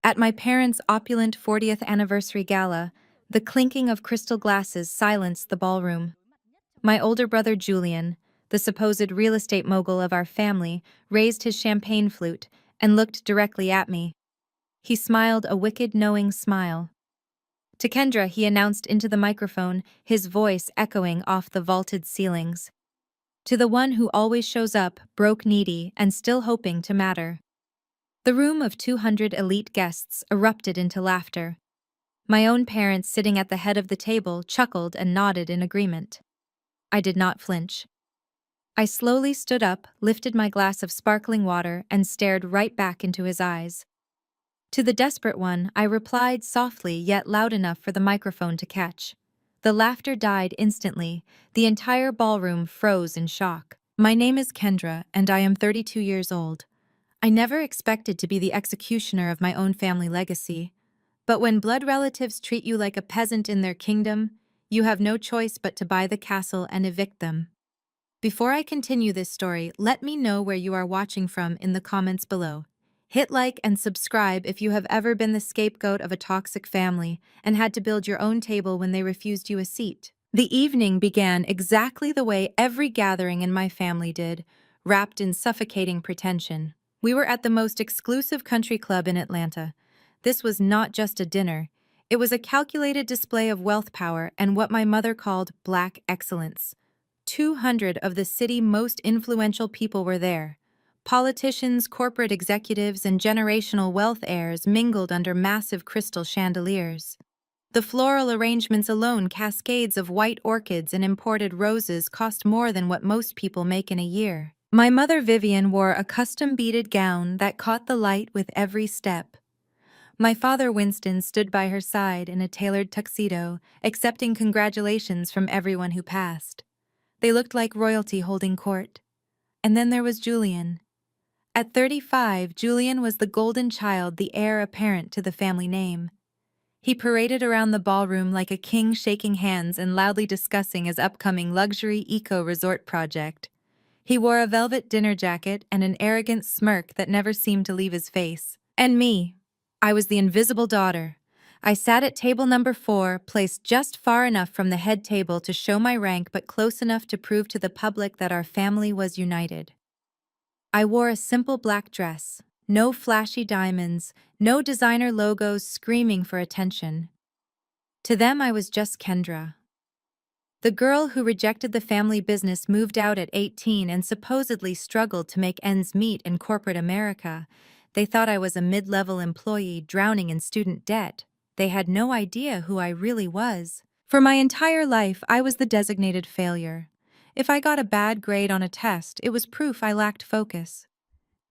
At my parents' opulent 40th anniversary gala, the clinking of crystal glasses silenced the ballroom. My older brother Julian, the supposed real estate mogul of our family, raised his champagne flute and looked directly at me. He smiled a wicked, knowing smile. To Kendra, he announced into the microphone, his voice echoing off the vaulted ceilings. To the one who always shows up, broke, needy, and still hoping to matter. The room of 200 elite guests erupted into laughter. My own parents, sitting at the head of the table, chuckled and nodded in agreement. I did not flinch. I slowly stood up, lifted my glass of sparkling water, and stared right back into his eyes. To the desperate one, I replied softly yet loud enough for the microphone to catch. The laughter died instantly. The entire ballroom froze in shock. My name is Kendra, and I am 32 years old. I never expected to be the executioner of my own family legacy. But when blood relatives treat you like a peasant in their kingdom, you have no choice but to buy the castle and evict them. Before I continue this story, let me know where you are watching from in the comments below. Hit like and subscribe if you have ever been the scapegoat of a toxic family and had to build your own table when they refused you a seat. The evening began exactly the way every gathering in my family did, wrapped in suffocating pretension. We were at the most exclusive country club in Atlanta. This was not just a dinner. It was a calculated display of wealth power and what my mother called black excellence. 200 of the city's most influential people were there. Politicians, corporate executives, and generational wealth heirs mingled under massive crystal chandeliers. The floral arrangements alone, cascades of white orchids and imported roses, cost more than what most people make in a year. My mother Vivian wore a custom beaded gown that caught the light with every step. My father Winston stood by her side in a tailored tuxedo, accepting congratulations from everyone who passed. They looked like royalty holding court. And then there was Julian. At 35, Julian was the golden child, the heir apparent to the family name. He paraded around the ballroom like a king, shaking hands and loudly discussing his upcoming luxury eco-resort project. He wore a velvet dinner jacket and an arrogant smirk that never seemed to leave his face. And me. I was the invisible daughter. I sat at table number 4, placed just far enough from the head table to show my rank but close enough to prove to the public that our family was united. I wore a simple black dress, no flashy diamonds, no designer logos screaming for attention. To them, I was just Kendra. The girl who rejected the family business, moved out at 18, and supposedly struggled to make ends meet in corporate America. They thought I was a mid-level employee drowning in student debt. They had no idea who I really was. For my entire life, I was the designated failure. If I got a bad grade on a test, it was proof I lacked focus.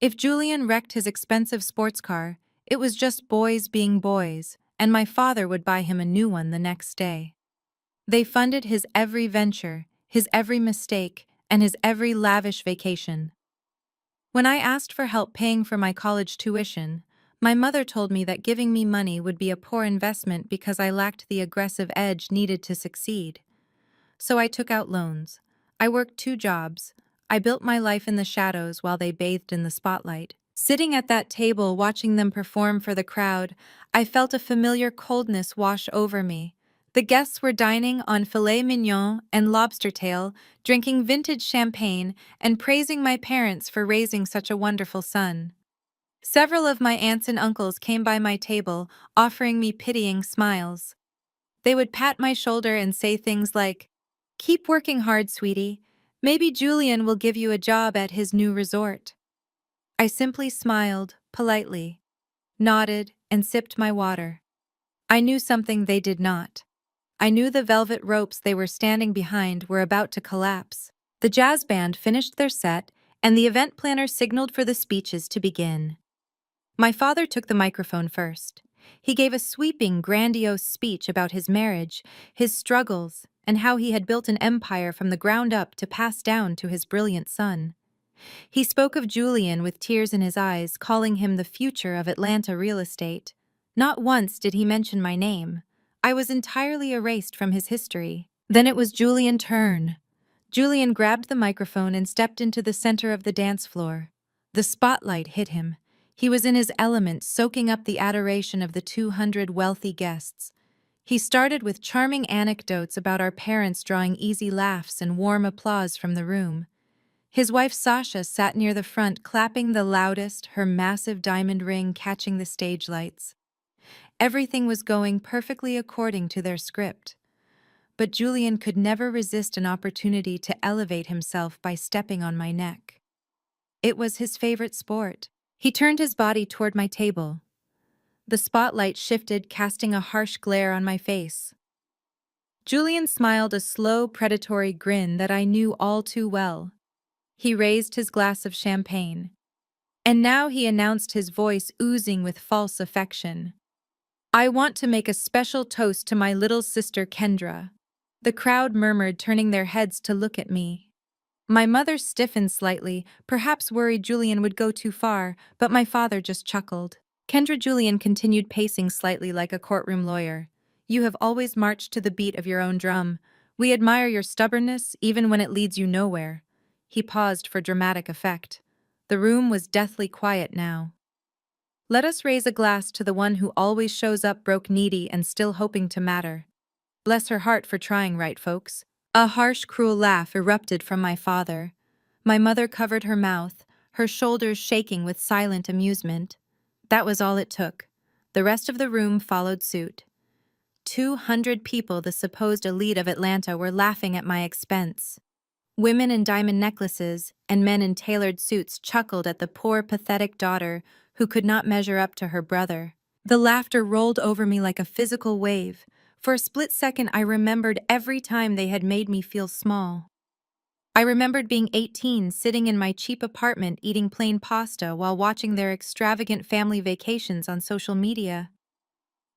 If Julian wrecked his expensive sports car, it was just boys being boys, and my father would buy him a new one the next day. They funded his every venture, his every mistake, and his every lavish vacation. When I asked for help paying for my college tuition, my mother told me that giving me money would be a poor investment because I lacked the aggressive edge needed to succeed. So I took out loans. I worked 2 jobs. I built my life in the shadows while they bathed in the spotlight. Sitting at that table watching them perform for the crowd, I felt a familiar coldness wash over me. The guests were dining on filet mignon and lobster tail, drinking vintage champagne, and praising my parents for raising such a wonderful son. Several of my aunts and uncles came by my table, offering me pitying smiles. They would pat my shoulder and say things like, "Keep working hard, sweetie. Maybe Julian will give you a job at his new resort." I simply smiled, politely, nodded, and sipped my water. I knew something they did not. I knew the velvet ropes they were standing behind were about to collapse. The jazz band finished their set, and the event planner signaled for the speeches to begin. My father took the microphone first. He gave a sweeping, grandiose speech about his marriage, his struggles, and how he had built an empire from the ground up to pass down to his brilliant son. He spoke of Julian with tears in his eyes, calling him the future of Atlanta real estate. Not once did he mention my name. I was entirely erased from his history. Then it was Julian's turn. Julian grabbed the microphone and stepped into the center of the dance floor. The spotlight hit him. He was in his element, soaking up the adoration of the 200 wealthy guests. He started with charming anecdotes about our parents, drawing easy laughs and warm applause from the room. His wife Sasha sat near the front, clapping the loudest, her massive diamond ring catching the stage lights. Everything was going perfectly according to their script. But Julian could never resist an opportunity to elevate himself by stepping on my neck. It was his favorite sport. He turned his body toward my table. The spotlight shifted, casting a harsh glare on my face. Julian smiled, a slow, predatory grin that I knew all too well. He raised his glass of champagne. And now he announced, his voice oozing with false affection. "I want to make a special toast to my little sister Kendra." The crowd murmured, turning their heads to look at me. My mother stiffened slightly, perhaps worried Julian would go too far, but my father just chuckled. Julian continued, pacing slightly like a courtroom lawyer. "You have always marched to the beat of your own drum. We admire your stubbornness, even when it leads you nowhere." He paused for dramatic effect. The room was deathly quiet now. "Let us raise a glass to the one who always shows up broke, needy, and still hoping to matter. Bless her heart for trying, right, folks?" A harsh, cruel laugh erupted from my father. My mother covered her mouth, her shoulders shaking with silent amusement. That was all it took. The rest of the room followed suit. 200 people, the supposed elite of Atlanta, were laughing at my expense. Women in diamond necklaces and men in tailored suits chuckled at the poor, pathetic daughter who could not measure up to her brother. The laughter rolled over me like a physical wave. For a split second, I remembered every time they had made me feel small. I remembered being 18, sitting in my cheap apartment eating plain pasta while watching their extravagant family vacations on social media.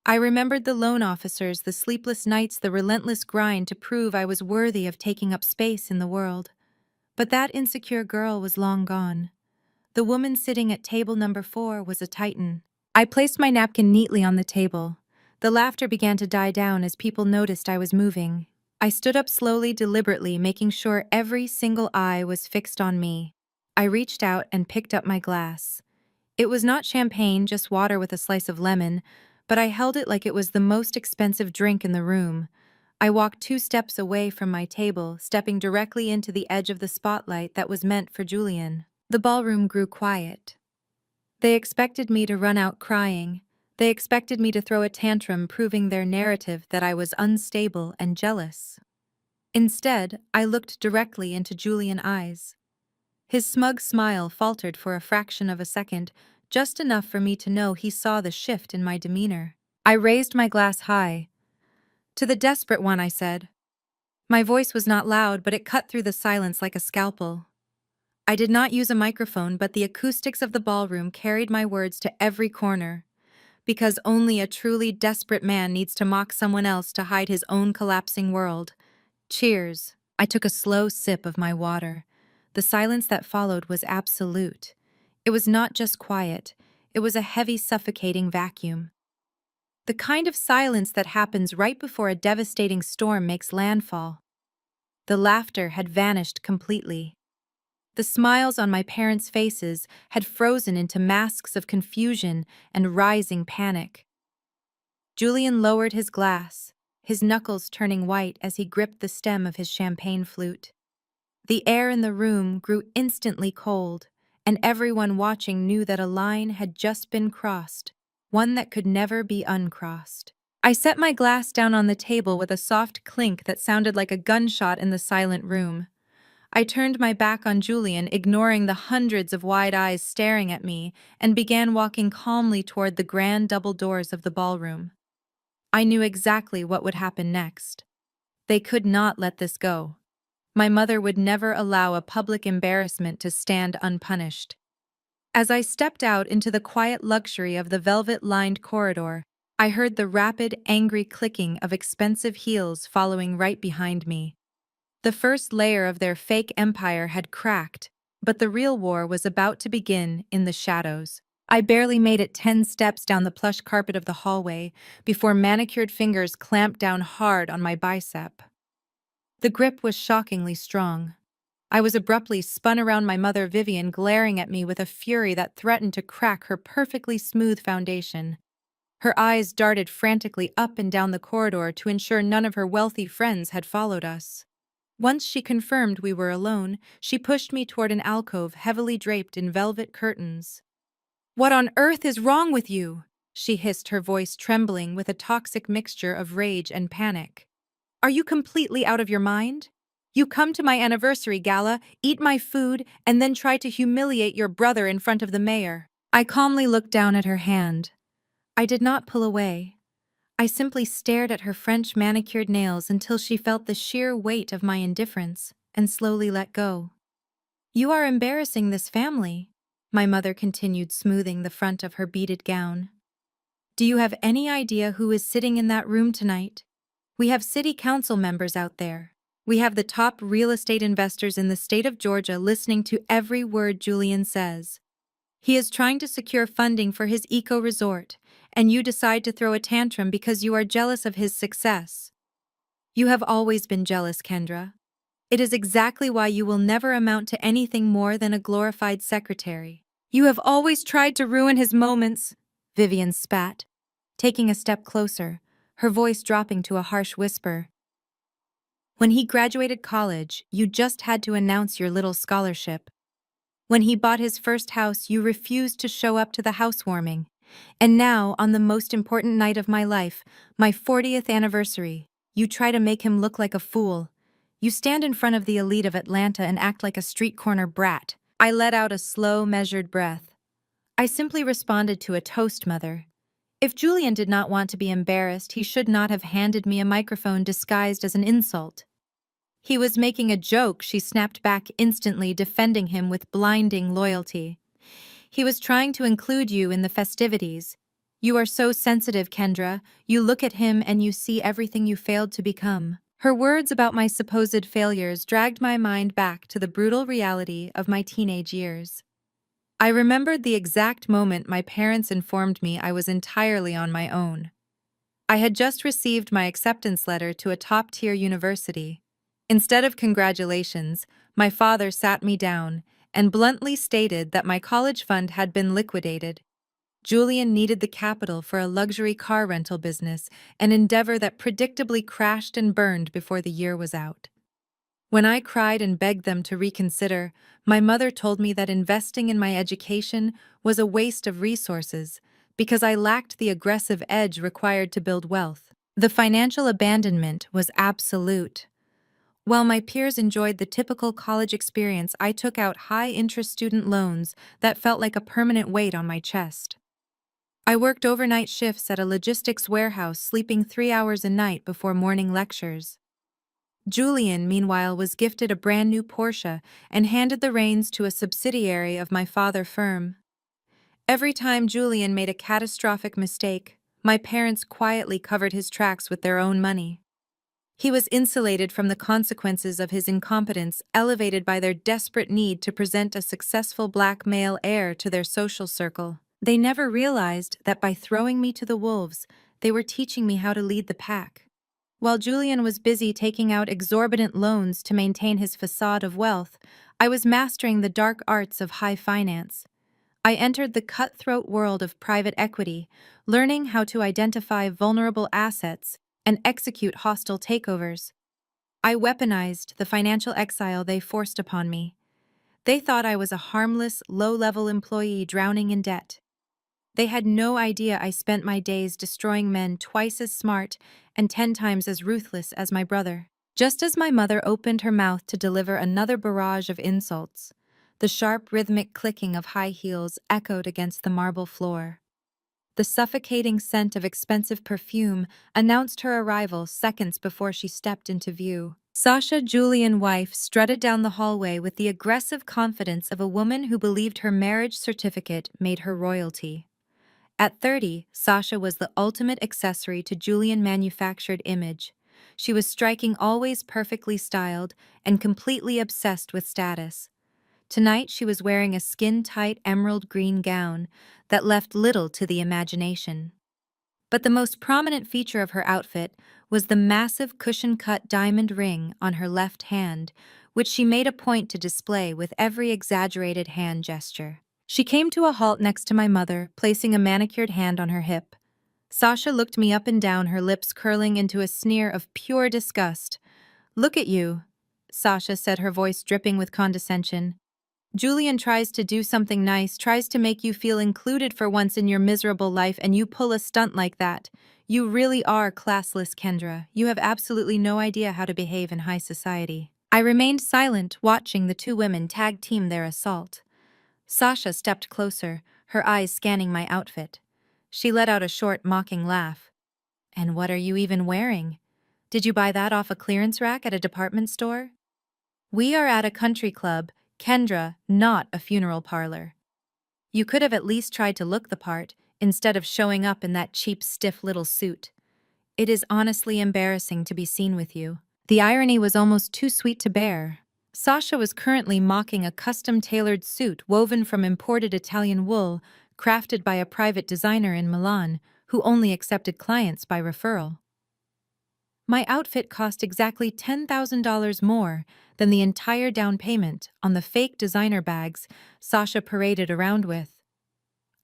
I remembered the loan officers, the sleepless nights, the relentless grind to prove I was worthy of taking up space in the world. But that insecure girl was long gone. The woman sitting at table number 4 was a titan. I placed my napkin neatly on the table. The laughter began to die down as people noticed I was moving. I stood up slowly, deliberately, making sure every single eye was fixed on me. I reached out and picked up my glass. It was not champagne, just water with a slice of lemon, but I held it like it was the most expensive drink in the room. I walked 2 steps away from my table, stepping directly into the edge of the spotlight that was meant for Julian. The ballroom grew quiet. They expected me to run out crying. They expected me to throw a tantrum, proving their narrative that I was unstable and jealous. Instead, I looked directly into Julian's eyes. His smug smile faltered for a fraction of a second, just enough for me to know he saw the shift in my demeanor. I raised my glass high. "To the desperate one," I said. My voice was not loud, but it cut through the silence like a scalpel. I did not use a microphone, but the acoustics of the ballroom carried my words to every corner. Because only a truly desperate man needs to mock someone else to hide his own collapsing world. Cheers. I took a slow sip of my water. The silence that followed was absolute. It was not just quiet, it was a heavy, suffocating vacuum. The kind of silence that happens right before a devastating storm makes landfall. The laughter had vanished completely. The smiles on my parents' faces had frozen into masks of confusion and rising panic. Julian lowered his glass, his knuckles turning white as he gripped the stem of his champagne flute. The air in the room grew instantly cold, and everyone watching knew that a line had just been crossed, one that could never be uncrossed. I set my glass down on the table with a soft clink that sounded like a gunshot in the silent room. I turned my back on Julian, ignoring the hundreds of wide eyes staring at me, and began walking calmly toward the grand double doors of the ballroom. I knew exactly what would happen next. They could not let this go. My mother would never allow a public embarrassment to stand unpunished. As I stepped out into the quiet luxury of the velvet-lined corridor, I heard the rapid, angry clicking of expensive heels following right behind me. The first layer of their fake empire had cracked, but the real war was about to begin in the shadows. I barely made it 10 steps down the plush carpet of the hallway before manicured fingers clamped down hard on my bicep. The grip was shockingly strong. I was abruptly spun around my mother Vivian glaring at me with a fury that threatened to crack her perfectly smooth foundation. Her eyes darted frantically up and down the corridor to ensure none of her wealthy friends had followed us. Once she confirmed we were alone, she pushed me toward an alcove heavily draped in velvet curtains. "What on earth is wrong with you?" she hissed, her voice trembling with a toxic mixture of rage and panic. "Are you completely out of your mind? You come to my anniversary gala, eat my food, and then try to humiliate your brother in front of the mayor." I calmly looked down at her hand. I did not pull away. I simply stared at her French manicured nails until she felt the sheer weight of my indifference and slowly let go. "You are embarrassing this family," my mother continued, smoothing the front of her beaded gown. "Do you have any idea who is sitting in that room tonight? We have city council members out there. We have the top real estate investors in the state of Georgia listening to every word Julian says. He is trying to secure funding for his eco-resort, and you decide to throw a tantrum because you are jealous of his success. You have always been jealous, Kendra. It is exactly why you will never amount to anything more than a glorified secretary. You have always tried to ruin his moments," Vivian spat, taking a step closer, her voice dropping to a harsh whisper. "When he graduated college, you just had to announce your little scholarship. When he bought his first house, you refused to show up to the housewarming. And now, on the most important night of my life, my 40th anniversary, you try to make him look like a fool. You stand in front of the elite of Atlanta and act like a street corner brat." I let out a slow, measured breath. I simply responded to a toast, Mother. If Julian did not want to be embarrassed, he should not have handed me a microphone disguised as an insult. He was making a joke, she snapped back instantly, defending him with blinding loyalty. He was trying to include you in the festivities. You are so sensitive, Kendra. You look at him and you see everything you failed to become. Her words about my supposed failures dragged my mind back to the brutal reality of my teenage years. I remembered the exact moment my parents informed me I was entirely on my own. I had just received my acceptance letter to a top-tier university. Instead of congratulations, my father sat me down and bluntly stated that my college fund had been liquidated. Julian needed the capital for a luxury car rental business, an endeavor that predictably crashed and burned before the year was out. When I cried and begged them to reconsider, my mother told me that investing in my education was a waste of resources because I lacked the aggressive edge required to build wealth. The financial abandonment was absolute. While my peers enjoyed the typical college experience, I took out high-interest student loans that felt like a permanent weight on my chest. I worked overnight shifts at a logistics warehouse, sleeping 3 hours a night before morning lectures. Julian, meanwhile, was gifted a brand new Porsche and handed the reins to a subsidiary of my father's firm. Every time Julian made a catastrophic mistake, my parents quietly covered his tracks with their own money. He was insulated from the consequences of his incompetence, elevated by their desperate need to present a successful black male heir to their social circle. They never realized that by throwing me to the wolves, they were teaching me how to lead the pack. While Julian was busy taking out exorbitant loans to maintain his facade of wealth, I was mastering the dark arts of high finance. I entered the cutthroat world of private equity, learning how to identify vulnerable assets and execute hostile takeovers. I weaponized the financial exile they forced upon me. They thought I was a harmless, low-level employee drowning in debt. They had no idea I spent my days destroying men twice as smart and 10 times as ruthless as my brother. Just as my mother opened her mouth to deliver another barrage of insults, the sharp, rhythmic clicking of high heels echoed against the marble floor. The suffocating scent of expensive perfume announced her arrival seconds before she stepped into view. Sasha, Julian's wife, strutted down the hallway with the aggressive confidence of a woman who believed her marriage certificate made her royalty. At 30, Sasha was the ultimate accessory to Julian manufactured image. She was striking, always perfectly styled, and completely obsessed with status. Tonight she was wearing a skin-tight emerald green gown that left little to the imagination. But the most prominent feature of her outfit was the massive cushion-cut diamond ring on her left hand, which she made a point to display with every exaggerated hand gesture. She came to a halt next to my mother, placing a manicured hand on her hip. Sasha looked me up and down, her lips curling into a sneer of pure disgust. "Look at you," Sasha said, her voice dripping with condescension. "Julian tries to do something nice, tries to make you feel included for once in your miserable life, and you pull a stunt like that. You really are classless, Kendra. You have absolutely no idea how to behave in high society." I remained silent, watching the two women tag team their assault. Sasha stepped closer, her eyes scanning my outfit. She let out a short, mocking laugh. "And what are you even wearing? Did you buy that off a clearance rack at a department store?" "We are at a country club, Kendra, not a funeral parlor. You could have at least tried to look the part, instead of showing up in that cheap, stiff little suit. It is honestly embarrassing to be seen with you." The irony was almost too sweet to bear. Sasha was currently mocking a custom-tailored suit woven from imported Italian wool, crafted by a private designer in Milan, who only accepted clients by referral. My outfit cost exactly $10,000 more than the entire down payment on the fake designer bags Sasha paraded around with.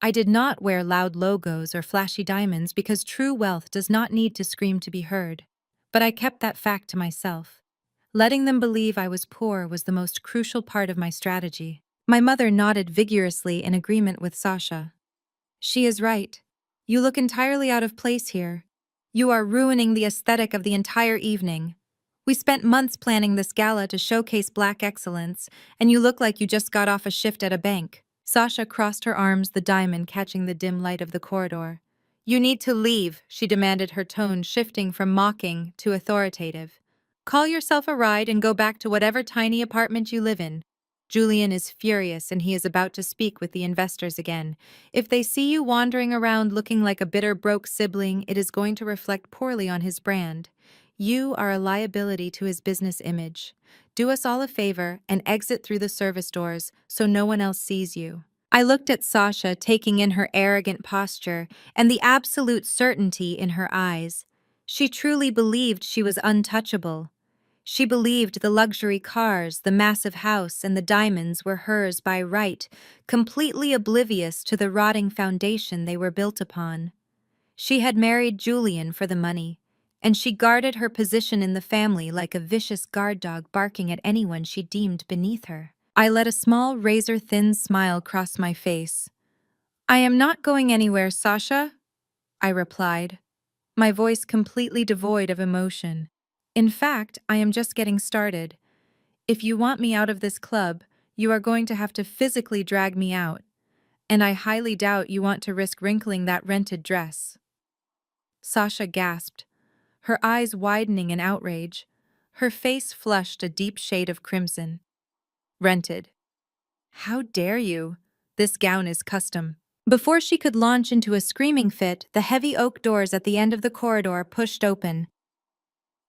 I did not wear loud logos or flashy diamonds because true wealth does not need to scream to be heard. But I kept that fact to myself. Letting them believe I was poor was the most crucial part of my strategy. My mother nodded vigorously in agreement with Sasha. "She is right. You look entirely out of place here. You are ruining the aesthetic of the entire evening. We spent months planning this gala to showcase Black excellence, and you look like you just got off a shift at a bank." Sasha crossed her arms, the diamond catching the dim light of the corridor. "You need to leave," she demanded, her tone shifting from mocking to authoritative. "Call yourself a ride and go back to whatever tiny apartment you live in. Julian is furious and he is about to speak with the investors again. If they see you wandering around looking like a bitter, broke sibling, it is going to reflect poorly on his brand. You are a liability to his business image. Do us all a favor and exit through the service doors so no one else sees you." I looked at Sasha, taking in her arrogant posture and the absolute certainty in her eyes. She truly believed she was untouchable. She believed the luxury cars, the massive house, and the diamonds were hers by right, completely oblivious to the rotting foundation they were built upon. She had married Julian for the money, and she guarded her position in the family like a vicious guard dog barking at anyone she deemed beneath her. I let a small, razor-thin smile cross my face. "I am not going anywhere, Sasha," I replied, my voice completely devoid of emotion. "In fact, I am just getting started. If you want me out of this club, you are going to have to physically drag me out, and I highly doubt you want to risk wrinkling that rented dress." Sasha gasped, her eyes widening in outrage. Her face flushed a deep shade of crimson. "Rented? How dare you? This gown is custom." Before she could launch into a screaming fit, the heavy oak doors at the end of the corridor pushed open.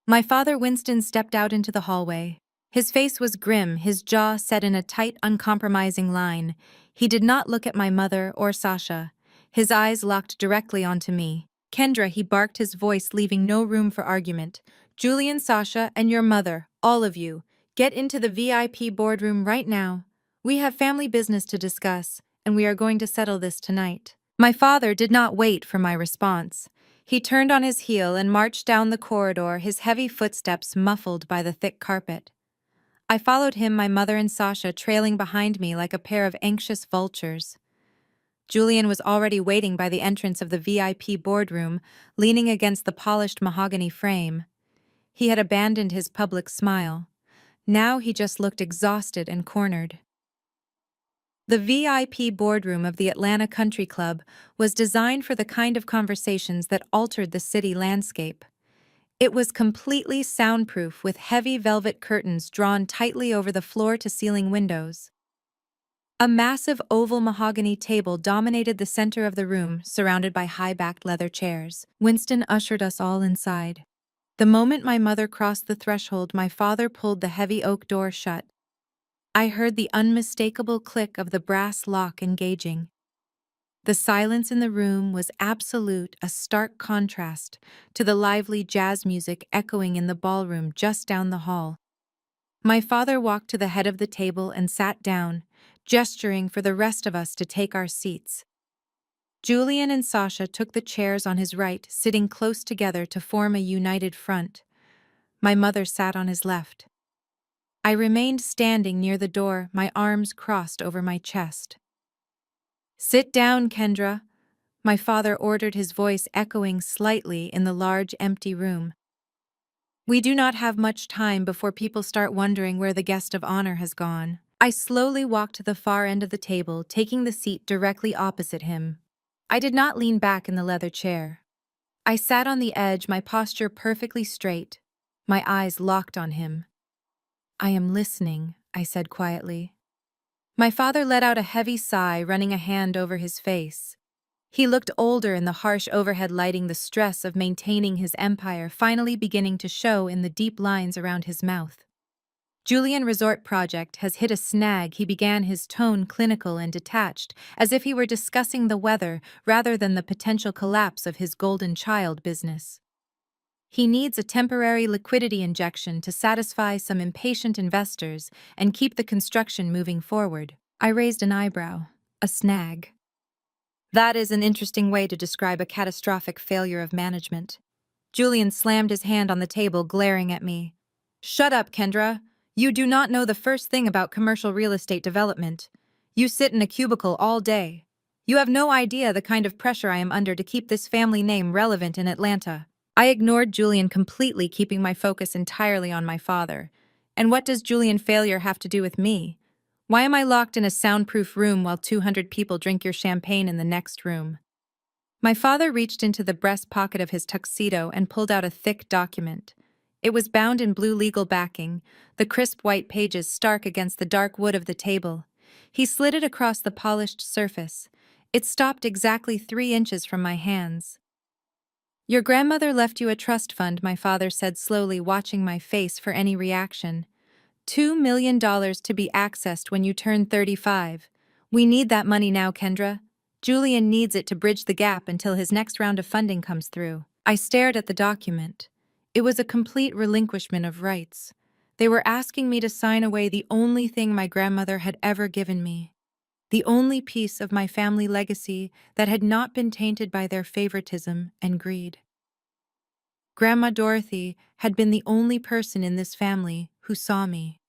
My father Winston stepped out into the hallway. His face was grim, his jaw set in a tight, uncompromising line. He did not look at my mother or Sasha. His eyes locked directly onto me. "Kendra," he barked, his voice leaving no room for argument. "Julian, Sasha, and your mother, all of you, get into the VIP boardroom right now. We have family business to discuss, and we are going to settle this tonight." My father did not wait for my response. He turned on his heel and marched down the corridor, his heavy footsteps muffled by the thick carpet. I followed him, my mother and Sasha trailing behind me like a pair of anxious vultures. Julian was already waiting by the entrance of the VIP boardroom, leaning against the polished mahogany frame. He had abandoned his public smile. Now he just looked exhausted and cornered. The VIP boardroom of the Atlanta Country Club was designed for the kind of conversations that altered the city landscape. It was completely soundproof with heavy velvet curtains drawn tightly over the floor-to-ceiling windows. A massive oval mahogany table dominated the center of the room, surrounded by high-backed leather chairs. Winston ushered us all inside. The moment my mother crossed the threshold, my father pulled the heavy oak door shut. I heard the unmistakable click of the brass lock engaging. The silence in the room was absolute, a stark contrast to the lively jazz music echoing in the ballroom just down the hall. My father walked to the head of the table and sat down, gesturing for the rest of us to take our seats. Julian and Sasha took the chairs on his right, sitting close together to form a united front. My mother sat on his left. I remained standing near the door, my arms crossed over my chest. "Sit down, Kendra," my father ordered, his voice echoing slightly in the large empty room. "We do not have much time before people start wondering where the guest of honor has gone." I slowly walked to the far end of the table, taking the seat directly opposite him. I did not lean back in the leather chair. I sat on the edge, my posture perfectly straight, my eyes locked on him. "I am listening," I said quietly. My father let out a heavy sigh, running a hand over his face. He looked older in the harsh overhead lighting, the stress of maintaining his empire finally beginning to show in the deep lines around his mouth. "Julian Resort Project has hit a snag," he began, his tone clinical and detached, as if he were discussing the weather rather than the potential collapse of his golden child business. "He needs a temporary liquidity injection to satisfy some impatient investors and keep the construction moving forward." I raised an eyebrow. A snag. That is an interesting way to describe a catastrophic failure of management. Julian slammed his hand on the table, glaring at me. "Shut up, Kendra. You do not know the first thing about commercial real estate development. You sit in a cubicle all day. You have no idea the kind of pressure I am under to keep this family name relevant in Atlanta." I ignored Julian completely, keeping my focus entirely on my father. And what does Julian failure have to do with me? Why am I locked in a soundproof room while 200 people drink your champagne in the next room? My father reached into the breast pocket of his tuxedo and pulled out a thick document. It was bound in blue legal backing, the crisp white pages stark against the dark wood of the table. He slid it across the polished surface. It stopped exactly 3 inches from my hands. "Your grandmother left you a trust fund," my father said slowly, watching my face for any reaction. $2 million to be accessed when you turn 35. We need that money now, Kendra. Julian needs it to bridge the gap until his next round of funding comes through. I stared at the document. It was a complete relinquishment of rights. They were asking me to sign away the only thing my grandmother had ever given me. The only piece of my family legacy that had not been tainted by their favoritism and greed. Grandma Dorothy had been the only person in this family who saw me.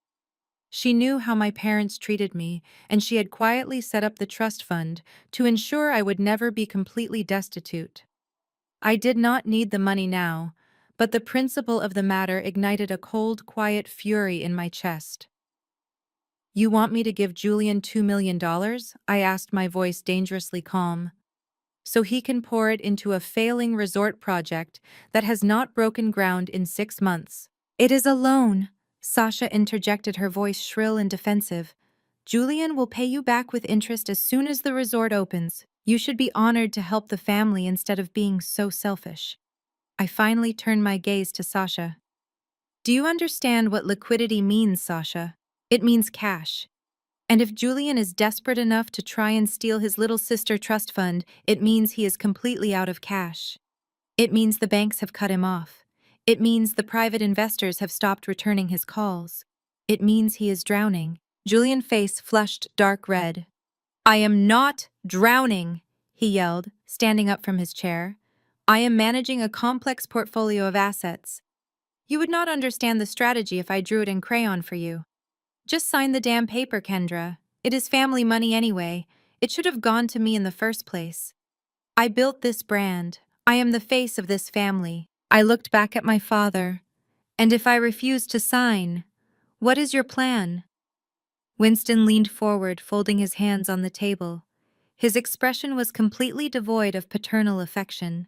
She knew how my parents treated me, and she had quietly set up the trust fund to ensure I would never be completely destitute. I did not need the money now, but the principle of the matter ignited a cold, quiet fury in my chest. "You want me to give Julian $2 million?" I asked, my voice dangerously calm. "So he can pour it into a failing resort project that has not broken ground in 6 months. It is a loan," Sasha interjected, her voice shrill and defensive. "Julian will pay you back with interest as soon as the resort opens. You should be honored to help the family instead of being so selfish." I finally turned my gaze to Sasha. "Do you understand what liquidity means, Sasha? It means cash. And if Julian is desperate enough to try and steal his little sister trust fund, it means he is completely out of cash. It means the banks have cut him off. It means the private investors have stopped returning his calls. It means he is drowning." Julian's face flushed dark red. "I am not drowning," he yelled, standing up from his chair. "I am managing a complex portfolio of assets. You would not understand the strategy if I drew it in crayon for you. Just sign the damn paper, Kendra. It is family money anyway. It should have gone to me in the first place. I built this brand. I am the face of this family." I looked back at my father. "And if I refuse to sign, what is your plan?" Winston leaned forward, folding his hands on the table. His expression was completely devoid of paternal affection.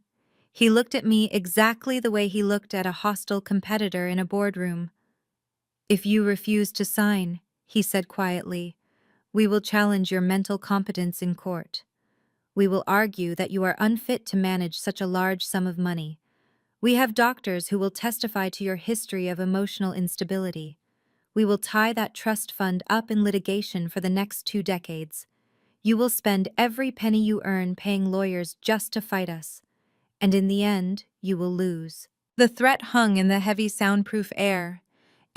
He looked at me exactly the way he looked at a hostile competitor in a boardroom. "If you refuse to sign," he said quietly, "we will challenge your mental competence in court. We will argue that you are unfit to manage such a large sum of money. We have doctors who will testify to your history of emotional instability. We will tie that trust fund up in litigation for the next 2 decades. You will spend every penny you earn paying lawyers just to fight us. And in the end, you will lose." The threat hung in the heavy soundproof air.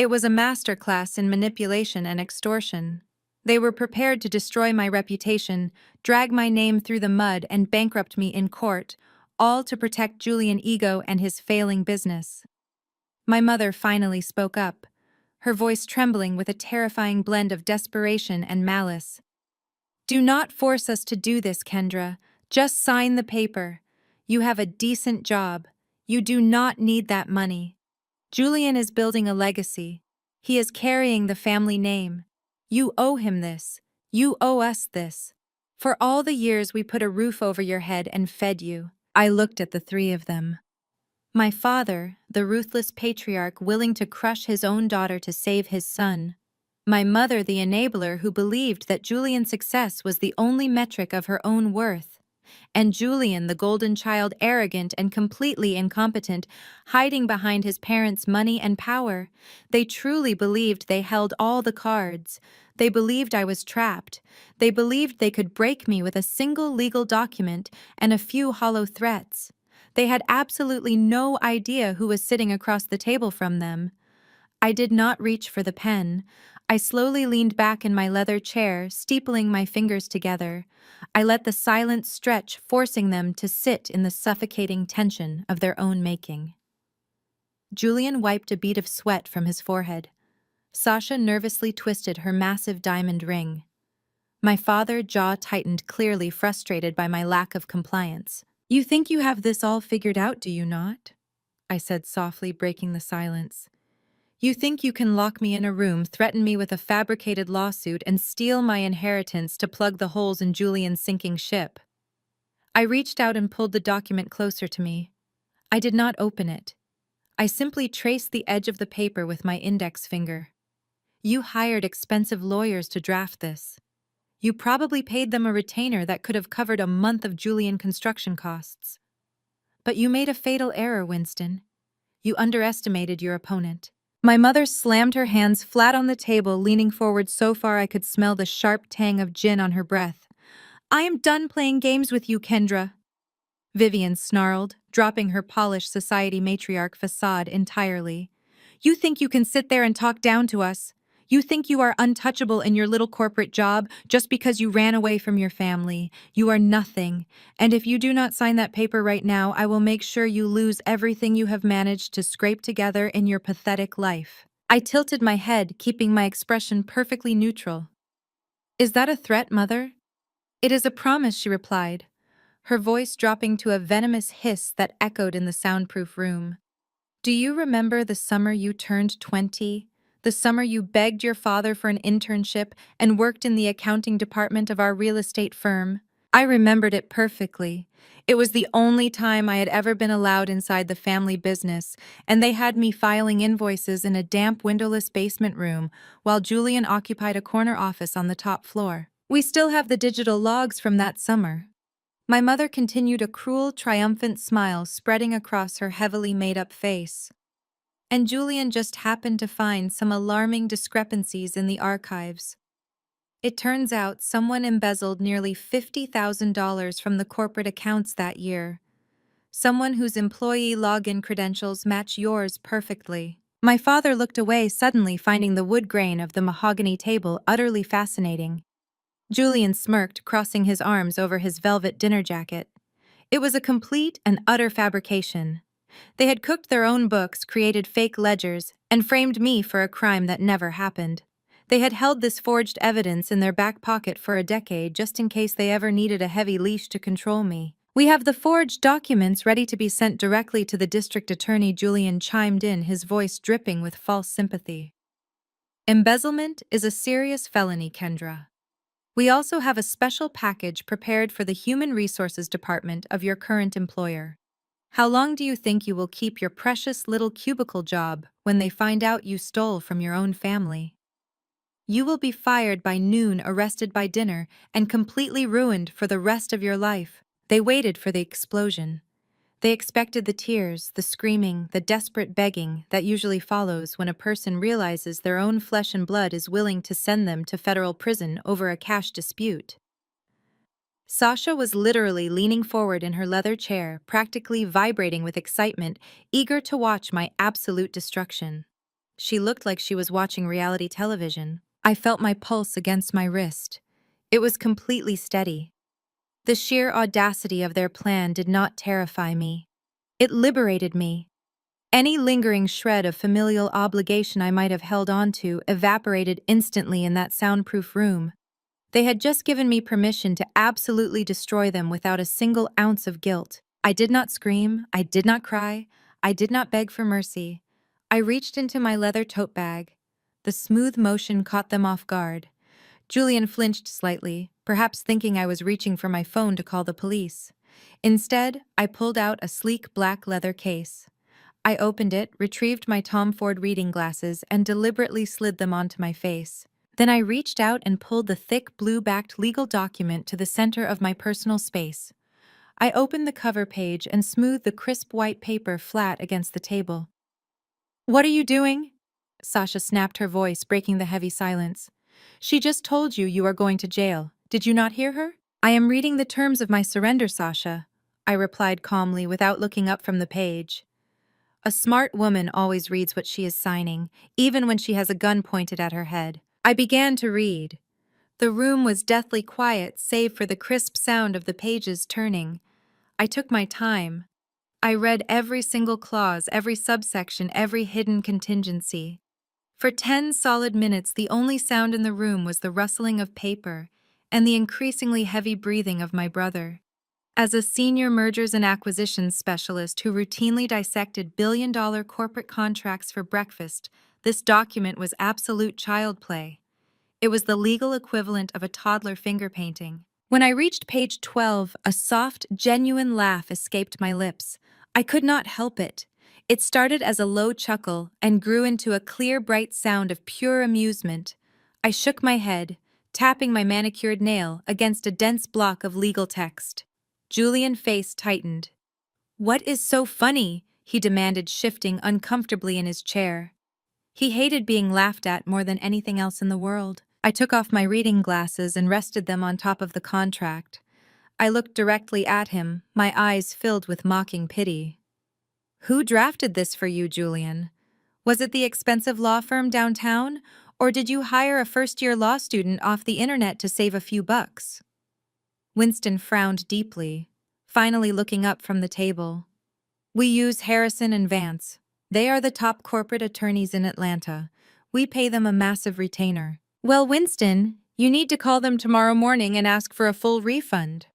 It was a masterclass in manipulation and extortion. They were prepared to destroy my reputation, drag my name through the mud, and bankrupt me in court, all to protect Julian Ego and his failing business. My mother finally spoke up, her voice trembling with a terrifying blend of desperation and malice. "Do not force us to do this, Kendra. Just sign the paper. You have a decent job. You do not need that money. Julian is building a legacy. He is carrying the family name. You owe him this. You owe us this. For all the years we put a roof over your head and fed you." I looked at the three of them. My father, the ruthless patriarch willing to crush his own daughter to save his son. My mother, the enabler who believed that Julian's success was the only metric of her own worth. And Julian, the golden child, arrogant and completely incompetent, hiding behind his parents' money and power. They truly believed they held all the cards. They believed I was trapped. They believed they could break me with a single legal document and a few hollow threats. They had absolutely no idea who was sitting across the table from them. I did not reach for the pen. I slowly leaned back in my leather chair, steepling my fingers together. I let the silence stretch, forcing them to sit in the suffocating tension of their own making. Julian wiped a bead of sweat from his forehead. Sasha nervously twisted her massive diamond ring. My father, jaw tightened, clearly frustrated by my lack of compliance. "You think you have this all figured out, do you not?" I said softly, breaking the silence. "You think you can lock me in a room, threaten me with a fabricated lawsuit, and steal my inheritance to plug the holes in Julian's sinking ship?" I reached out and pulled the document closer to me. I did not open it. I simply traced the edge of the paper with my index finger. "You hired expensive lawyers to draft this. You probably paid them a retainer that could have covered a month of Julian construction costs. But you made a fatal error, Winston. You underestimated your opponent." My mother slammed her hands flat on the table, leaning forward so far I could smell the sharp tang of gin on her breath. "I am done playing games with you, Kendra," Vivian snarled, dropping her polished society matriarch facade entirely. "You think you can sit there and talk down to us? You think you are untouchable in your little corporate job just because you ran away from your family. You are nothing. And if you do not sign that paper right now, I will make sure you lose everything you have managed to scrape together in your pathetic life." I tilted my head, keeping my expression perfectly neutral. "Is that a threat, Mother?" "It is a promise," she replied, her voice dropping to a venomous hiss that echoed in the soundproof room. "Do you remember the summer you turned 20? The summer you begged your father for an internship and worked in the accounting department of our real estate firm?" I remembered it perfectly. It was the only time I had ever been allowed inside the family business, and they had me filing invoices in a damp, windowless basement room while Julian occupied a corner office on the top floor. We still have the digital logs from that summer. My mother continued, a cruel, triumphant smile spreading across her heavily made-up face. And Julian just happened to find some alarming discrepancies in the archives. It turns out someone embezzled nearly $50,000 from the corporate accounts that year. Someone whose employee login credentials match yours perfectly. My father looked away, suddenly finding the wood grain of the mahogany table utterly fascinating. Julian smirked, crossing his arms over his velvet dinner jacket. It was a complete and utter fabrication. They had cooked their own books, created fake ledgers, and framed me for a crime that never happened. They had held this forged evidence in their back pocket for a decade, just in case they ever needed a heavy leash to control me. "We have the forged documents ready to be sent directly to the district attorney," Julian chimed in, his voice dripping with false sympathy. "Embezzlement is a serious felony, Kendra. We also have a special package prepared for the Human Resources Department of your current employer. How long do you think you will keep your precious little cubicle job when they find out you stole from your own family? You will be fired by noon, arrested by dinner, and completely ruined for the rest of your life." They waited for the explosion. They expected the tears, the screaming, the desperate begging that usually follows when a person realizes their own flesh and blood is willing to send them to federal prison over a cash dispute. Sasha was literally leaning forward in her leather chair, practically vibrating with excitement, eager to watch my absolute destruction. She looked like she was watching reality television. I felt my pulse against my wrist. It was completely steady. The sheer audacity of their plan did not terrify me. It liberated me. Any lingering shred of familial obligation I might have held on to evaporated instantly in that soundproof room. They had just given me permission to absolutely destroy them without a single ounce of guilt. I did not scream, I did not cry, I did not beg for mercy. I reached into my leather tote bag. The smooth motion caught them off guard. Julian flinched slightly, perhaps thinking I was reaching for my phone to call the police. Instead, I pulled out a sleek black leather case. I opened it, retrieved my Tom Ford reading glasses, and deliberately slid them onto my face. Then I reached out and pulled the thick blue-backed legal document to the center of my personal space. I opened the cover page and smoothed the crisp white paper flat against the table. "What are you doing?" Sasha snapped, her voice breaking the heavy silence. "She just told you you are going to jail. Did you not hear her?" "I am reading the terms of my surrender, Sasha," I replied calmly without looking up from the page. A smart woman always reads what she is signing, even when she has a gun pointed at her head. I began to read. The room was deathly quiet, save for the crisp sound of the pages turning. I took my time. I read every single clause, every subsection, every hidden contingency. For 10 solid minutes, the only sound in the room was the rustling of paper and the increasingly heavy breathing of my brother. As a senior mergers and acquisitions specialist who routinely dissected billion-dollar corporate contracts for breakfast, this document was absolute child play. It was the legal equivalent of a toddler finger painting. When I reached page 12, a soft, genuine laugh escaped my lips. I could not help it. It started as a low chuckle and grew into a clear, bright sound of pure amusement. I shook my head, tapping my manicured nail against a dense block of legal text. Julian's face tightened. "What is so funny?" he demanded, shifting uncomfortably in his chair. He hated being laughed at more than anything else in the world. I took off my reading glasses and rested them on top of the contract. I looked directly at him, my eyes filled with mocking pity. "Who drafted this for you, Julian? Was it the expensive law firm downtown, or did you hire a first-year law student off the internet to save a few bucks?" Winston frowned deeply, finally looking up from the table. "We use Harrison and Vance. They are the top corporate attorneys in Atlanta. We pay them a massive retainer." "Well, Winston, you need to call them tomorrow morning and ask for a full refund,"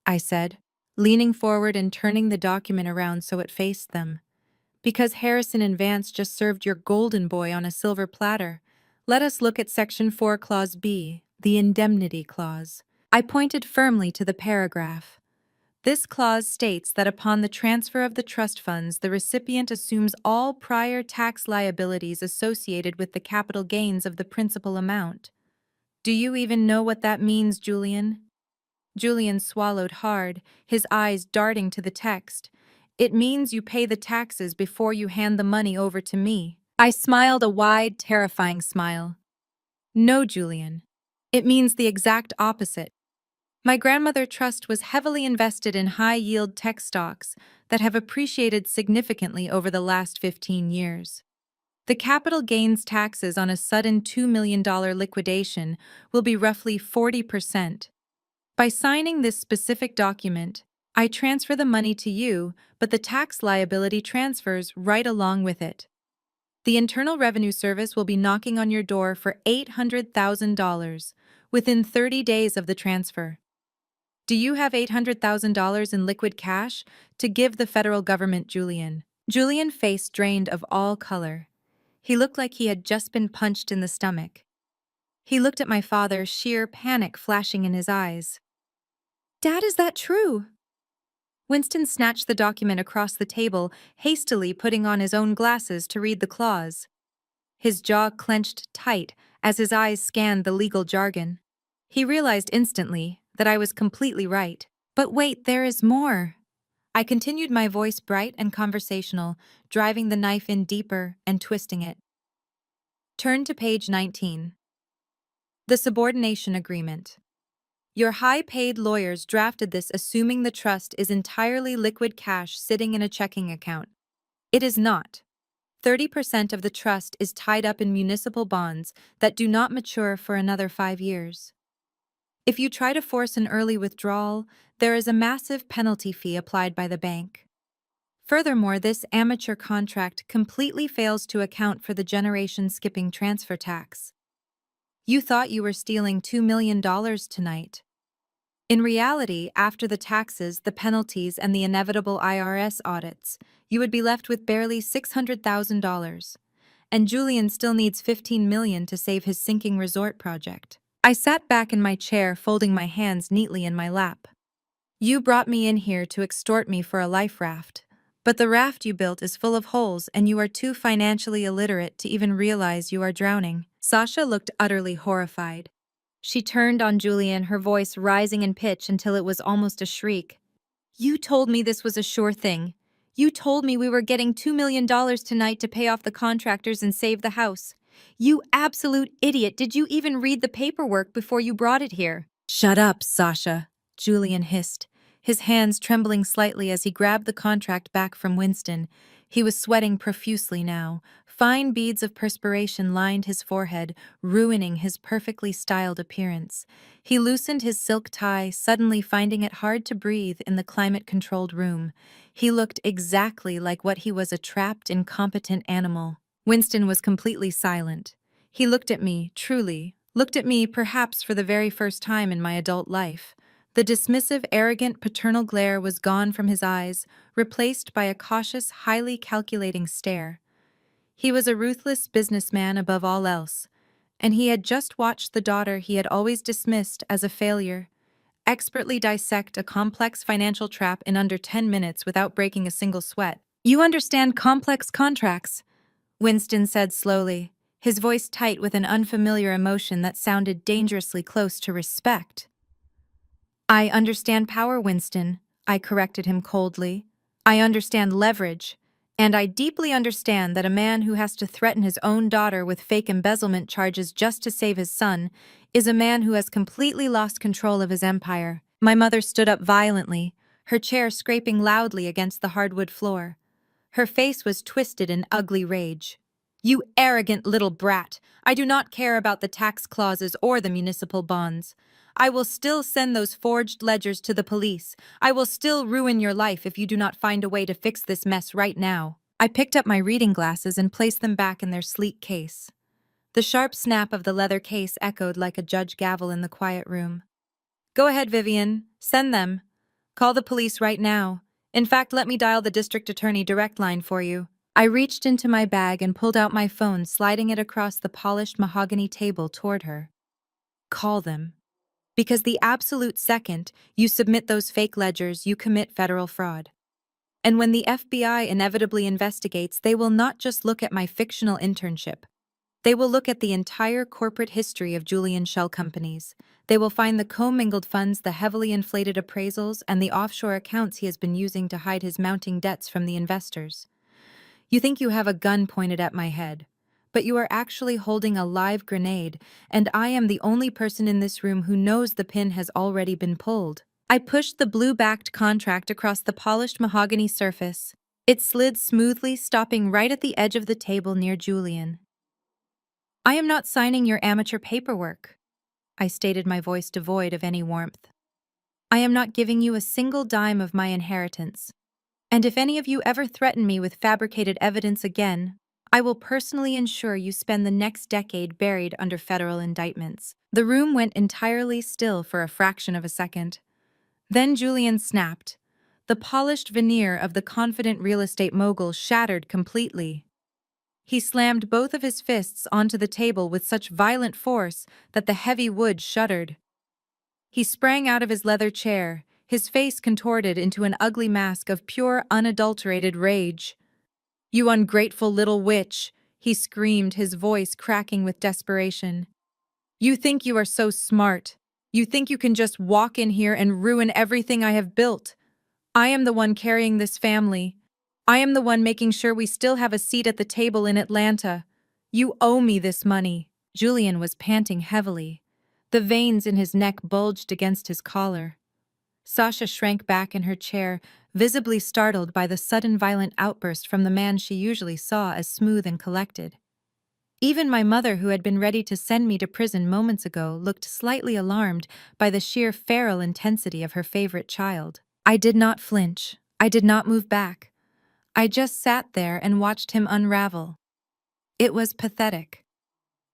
I said, leaning forward and turning the document around so it faced them. "Because Harrison and Vance just served your golden boy on a silver platter. Let us look at Section 4, Clause B, the indemnity clause." I pointed firmly to the paragraph. This clause states that upon the transfer of the trust funds, the recipient assumes all prior tax liabilities associated with the capital gains of the principal amount. "Do you even know what that means, Julian?" Julian swallowed hard, his eyes darting to the text. "It means you pay the taxes before you hand the money over to me." I smiled a wide, terrifying smile. "No, Julian. It means the exact opposite. My grandmother trust was heavily invested in high-yield tech stocks that have appreciated significantly over the last 15 years. The capital gains taxes on a sudden $2 million liquidation will be roughly 40%. By signing this specific document, I transfer the money to you, but the tax liability transfers right along with it. The Internal Revenue Service will be knocking on your door for $800,000 within 30 days of the transfer. Do you have $800,000 in liquid cash to give the federal government, Julian?" Julian's face drained of all color. He looked like he had just been punched in the stomach. He looked at my father, sheer panic flashing in his eyes. "Dad, is that true?" Winston snatched the document across the table, hastily putting on his own glasses to read the clause. His jaw clenched tight as his eyes scanned the legal jargon. He realized instantly that I was completely right. "But wait, there is more." I continued, my voice bright and conversational, driving the knife in deeper and twisting it. Turn to page 19. The subordination agreement. Your high-paid lawyers drafted this assuming the trust is entirely liquid cash sitting in a checking account. It is not. 30% of the trust is tied up in municipal bonds that do not mature for another 5 years. If you try to force an early withdrawal, there is a massive penalty fee applied by the bank. Furthermore, this amateur contract completely fails to account for the generation-skipping transfer tax. You thought you were stealing $2 million tonight. In reality, after the taxes, the penalties, and the inevitable IRS audits, you would be left with barely $600,000. And Julian still needs $15 million to save his sinking resort project. I sat back in my chair, folding my hands neatly in my lap. You brought me in here to extort me for a life raft. But the raft you built is full of holes, and you are too financially illiterate to even realize you are drowning. Sasha looked utterly horrified. She turned on Julian, her voice rising in pitch until it was almost a shriek. You told me this was a sure thing. You told me we were getting $2 million tonight to pay off the contractors and save the house. You absolute idiot, did you even read the paperwork before you brought it here? Shut up, Sasha, Julian hissed, his hands trembling slightly as he grabbed the contract back from Winston. He was sweating profusely now. Fine beads of perspiration lined his forehead, ruining his perfectly styled appearance. He loosened his silk tie, suddenly finding it hard to breathe in the climate-controlled room. He looked exactly like what he was, a trapped, incompetent animal. Winston was completely silent. He looked at me, truly, looked at me perhaps for the very first time in my adult life. The dismissive, arrogant, paternal glare was gone from his eyes, replaced by a cautious, highly calculating stare. He was a ruthless businessman above all else, and he had just watched the daughter he had always dismissed as a failure expertly dissect a complex financial trap in under 10 minutes without breaking a single sweat. You understand complex contracts, Winston said slowly, his voice tight with an unfamiliar emotion that sounded dangerously close to respect. I understand power, Winston, I corrected him coldly. I understand leverage, and I deeply understand that a man who has to threaten his own daughter with fake embezzlement charges just to save his son is a man who has completely lost control of his empire. My mother stood up violently, her chair scraping loudly against the hardwood floor. Her face was twisted in ugly rage. You arrogant little brat! I do not care about the tax clauses or the municipal bonds. I will still send those forged ledgers to the police. I will still ruin your life if you do not find a way to fix this mess right now. I picked up my reading glasses and placed them back in their sleek case. The sharp snap of the leather case echoed like a judge gavel in the quiet room. Go ahead, Vivian. Send them. Call the police right now. In fact, let me dial the district attorney direct line for you. I reached into my bag and pulled out my phone, sliding it across the polished mahogany table toward her. Call them. Because the absolute second you submit those fake ledgers, you commit federal fraud. And when the FBI inevitably investigates, they will not just look at my fictional internship. They will look at the entire corporate history of Julian Shell Companies. They will find the commingled funds, the heavily inflated appraisals, and the offshore accounts he has been using to hide his mounting debts from the investors. You think you have a gun pointed at my head, but you are actually holding a live grenade, and I am the only person in this room who knows the pin has already been pulled. I pushed the blue-backed contract across the polished mahogany surface. It slid smoothly, stopping right at the edge of the table near Julian. I am not signing your amateur paperwork, I stated, my voice devoid of any warmth. I am not giving you a single dime of my inheritance. And if any of you ever threaten me with fabricated evidence again, I will personally ensure you spend the next decade buried under federal indictments. The room went entirely still for a fraction of a second. Then Julian snapped. The polished veneer of the confident real estate mogul shattered completely. He slammed both of his fists onto the table with such violent force that the heavy wood shuddered. He sprang out of his leather chair, his face contorted into an ugly mask of pure, unadulterated rage. You ungrateful little witch, he screamed, his voice cracking with desperation. You think you are so smart. You think you can just walk in here and ruin everything I have built. I am the one carrying this family. I am the one making sure we still have a seat at the table in Atlanta. You owe me this money. Julian was panting heavily. The veins in his neck bulged against his collar. Sasha shrank back in her chair, visibly startled by the sudden violent outburst from the man she usually saw as smooth and collected. Even my mother, who had been ready to send me to prison moments ago, looked slightly alarmed by the sheer feral intensity of her favorite child. I did not flinch. I did not move back. I just sat there and watched him unravel. It was pathetic.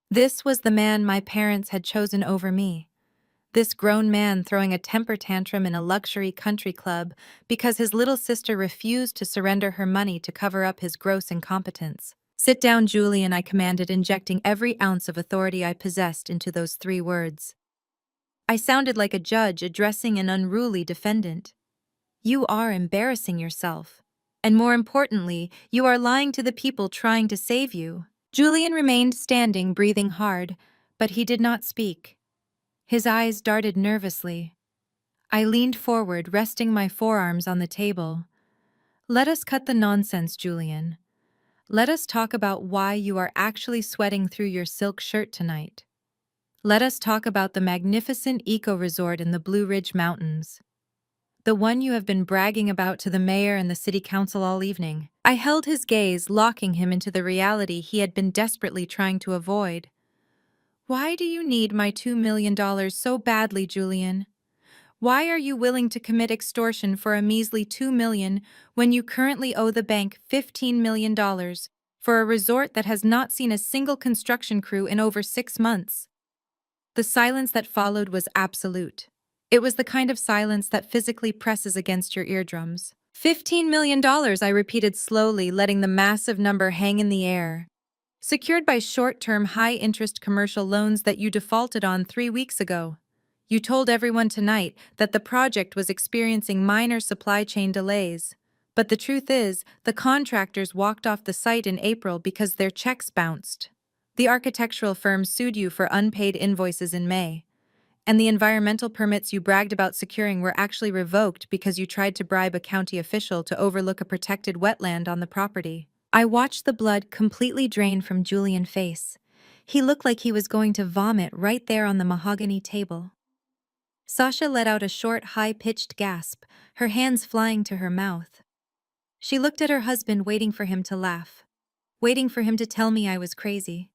This was the man my parents had chosen over me. This grown man throwing a temper tantrum in a luxury country club because his little sister refused to surrender her money to cover up his gross incompetence. "Sit down, Julian," I commanded, injecting every ounce of authority I possessed into those 3 words. I sounded like a judge addressing an unruly defendant. "You are embarrassing yourself. And more importantly, you are lying to the people trying to save you." Julian remained standing, breathing hard, but he did not speak. His eyes darted nervously. I leaned forward, resting my forearms on the table. "Let us cut the nonsense, Julian. Let us talk about why you are actually sweating through your silk shirt tonight. Let us talk about the magnificent eco-resort in the Blue Ridge Mountains. The one you have been bragging about to the mayor and the city council all evening." I held his gaze, locking him into the reality he had been desperately trying to avoid. "Why do you need my $2 million so badly, Julian? Why are you willing to commit extortion for a measly $2 million when you currently owe the bank $15 million for a resort that has not seen a single construction crew in over 6 months?" The silence that followed was absolute. It was the kind of silence that physically presses against your eardrums. $15 million, I repeated slowly, letting the massive number hang in the air. "Secured by short-term, high-interest commercial loans that you defaulted on 3 weeks ago. You told everyone tonight that the project was experiencing minor supply chain delays. But the truth is, the contractors walked off the site in April because their checks bounced. The architectural firm sued you for unpaid invoices in May. And the environmental permits you bragged about securing were actually revoked because you tried to bribe a county official to overlook a protected wetland on the property." I watched the blood completely drain from Julian's face. He looked like he was going to vomit right there on the mahogany table. Sasha let out a short, high-pitched gasp, her hands flying to her mouth. She looked at her husband, waiting for him to laugh, waiting for him to tell me I was crazy.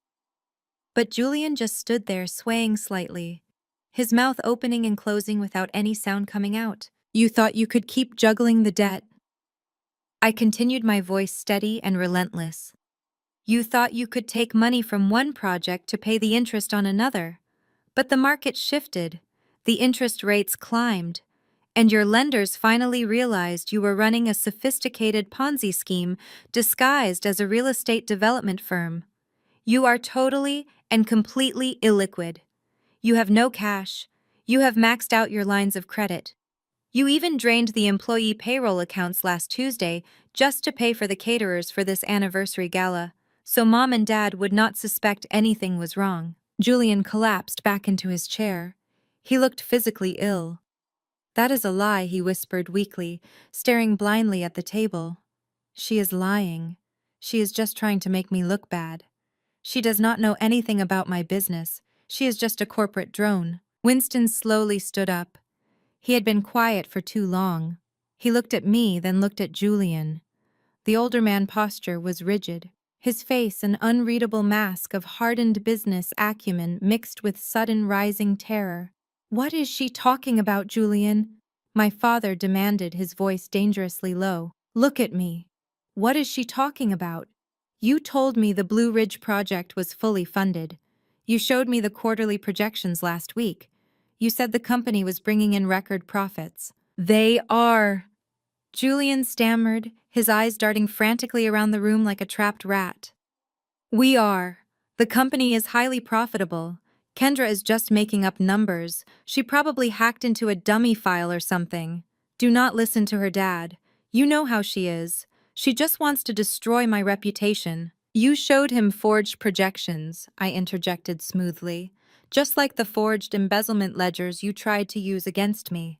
But Julian just stood there, swaying slightly, his mouth opening and closing without any sound coming out. "You thought you could keep juggling the debt?" I continued, my voice steady and relentless. "You thought you could take money from one project to pay the interest on another. But the market shifted, the interest rates climbed, and your lenders finally realized you were running a sophisticated Ponzi scheme disguised as a real estate development firm. You are totally and completely illiquid. You have no cash. You have maxed out your lines of credit. You even drained the employee payroll accounts last Tuesday just to pay for the caterers for this anniversary gala, so Mom and Dad would not suspect anything was wrong." Julian collapsed back into his chair. He looked physically ill. "That is a lie," he whispered weakly, staring blindly at the table. "She is lying. She is just trying to make me look bad. She does not know anything about my business. She is just a corporate drone." Winston slowly stood up. He had been quiet for too long. He looked at me, then looked at Julian. The older man's posture was rigid, his face an unreadable mask of hardened business acumen mixed with sudden rising terror. "What is she talking about, Julian?" my father demanded, his voice dangerously low. "Look at me. What is she talking about? You told me the Blue Ridge project was fully funded. You showed me the quarterly projections last week. You said the company was bringing in record profits." "They are," Julian stammered, his eyes darting frantically around the room like a trapped rat. "We are. The company is highly profitable. Kendra is just making up numbers. She probably hacked into a dummy file or something. Do not listen to her dad. You know how she is. She just wants to destroy my reputation." "You showed him forged projections," I interjected smoothly, "just like the forged embezzlement ledgers you tried to use against me.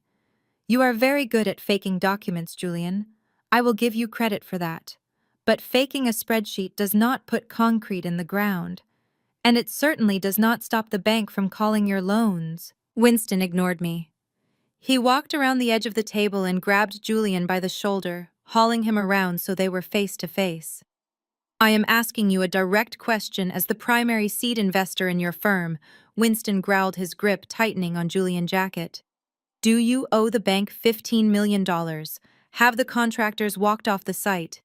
You are very good at faking documents, Julian. I will give you credit for that. But faking a spreadsheet does not put concrete in the ground. And it certainly does not stop the bank from calling your loans." Winston ignored me. He walked around the edge of the table and grabbed Julian by the shoulder, hauling him around so they were face to face. I am asking you a direct question as the primary seed investor in your firm, Winston growled, his grip tightening on Julian's jacket. Do you owe the bank $15 million? Have the contractors walked off the site?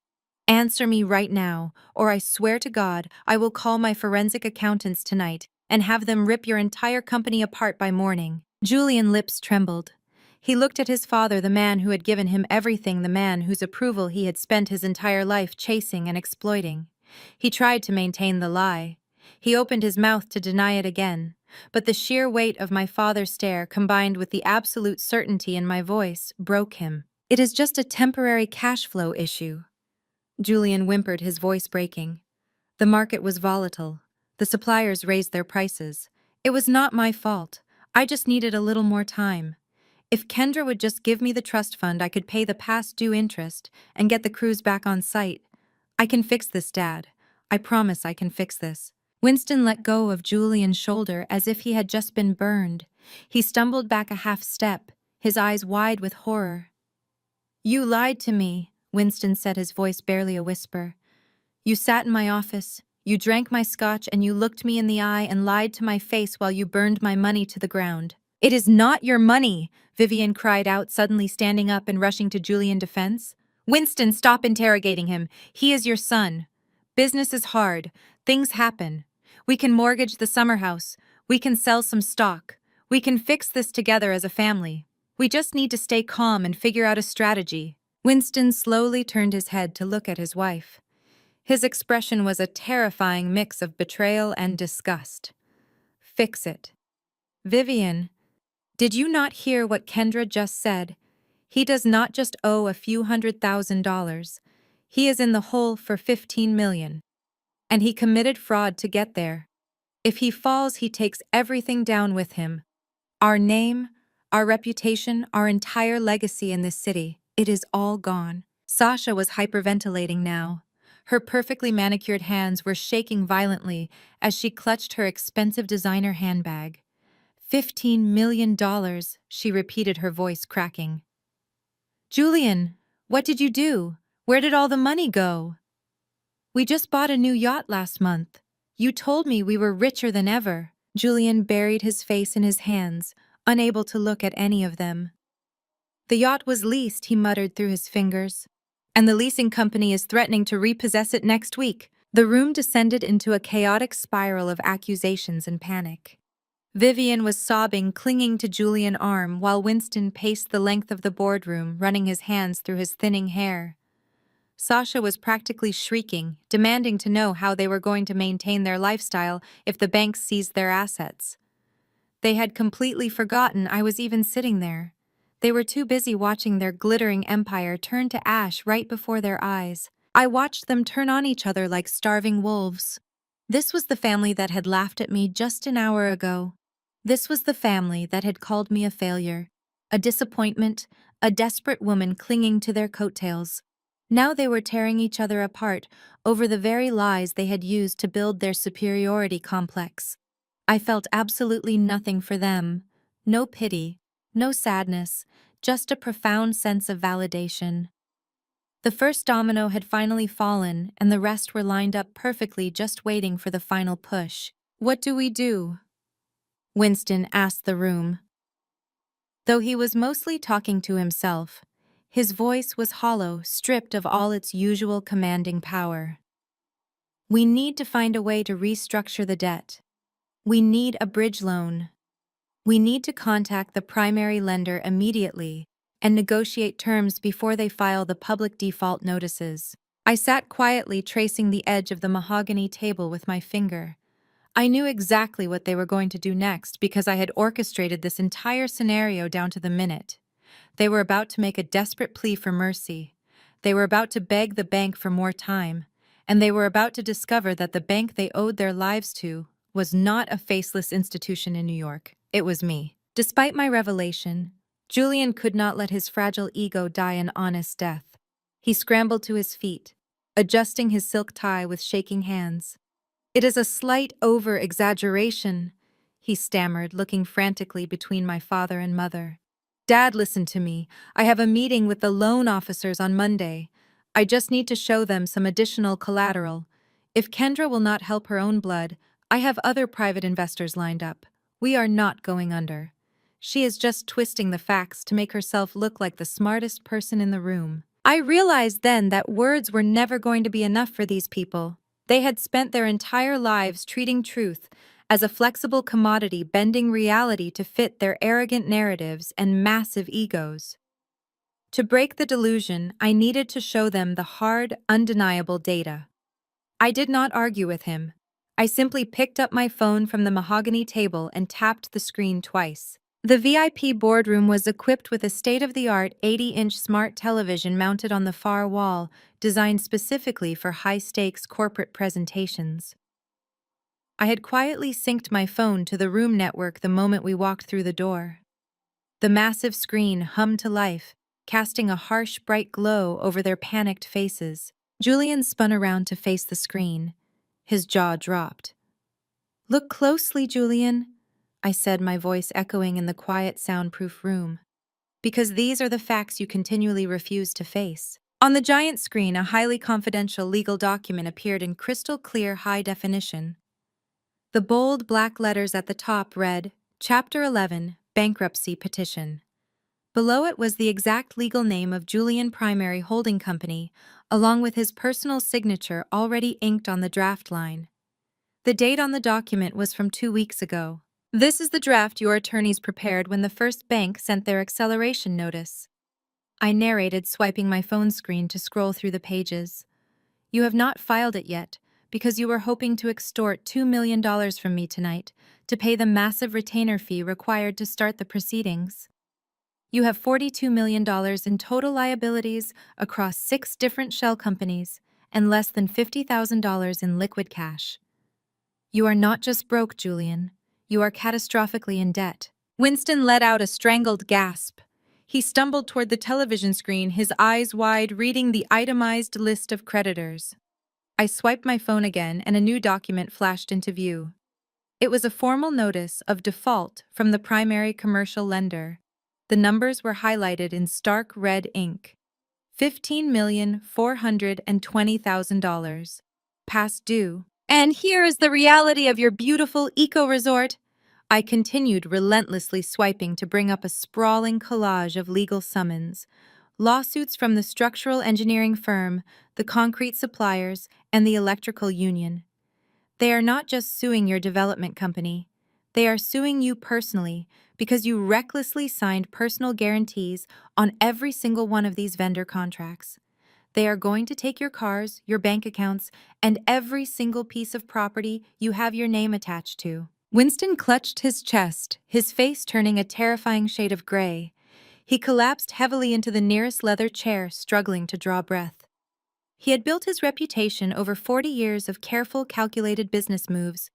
Answer me right now, or I swear to God, I will call my forensic accountants tonight and have them rip your entire company apart by morning. Julian's lips trembled. He looked at his father, the man who had given him everything, the man whose approval he had spent his entire life chasing and exploiting. He tried to maintain the lie. He opened his mouth to deny it again, but the sheer weight of my father's stare, combined with the absolute certainty in my voice, broke him. It is just a temporary cash flow issue. Julian whimpered, his voice breaking. The market was volatile. The suppliers raised their prices. It was not my fault. I just needed a little more time. If Kendra would just give me the trust fund, I could pay the past due interest and get the crews back on site. I can fix this, Dad. I promise I can fix this. Winston let go of Julian's shoulder as if he had just been burned. He stumbled back a half step, his eyes wide with horror. You lied to me, Winston said, his voice barely a whisper. You sat in my office, you drank my scotch, and you looked me in the eye and lied to my face while you burned my money to the ground. It is not your money, Vivian cried out, suddenly standing up and rushing to Julian's defense. Winston, stop interrogating him. He is your son. Business is hard. Things happen. We can mortgage the summer house. We can sell some stock. We can fix this together as a family. We just need to stay calm and figure out a strategy. Winston slowly turned his head to look at his wife. His expression was a terrifying mix of betrayal and disgust. Fix it. Vivian, did you not hear what Kendra just said? He does not just owe a few $100,000. He is in the hole for $15 million. And he committed fraud to get there. If he falls, he takes everything down with him. Our name, our reputation, our entire legacy in this city, it is all gone. Sasha was hyperventilating now. Her perfectly manicured hands were shaking violently as she clutched her expensive designer handbag. $15 million, she repeated, her voice cracking. Julian, what did you do? Where did all the money go? We just bought a new yacht last month. You told me we were richer than ever. Julian buried his face in his hands, unable to look at any of them. The yacht was leased, he muttered through his fingers. And the leasing company is threatening to repossess it next week. The room descended into a chaotic spiral of accusations and panic. Vivian was sobbing, clinging to Julian's arm, while Winston paced the length of the boardroom, running his hands through his thinning hair. Sasha was practically shrieking, demanding to know how they were going to maintain their lifestyle if the banks seized their assets. They had completely forgotten I was even sitting there. They were too busy watching their glittering empire turn to ash right before their eyes. I watched them turn on each other like starving wolves. This was the family that had laughed at me just an hour ago. This was the family that had called me a failure, a disappointment, a desperate woman clinging to their coattails. Now they were tearing each other apart over the very lies they had used to build their superiority complex. I felt absolutely nothing for them. No pity, no sadness, just a profound sense of validation. The first domino had finally fallen, and the rest were lined up perfectly, just waiting for the final push. What do we do? Winston asked the room. Though he was mostly talking to himself, his voice was hollow, stripped of all its usual commanding power. We need to find a way to restructure the debt. We need a bridge loan. We need to contact the primary lender immediately and negotiate terms before they file the public default notices. I sat quietly, tracing the edge of the mahogany table with my finger. I knew exactly what they were going to do next because I had orchestrated this entire scenario down to the minute. They were about to make a desperate plea for mercy. They were about to beg the bank for more time. And they were about to discover that the bank they owed their lives to was not a faceless institution in New York. It was me. Despite my revelation, Julian could not let his fragile ego die an honest death. He scrambled to his feet, adjusting his silk tie with shaking hands. It is a slight over-exaggeration, he stammered, looking frantically between my father and mother. Dad, listen to me. I have a meeting with the loan officers on Monday. I just need to show them some additional collateral. If Kendra will not help her own blood, I have other private investors lined up. We are not going under. She is just twisting the facts to make herself look like the smartest person in the room. I realized then that words were never going to be enough for these people. They had spent their entire lives treating truth as a flexible commodity, bending reality to fit their arrogant narratives and massive egos. To break the delusion, I needed to show them the hard, undeniable data. I did not argue with him. I simply picked up my phone from the mahogany table and tapped the screen twice. The VIP boardroom was equipped with a state-of-the-art 80-inch smart television mounted on the far wall, designed specifically for high-stakes corporate presentations. I had quietly synced my phone to the room network the moment we walked through the door. The massive screen hummed to life, casting a harsh, bright glow over their panicked faces. Julian spun around to face the screen. His jaw dropped. "Look closely, Julian," I said, my voice echoing in the quiet, soundproof room. "Because these are the facts you continually refuse to face." On the giant screen, a highly confidential legal document appeared in crystal clear high definition. The bold black letters at the top read, Chapter 11, Bankruptcy Petition. Below it was the exact legal name of Julian Primary Holding Company, along with his personal signature already inked on the draft line. The date on the document was from 2 weeks ago. "This is the draft your attorneys prepared when the first bank sent their acceleration notice," I narrated, swiping my phone screen to scroll through the pages. "You have not filed it yet, because you were hoping to extort $2 million from me tonight to pay the massive retainer fee required to start the proceedings. You have $42 million in total liabilities across 6 different shell companies and less than $50,000 in liquid cash. You are not just broke, Julian. You are catastrophically in debt." Winston let out a strangled gasp. He stumbled toward the television screen, his eyes wide, reading the itemized list of creditors. I swiped my phone again, and a new document flashed into view. It was a formal notice of default from the primary commercial lender. The numbers were highlighted in stark red ink. $15,420,000. Past due. "And here is the reality of your beautiful eco-resort," I continued, relentlessly swiping to bring up a sprawling collage of legal summons. Lawsuits from the structural engineering firm, the concrete suppliers, and the electrical union. They are not just suing your development company. They are suing you personally because you recklessly signed personal guarantees on every single one of these vendor contracts. They are going to take your cars, your bank accounts, and every single piece of property you have your name attached to. Winston clutched his chest, his face turning a terrifying shade of gray. He collapsed heavily into the nearest leather chair, struggling to draw breath. He had built his reputation over 40 years of careful, calculated business moves.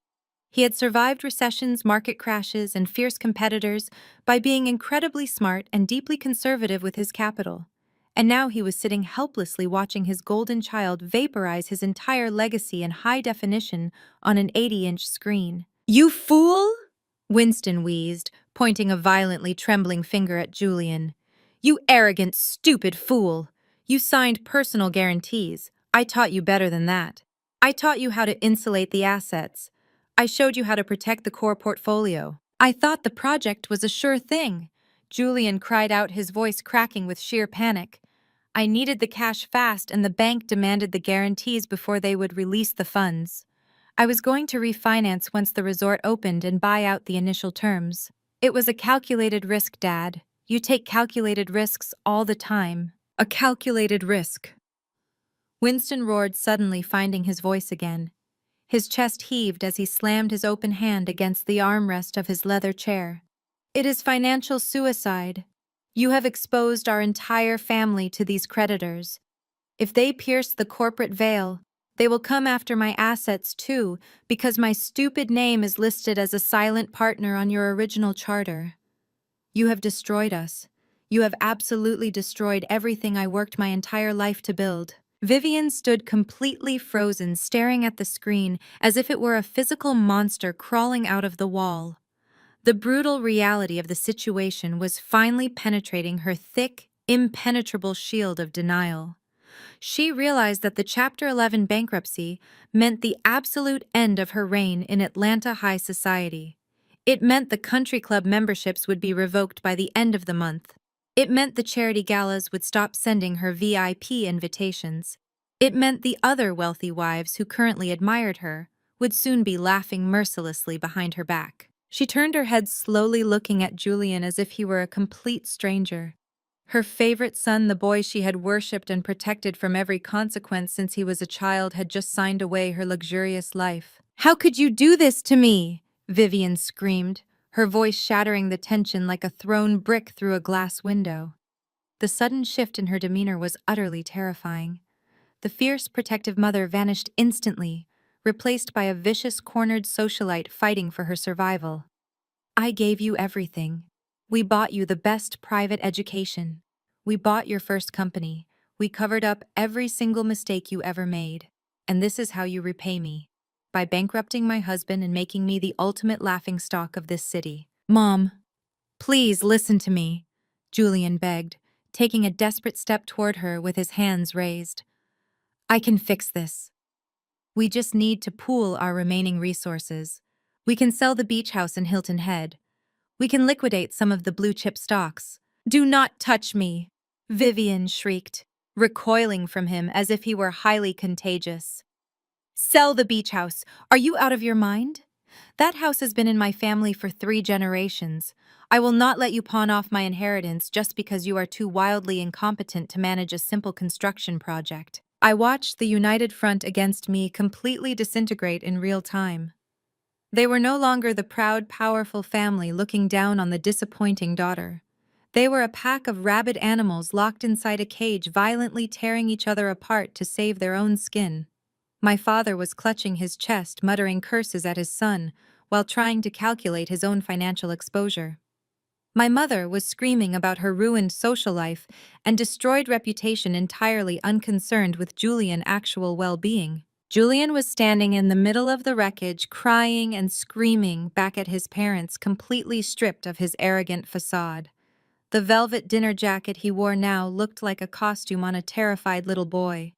He had survived recessions, market crashes, and fierce competitors by being incredibly smart and deeply conservative with his capital. And now he was sitting helplessly watching his golden child vaporize his entire legacy in high definition on an 80-inch screen. "You fool!" Winston wheezed, pointing a violently trembling finger at Julian. "You arrogant, stupid fool! You signed personal guarantees. I taught you better than that. I taught you how to insulate the assets. I showed you how to protect the core portfolio. I thought the project was a sure thing." Julian cried out, his voice cracking with sheer panic. "I needed the cash fast, and the bank demanded the guarantees before they would release the funds. I was going to refinance once the resort opened and buy out the initial terms. It was a calculated risk, Dad. You take calculated risks all the time." "A calculated risk." Winston roared, suddenly finding his voice again. His chest heaved as he slammed his open hand against the armrest of his leather chair. "It is financial suicide. You have exposed our entire family to these creditors. If they pierce the corporate veil, they will come after my assets too, because my stupid name is listed as a silent partner on your original charter. You have destroyed us. You have absolutely destroyed everything I worked my entire life to build." Vivian stood completely frozen, staring at the screen as if it were a physical monster crawling out of the wall. The brutal reality of the situation was finally penetrating her thick, impenetrable shield of denial. She realized that the Chapter 11 bankruptcy meant the absolute end of her reign in Atlanta high society. It meant the country club memberships would be revoked by the end of the month. It meant the charity galas would stop sending her VIP invitations. It meant the other wealthy wives who currently admired her would soon be laughing mercilessly behind her back. She turned her head slowly, looking at Julian as if he were a complete stranger. Her favorite son, the boy she had worshipped and protected from every consequence since he was a child, had just signed away her luxurious life. "How could you do this to me?" Vivian screamed, her voice shattering the tension like a thrown brick through a glass window. The sudden shift in her demeanor was utterly terrifying. The fierce, protective mother vanished instantly, replaced by a vicious, cornered socialite fighting for her survival. "I gave you everything. We bought you the best private education. We bought your first company. We covered up every single mistake you ever made. And this is how you repay me. By bankrupting my husband and making me the ultimate laughingstock of this city." "Mom, please listen to me," Julian begged, taking a desperate step toward her with his hands raised. "I can fix this. We just need to pool our remaining resources. We can sell the beach house in Hilton Head. We can liquidate some of the blue-chip stocks." "Do not touch me!" Vivian shrieked, recoiling from him as if he were highly contagious. "Sell the beach house! Are you out of your mind? That house has been in my family for 3 generations. I will not let you pawn off my inheritance just because you are too wildly incompetent to manage a simple construction project." I watched the united front against me completely disintegrate in real time. They were no longer the proud, powerful family looking down on the disappointing daughter. They were a pack of rabid animals locked inside a cage, violently tearing each other apart to save their own skin. My father was clutching his chest, muttering curses at his son, while trying to calculate his own financial exposure. My mother was screaming about her ruined social life and destroyed reputation, entirely unconcerned with Julian's actual well-being. Julian was standing in the middle of the wreckage, crying and screaming back at his parents, completely stripped of his arrogant facade. The velvet dinner jacket he wore now looked like a costume on a terrified little boy.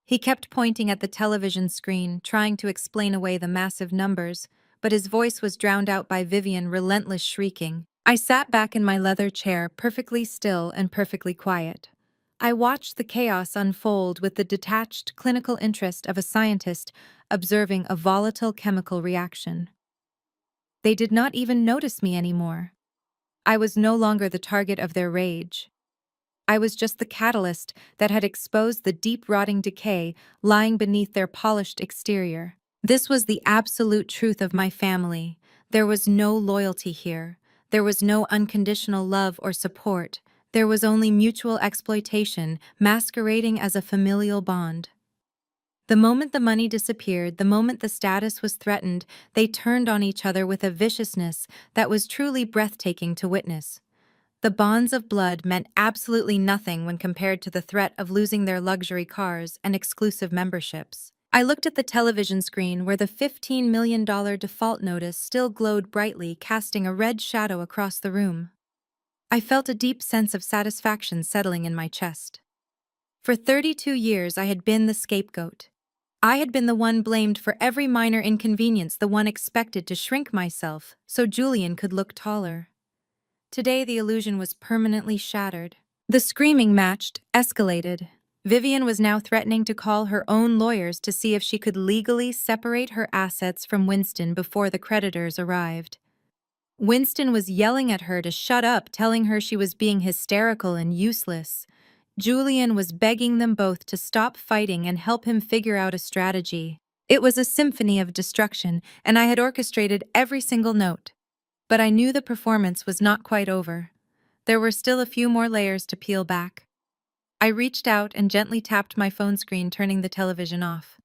He kept pointing at the television screen, trying to explain away the massive numbers, but his voice was drowned out by Vivian's relentless shrieking. I sat back in my leather chair, perfectly still and perfectly quiet. I watched the chaos unfold with the detached, clinical interest of a scientist observing a volatile chemical reaction. They did not even notice me anymore. I was no longer the target of their rage. I was just the catalyst that had exposed the deep rotting decay lying beneath their polished exterior. This was the absolute truth of my family. There was no loyalty here. There was no unconditional love or support. There was only mutual exploitation, masquerading as a familial bond. The moment the money disappeared, the moment the status was threatened, they turned on each other with a viciousness that was truly breathtaking to witness. The bonds of blood meant absolutely nothing when compared to the threat of losing their luxury cars and exclusive memberships. I looked at the television screen where the $15 million default notice still glowed brightly, casting a red shadow across the room. I felt a deep sense of satisfaction settling in my chest. For 32 years, I had been the scapegoat. I had been the one blamed for every minor inconvenience, the one expected to shrink myself so Julian could look taller. Today, the illusion was permanently shattered. The screaming matched, escalated. Vivian was now threatening to call her own lawyers to see if she could legally separate her assets from Winston before the creditors arrived. Winston was yelling at her to shut up, telling her she was being hysterical and useless. Julian was begging them both to stop fighting and help him figure out a strategy. It was a symphony of destruction, and I had orchestrated every single note. But I knew the performance was not quite over. There were still a few more layers to peel back. I reached out and gently tapped my phone screen, turning the television off.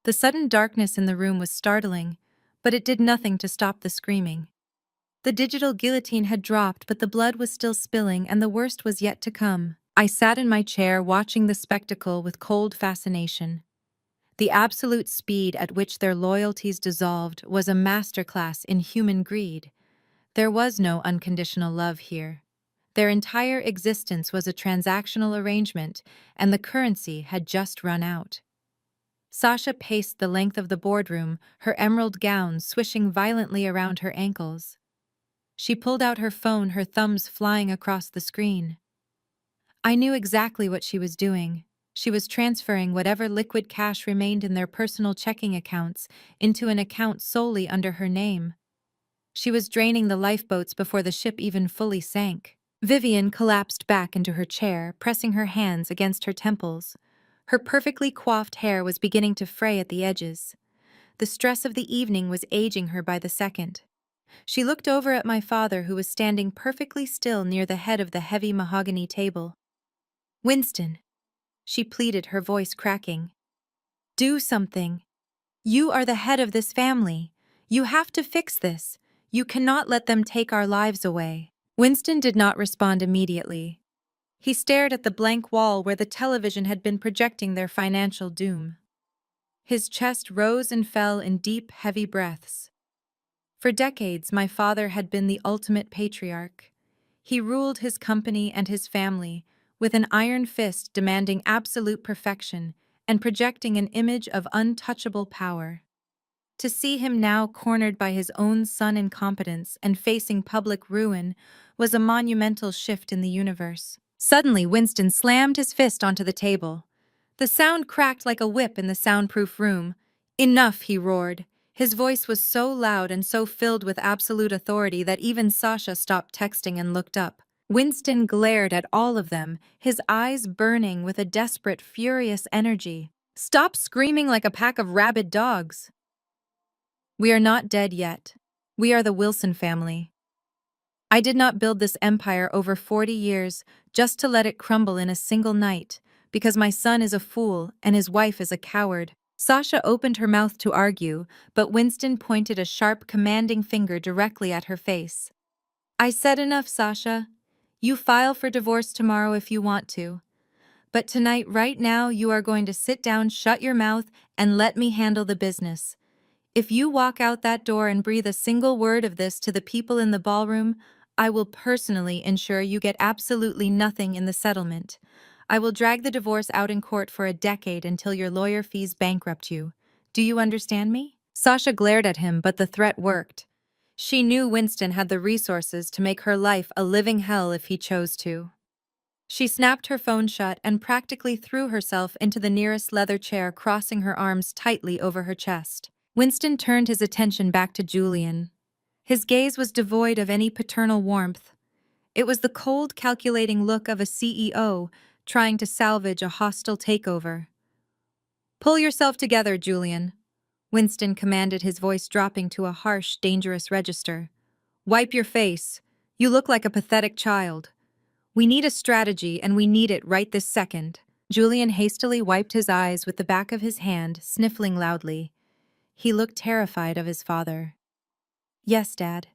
The sudden darkness in the room was startling, but it did nothing to stop the screaming. The digital guillotine had dropped, but the blood was still spilling, and the worst was yet to come. I sat in my chair, watching the spectacle with cold fascination. The absolute speed at which their loyalties dissolved was a masterclass in human greed. There was no unconditional love here. Their entire existence was a transactional arrangement, and the currency had just run out. Sasha paced the length of the boardroom, her emerald gown swishing violently around her ankles. She pulled out her phone, her thumbs flying across the screen. I knew exactly what she was doing. She was transferring whatever liquid cash remained in their personal checking accounts into an account solely under her name. She was draining the lifeboats before the ship even fully sank. Vivian collapsed back into her chair, pressing her hands against her temples. Her perfectly coiffed hair was beginning to fray at the edges. The stress of the evening was aging her by the second. She looked over at my father, who was standing perfectly still near the head of the heavy mahogany table. "Winston," she pleaded, her voice cracking. "Do something. You are the head of this family. You have to fix this. You cannot let them take our lives away." Winston did not respond immediately. He stared at the blank wall where the television had been projecting their financial doom. His chest rose and fell in deep, heavy breaths. For decades, my father had been the ultimate patriarch. He ruled his company and his family, with an iron fist demanding absolute perfection and projecting an image of untouchable power. To see him now cornered by his own son incompetence and facing public ruin was a monumental shift in the universe. Suddenly, Winston slammed his fist onto the table. The sound cracked like a whip in the soundproof room. "Enough," he roared. His voice was so loud and so filled with absolute authority that even Sasha stopped texting and looked up. Winston glared at all of them, his eyes burning with a desperate, furious energy. "Stop screaming like a pack of rabid dogs. We are not dead yet. We are the Wilson family. I did not build this empire over 40 years just to let it crumble in a single night, because my son is a fool and his wife is a coward." Sasha opened her mouth to argue, but Winston pointed a sharp, commanding finger directly at her face. "I said enough, Sasha. You file for divorce tomorrow if you want to. But tonight, right now, you are going to sit down, shut your mouth, and let me handle the business. If you walk out that door and breathe a single word of this to the people in the ballroom, I will personally ensure you get absolutely nothing in the settlement. I will drag the divorce out in court for a decade until your lawyer fees bankrupt you. Do you understand me?" Sasha glared at him, but the threat worked. She knew Winston had the resources to make her life a living hell if he chose to. She snapped her phone shut and practically threw herself into the nearest leather chair, crossing her arms tightly over her chest. Winston turned his attention back to Julian. His gaze was devoid of any paternal warmth. It was the cold, calculating look of a CEO trying to salvage a hostile takeover. "Pull yourself together, Julian," Winston commanded, his voice dropping to a harsh, dangerous register. "Wipe your face. You look like a pathetic child. We need a strategy, and we need it right this second." Julian hastily wiped his eyes with the back of his hand, sniffling loudly. He looked terrified of his father. "Yes, Dad."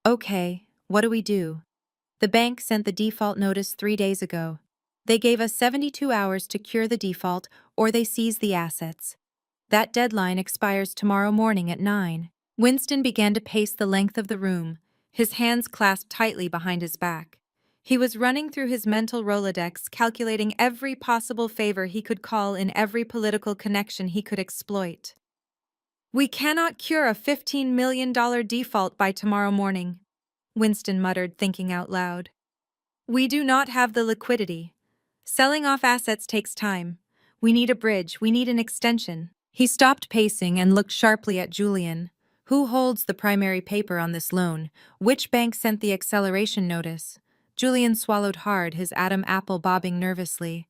"Okay, what do we do?" "The bank sent the default notice 3 days ago. They gave us 72 hours to cure the default, or they seize the assets. That deadline expires tomorrow morning at 9. Winston began to pace the length of the room, his hands clasped tightly behind his back. He was running through his mental Rolodex, calculating every possible favor he could call in, every political connection he could exploit. "We cannot cure a $15 million default by tomorrow morning," Winston muttered, thinking out loud. "We do not have the liquidity. Selling off assets takes time. We need a bridge, we need an extension." He stopped pacing and looked sharply at Julian. "Who holds the primary paper on this loan? Which bank sent the acceleration notice?" Julian swallowed hard, his Adam apple bobbing nervously.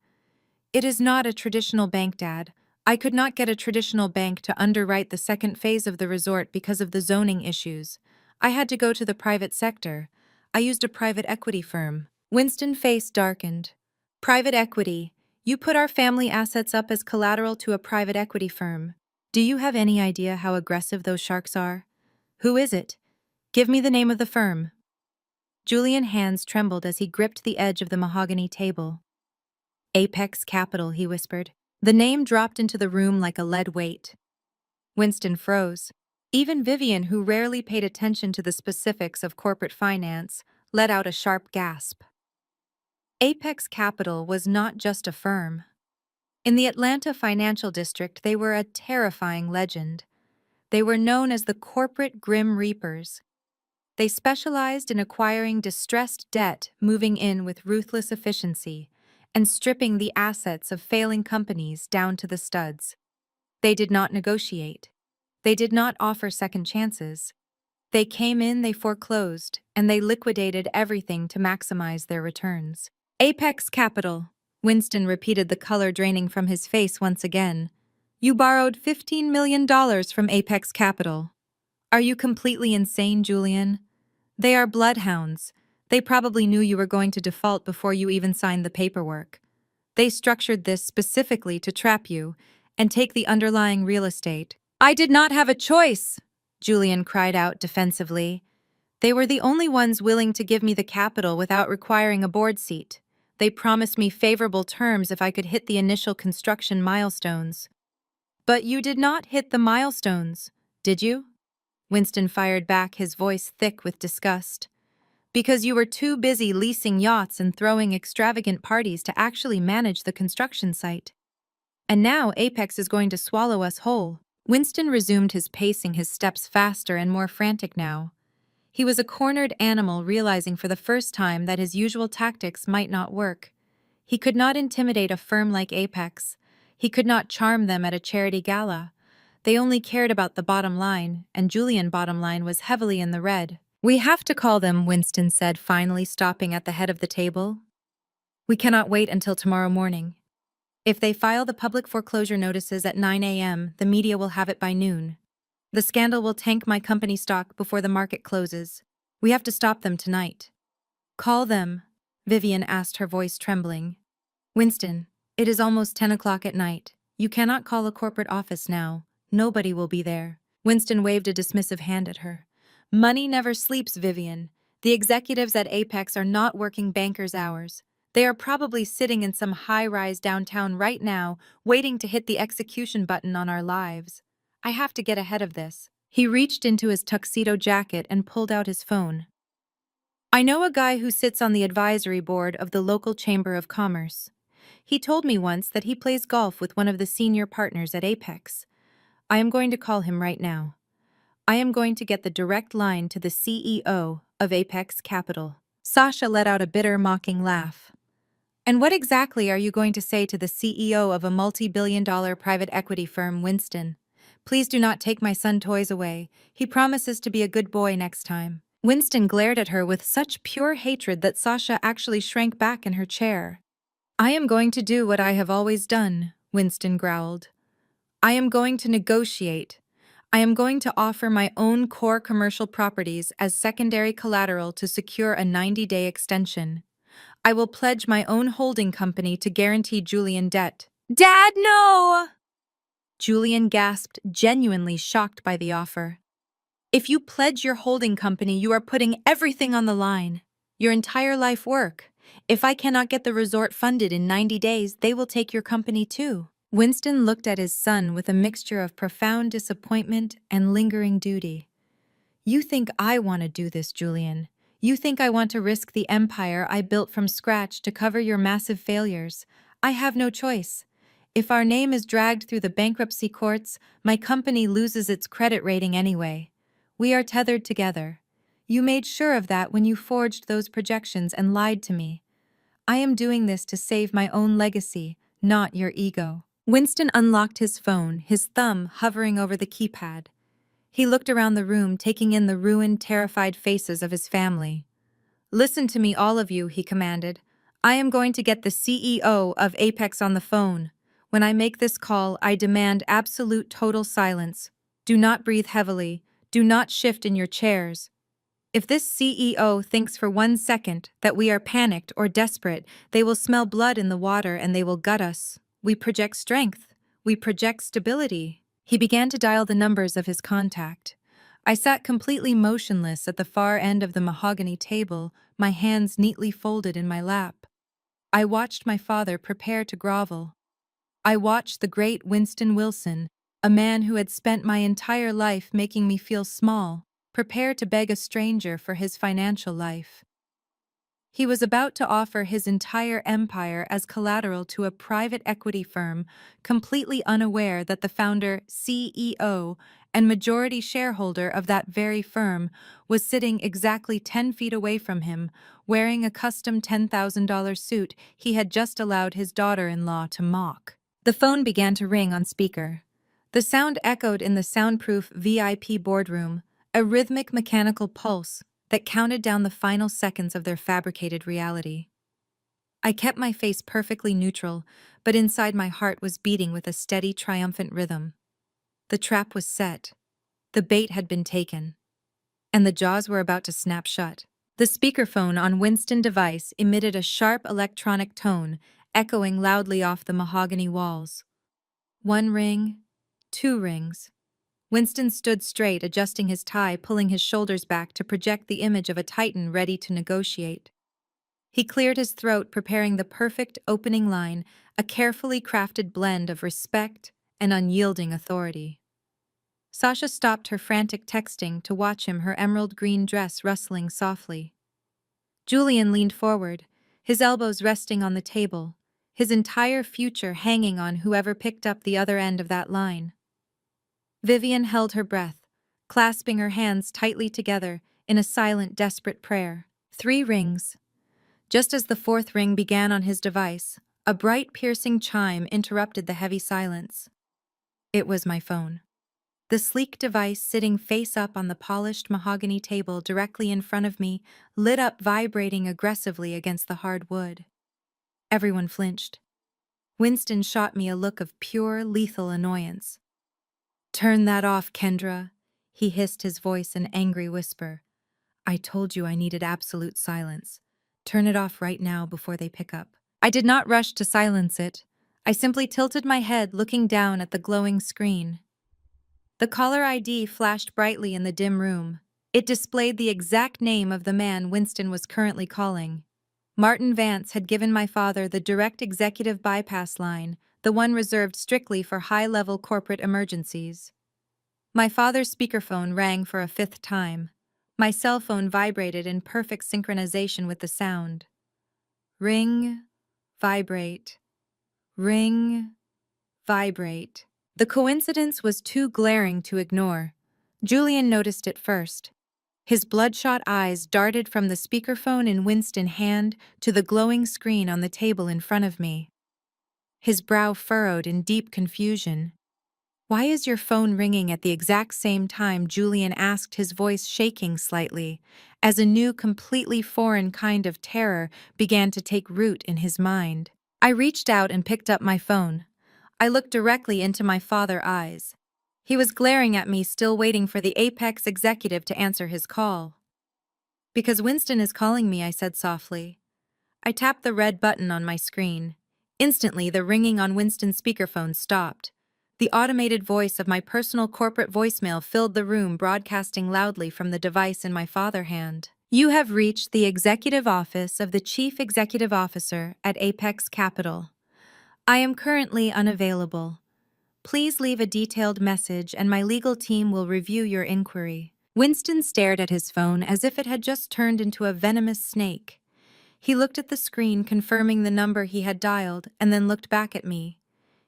"It is not a traditional bank, Dad. I could not get a traditional bank to underwrite the second phase of the resort because of the zoning issues. I had to go to the private sector. I used a private equity firm." Winston's face darkened. "Private equity? You put our family assets up as collateral to a private equity firm. Do you have any idea how aggressive those sharks are? Who is it? Give me the name of the firm." Julian's hands trembled as he gripped the edge of the mahogany table. "Apex Capital," he whispered. The name dropped into the room like a lead weight. Winston froze. Even Vivian, who rarely paid attention to the specifics of corporate finance, let out a sharp gasp. Apex Capital was not just a firm. In the Atlanta financial district, they were a terrifying legend. They were known as the corporate Grim Reapers. They specialized in acquiring distressed debt, moving in with ruthless efficiency, and stripping the assets of failing companies down to the studs. They did not negotiate. They did not offer second chances. They came in, they foreclosed, and they liquidated everything to maximize their returns. Apex Capital. Winston repeated, the color draining from his face once again. You borrowed $15 million from Apex Capital. Are you completely insane, Julian? They are bloodhounds. They probably knew you were going to default before you even signed the paperwork. They structured this specifically to trap you and take the underlying real estate. I did not have a choice, Julian cried out defensively. They were the only ones willing to give me the capital without requiring a board seat. They promised me favorable terms if I could hit the initial construction milestones. But you did not hit the milestones, did you? Winston fired back, his voice thick with disgust. Because you were too busy leasing yachts and throwing extravagant parties to actually manage the construction site. And now Apex is going to swallow us whole. Winston resumed his pacing, his steps faster and more frantic now. He was a cornered animal, realizing for the first time that his usual tactics might not work. He could not intimidate a firm like Apex. He could not charm them at a charity gala. They only cared about the bottom line, and Julian's bottom line was heavily in the red. We have to call them, Winston said, finally stopping at the head of the table. We cannot wait until tomorrow morning. If they file the public foreclosure notices at 9 a.m., the media will have it by noon. The scandal will tank my company stock before the market closes. We have to stop them tonight. Call them, Vivian asked, her voice trembling. Winston, it is almost 10 o'clock at night. You cannot call a corporate office now. Nobody will be there. Winston waved a dismissive hand at her. Money never sleeps, Vivian. The executives at Apex are not working bankers' hours. They are probably sitting in some high-rise downtown right now, waiting to hit the execution button on our lives. I have to get ahead of this. He reached into his tuxedo jacket and pulled out his phone. I know a guy who sits on the advisory board of the local Chamber of Commerce. He told me once that he plays golf with one of the senior partners at Apex. I am going to call him right now. I am going to get the direct line to the CEO of Apex Capital. Sasha let out a bitter, mocking laugh. And what exactly are you going to say to the CEO of a multi-billion-dollar private equity firm, Winston? Please do not take my son toys away. He promises to be a good boy next time. Winston glared at her with such pure hatred that Sasha actually shrank back in her chair. I am going to do what I have always done, Winston growled. I am going to negotiate. I am going to offer my own core commercial properties as secondary collateral to secure a 90-day extension. I will pledge my own holding company to guarantee Julian debt. Dad, no! Julian gasped, genuinely shocked by the offer. If you pledge your holding company, you are putting everything on the line. Your entire life work. If I cannot get the resort funded in 90 days, they will take your company too. Winston looked at his son with a mixture of profound disappointment and lingering duty. You think I want to do this, Julian? You think I want to risk the empire I built from scratch to cover your massive failures? I have no choice. If our name is dragged through the bankruptcy courts, my company loses its credit rating anyway. We are tethered together. You made sure of that when you forged those projections and lied to me. I am doing this to save my own legacy, not your ego. Winston unlocked his phone, his thumb hovering over the keypad. He looked around the room, taking in the ruined, terrified faces of his family. Listen to me, all of you, he commanded. I am going to get the CEO of Apex on the phone. When I make this call, I demand absolute total silence. Do not breathe heavily. Do not shift in your chairs. If this CEO thinks for 1 second that we are panicked or desperate, they will smell blood in the water and they will gut us. We project strength. We project stability. He began to dial the numbers of his contact. I sat completely motionless at the far end of the mahogany table, my hands neatly folded in my lap. I watched my father prepare to grovel. I watched the great Winston Wilson, A man who had spent my entire life making me feel small, prepare to beg a stranger for his financial life. He was about to offer his entire empire as collateral to a private equity firm, completely unaware that the founder, CEO, and majority shareholder of that very firm was sitting exactly 10 feet away from him, wearing a custom $10,000 suit he had just allowed his daughter-in-law to mock. The phone began to ring on speaker. The sound echoed in the soundproof VIP boardroom, a rhythmic mechanical pulse that counted down the final seconds of their fabricated reality. I kept my face perfectly neutral, but inside my heart was beating with a steady, triumphant rhythm. The trap was set. The bait had been taken. And the jaws were about to snap shut. The speakerphone on Winston's device emitted a sharp electronic tone, echoing loudly off the mahogany walls. 1 ring, 2 rings. Winston stood straight, adjusting his tie, pulling his shoulders back to project the image of a titan ready to negotiate. He cleared his throat, preparing the perfect opening line, a carefully crafted blend of respect and unyielding authority. Sasha stopped her frantic texting to watch him, her emerald green dress rustling softly. Julian leaned forward, his elbows resting on the table, his entire future hanging on whoever picked up the other end of that line. Vivian held her breath, clasping her hands tightly together in a silent, desperate prayer. 3 rings. Just as the 4th ring began on his device, a bright, piercing chime interrupted the heavy silence. It was my phone. The sleek device sitting face up on the polished mahogany table directly in front of me lit up, vibrating aggressively against the hard wood. Everyone flinched. Winston shot me a look of pure, lethal annoyance. "Turn that off, Kendra," he hissed, his voice an angry whisper. "I told you I needed absolute silence. Turn it off right now before they pick up." I did not rush to silence it. I simply tilted my head, looking down at the glowing screen. The caller ID flashed brightly in the dim room. It displayed the exact name of the man Winston was currently calling. Martin Vance had given my father the direct executive bypass line, the one reserved strictly for high-level corporate emergencies. My father's speakerphone rang for a 5th time. My cell phone vibrated in perfect synchronization with the sound. Ring, vibrate, ring, vibrate. The coincidence was too glaring to ignore. Julian noticed it first. His bloodshot eyes darted from the speakerphone in Winston's hand to the glowing screen on the table in front of me. His brow furrowed in deep confusion. "Why is your phone ringing at the exact same time?" Julian asked, his voice shaking slightly, as a new, completely foreign kind of terror began to take root in his mind. I reached out and picked up my phone. I looked directly into my father's eyes. He was glaring at me, still waiting for the apex executive to answer his call. "Because Winston is calling me," I said softly. I tapped the red button on my screen. Instantly, the ringing on Winston's speakerphone stopped. The automated voice of my personal corporate voicemail filled the room, broadcasting loudly from the device in my father's hand. "You have reached the executive office of the Chief Executive Officer at Apex Capital. I am currently unavailable. Please leave a detailed message and my legal team will review your inquiry." Winston stared at his phone as if it had just turned into a venomous snake. He looked at the screen, confirming the number he had dialed, and then looked back at me.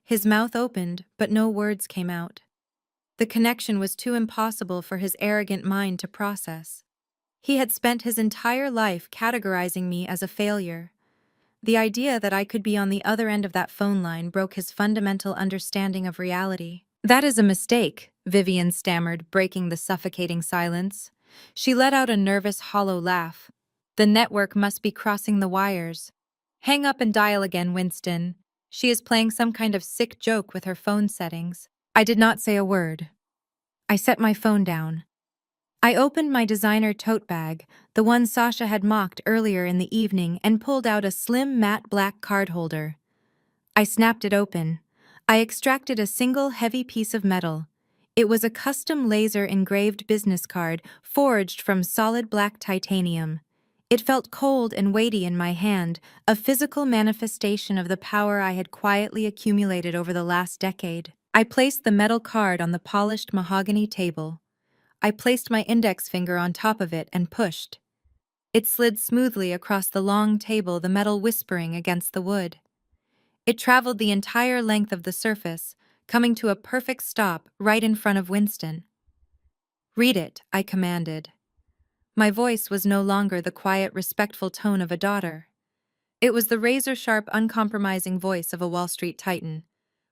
His mouth opened, but no words came out. The connection was too impossible for his arrogant mind to process. He had spent his entire life categorizing me as a failure. The idea that I could be on the other end of that phone line broke his fundamental understanding of reality. "That is a mistake," Vivian stammered, breaking the suffocating silence. She let out a nervous, hollow laugh. "The network must be crossing the wires. Hang up and dial again, Winston. She is playing some kind of sick joke with her phone settings." I did not say a word. I set my phone down. I opened my designer tote bag, the one Sasha had mocked earlier in the evening, and pulled out a slim matte black card holder. I snapped it open. I extracted a single heavy piece of metal. It was a custom laser-engraved business card forged from solid black titanium. It felt cold and weighty in my hand, a physical manifestation of the power I had quietly accumulated over the last decade. I placed the metal card on the polished mahogany table. I placed my index finger on top of it and pushed. It slid smoothly across the long table, the metal whispering against the wood. It traveled the entire length of the surface, coming to a perfect stop right in front of Winston. "Read it," I commanded. My voice was no longer the quiet, respectful tone of a daughter. It was the razor-sharp, uncompromising voice of a Wall Street titan.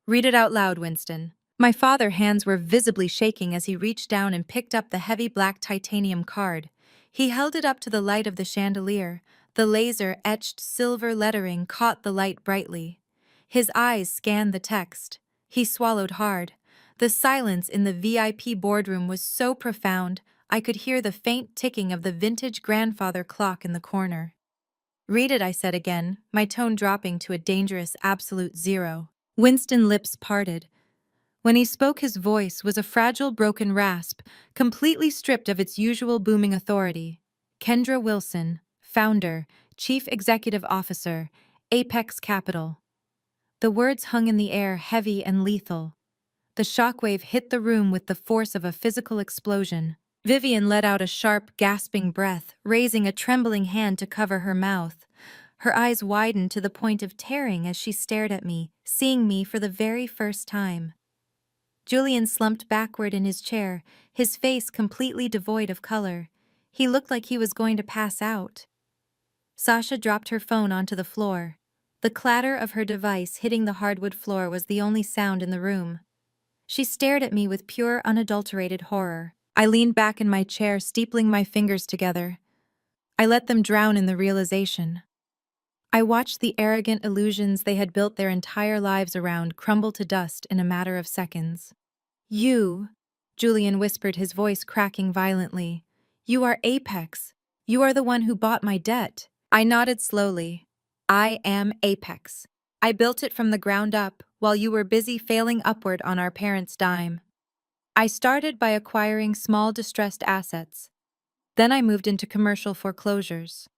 "Read it out loud, Winston." My father's hands were visibly shaking as he reached down and picked up the heavy black titanium card. He held it up to the light of the chandelier. The laser-etched silver lettering caught the light brightly. His eyes scanned the text. He swallowed hard. The silence in the VIP boardroom was so profound, I could hear the faint ticking of the vintage grandfather clock in the corner. "Read it," I said again, my tone dropping to a dangerous absolute zero. Winston's lips parted. When he spoke, his voice was a fragile, broken rasp, completely stripped of its usual booming authority. "Kendra Wilson, founder, Chief Executive Officer, Apex Capital." The words hung in the air, heavy and lethal. The shockwave hit the room with the force of a physical explosion. Vivian let out a sharp, gasping breath, raising a trembling hand to cover her mouth. Her eyes widened to the point of tearing as she stared at me, seeing me for the very first time. Julian slumped backward in his chair, his face completely devoid of color. He looked like he was going to pass out. Sasha dropped her phone onto the floor. The clatter of her device hitting the hardwood floor was the only sound in the room. She stared at me with pure, unadulterated horror. I leaned back in my chair, steepling my fingers together. I let them drown in the realization. I watched the arrogant illusions they had built their entire lives around crumble to dust in a matter of seconds. "You," Julian whispered, his voice cracking violently. "You are Apex. You are the one who bought my debt." I nodded slowly. "I am Apex. I built it from the ground up, while you were busy failing upward on our parents' dime. I started by acquiring small distressed assets. Then I moved into commercial foreclosures.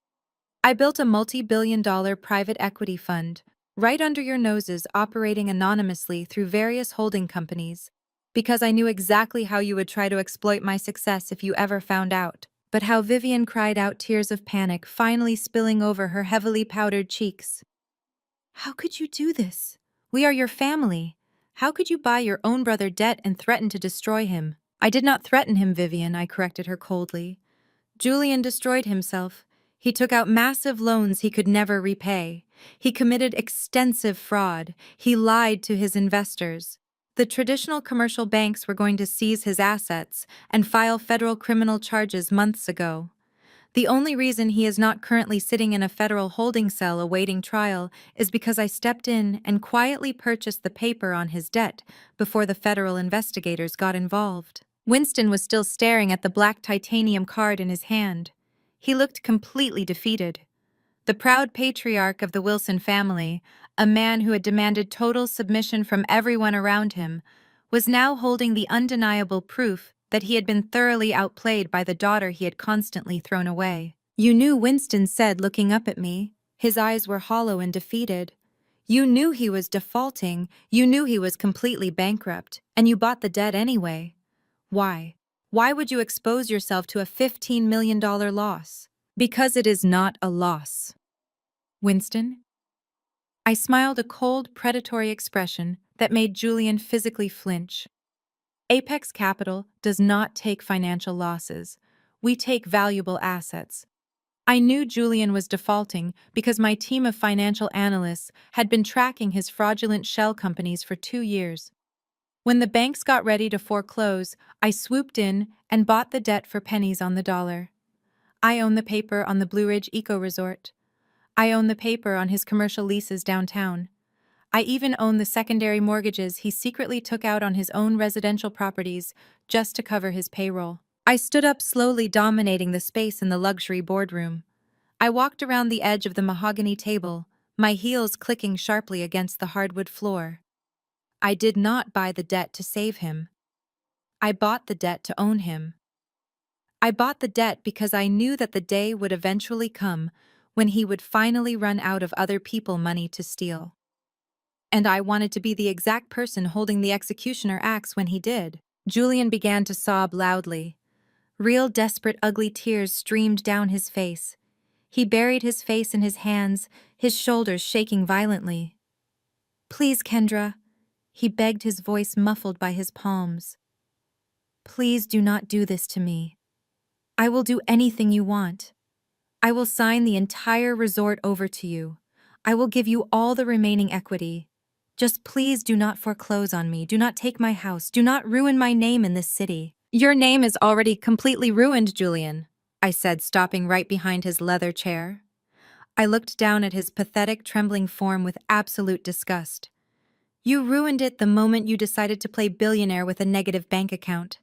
I built a multi-billion-dollar private equity fund, right under your noses, operating anonymously through various holding companies, because I knew exactly how you would try to exploit my success if you ever found out." But how Vivian cried out, tears of panic finally spilling over her heavily powdered cheeks. "How could you do this? We are your family. How could you buy your own brother debt and threaten to destroy him?" "I did not threaten him, Vivian," I corrected her coldly. "Julian destroyed himself. He took out massive loans he could never repay. He committed extensive fraud. He lied to his investors. The traditional commercial banks were going to seize his assets and file federal criminal charges months ago. The only reason he is not currently sitting in a federal holding cell awaiting trial is because I stepped in and quietly purchased the paper on his debt before the federal investigators got involved." Winston was still staring at the black titanium card in his hand. He looked completely defeated. The proud patriarch of the Wilson family, a man who had demanded total submission from everyone around him, was now holding the undeniable proof that he had been thoroughly outplayed by the daughter he had constantly thrown away. "You knew," Winston said, looking up at me. His eyes were hollow and defeated. "You knew he was defaulting, you knew he was completely bankrupt, and you bought the debt anyway. Why? Why would you expose yourself to a $15 million loss?" "Because it is not a loss, Winston." I smiled, a cold, predatory expression that made Julian physically flinch. "Apex Capital does not take financial losses. We take valuable assets." I knew Julian was defaulting because my team of financial analysts had been tracking his fraudulent shell companies for 2 years. When the banks got ready to foreclose, I swooped in and bought the debt for pennies on the dollar. I own the paper on the Blue Ridge Eco Resort. I own the paper on his commercial leases downtown. I even own the secondary mortgages he secretly took out on his own residential properties just to cover his payroll. I stood up slowly, dominating the space in the luxury boardroom. I walked around the edge of the mahogany table, my heels clicking sharply against the hardwood floor. I did not buy the debt to save him. I bought the debt to own him. I bought the debt because I knew that the day would eventually come when he would finally run out of other people's money to steal. And I wanted to be the exact person holding the executioner axe when he did. Julian began to sob loudly. Real desperate ugly tears streamed down his face. He buried his face in his hands, his shoulders shaking violently. "Please, Kendra," he begged, his voice muffled by his palms. "Please do not do this to me. I will do anything you want. I will sign the entire resort over to you. I will give you all the remaining equity. Just please do not foreclose on me. Do not take my house. Do not ruin my name in this city." "Your name is already completely ruined, Julian," I said, stopping right behind his leather chair. I looked down at his pathetic, trembling form with absolute disgust. "You ruined it the moment you decided to play billionaire with a negative bank account.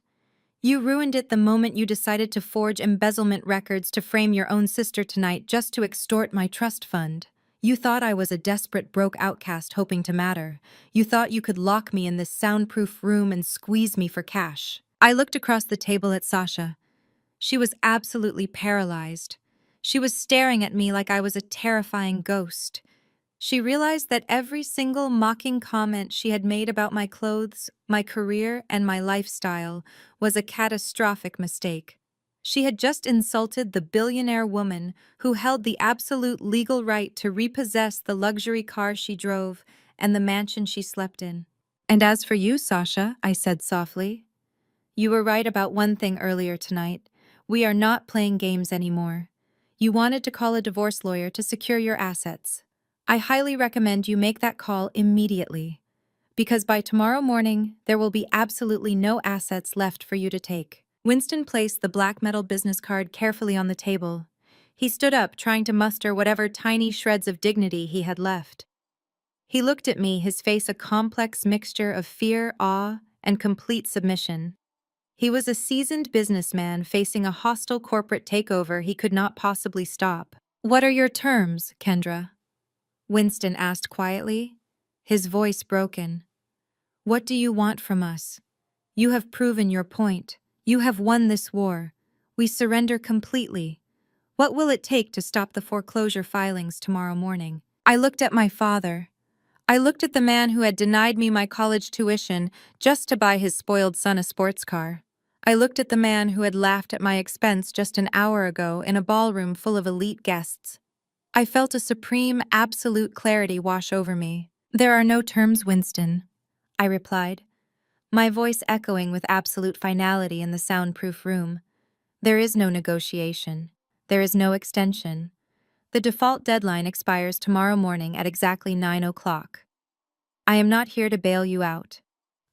You ruined it the moment you decided to forge embezzlement records to frame your own sister tonight just to extort my trust fund. You thought I was a desperate broke outcast hoping to matter. You thought you could lock me in this soundproof room and squeeze me for cash." I looked across the table at Sasha. She was absolutely paralyzed. She was staring at me like I was a terrifying ghost. She realized that every single mocking comment she had made about my clothes, my career, and my lifestyle was a catastrophic mistake. She had just insulted the billionaire woman who held the absolute legal right to repossess the luxury car she drove and the mansion she slept in. "And as for you, Sasha," I said softly, "you were right about one thing earlier tonight. We are not playing games anymore. You wanted to call a divorce lawyer to secure your assets. I highly recommend you make that call immediately, because by tomorrow morning, there will be absolutely no assets left for you to take." Winston placed the black metal business card carefully on the table. He stood up, trying to muster whatever tiny shreds of dignity he had left. He looked at me, his face a complex mixture of fear, awe, and complete submission. He was a seasoned businessman facing a hostile corporate takeover he could not possibly stop. "What are your terms, Kendra?" Winston asked quietly, his voice broken. "What do you want from us? You have proven your point. You have won this war. We surrender completely. What will it take to stop the foreclosure filings tomorrow morning?" I looked at my father. I looked at the man who had denied me my college tuition just to buy his spoiled son a sports car. I looked at the man who had laughed at my expense just an hour ago in a ballroom full of elite guests. I felt a supreme, absolute clarity wash over me. "There are no terms, Winston," I replied, my voice echoing with absolute finality in the soundproof room. "There is no negotiation. There is no extension. The default deadline expires tomorrow morning at exactly 9 o'clock. I am not here to bail you out.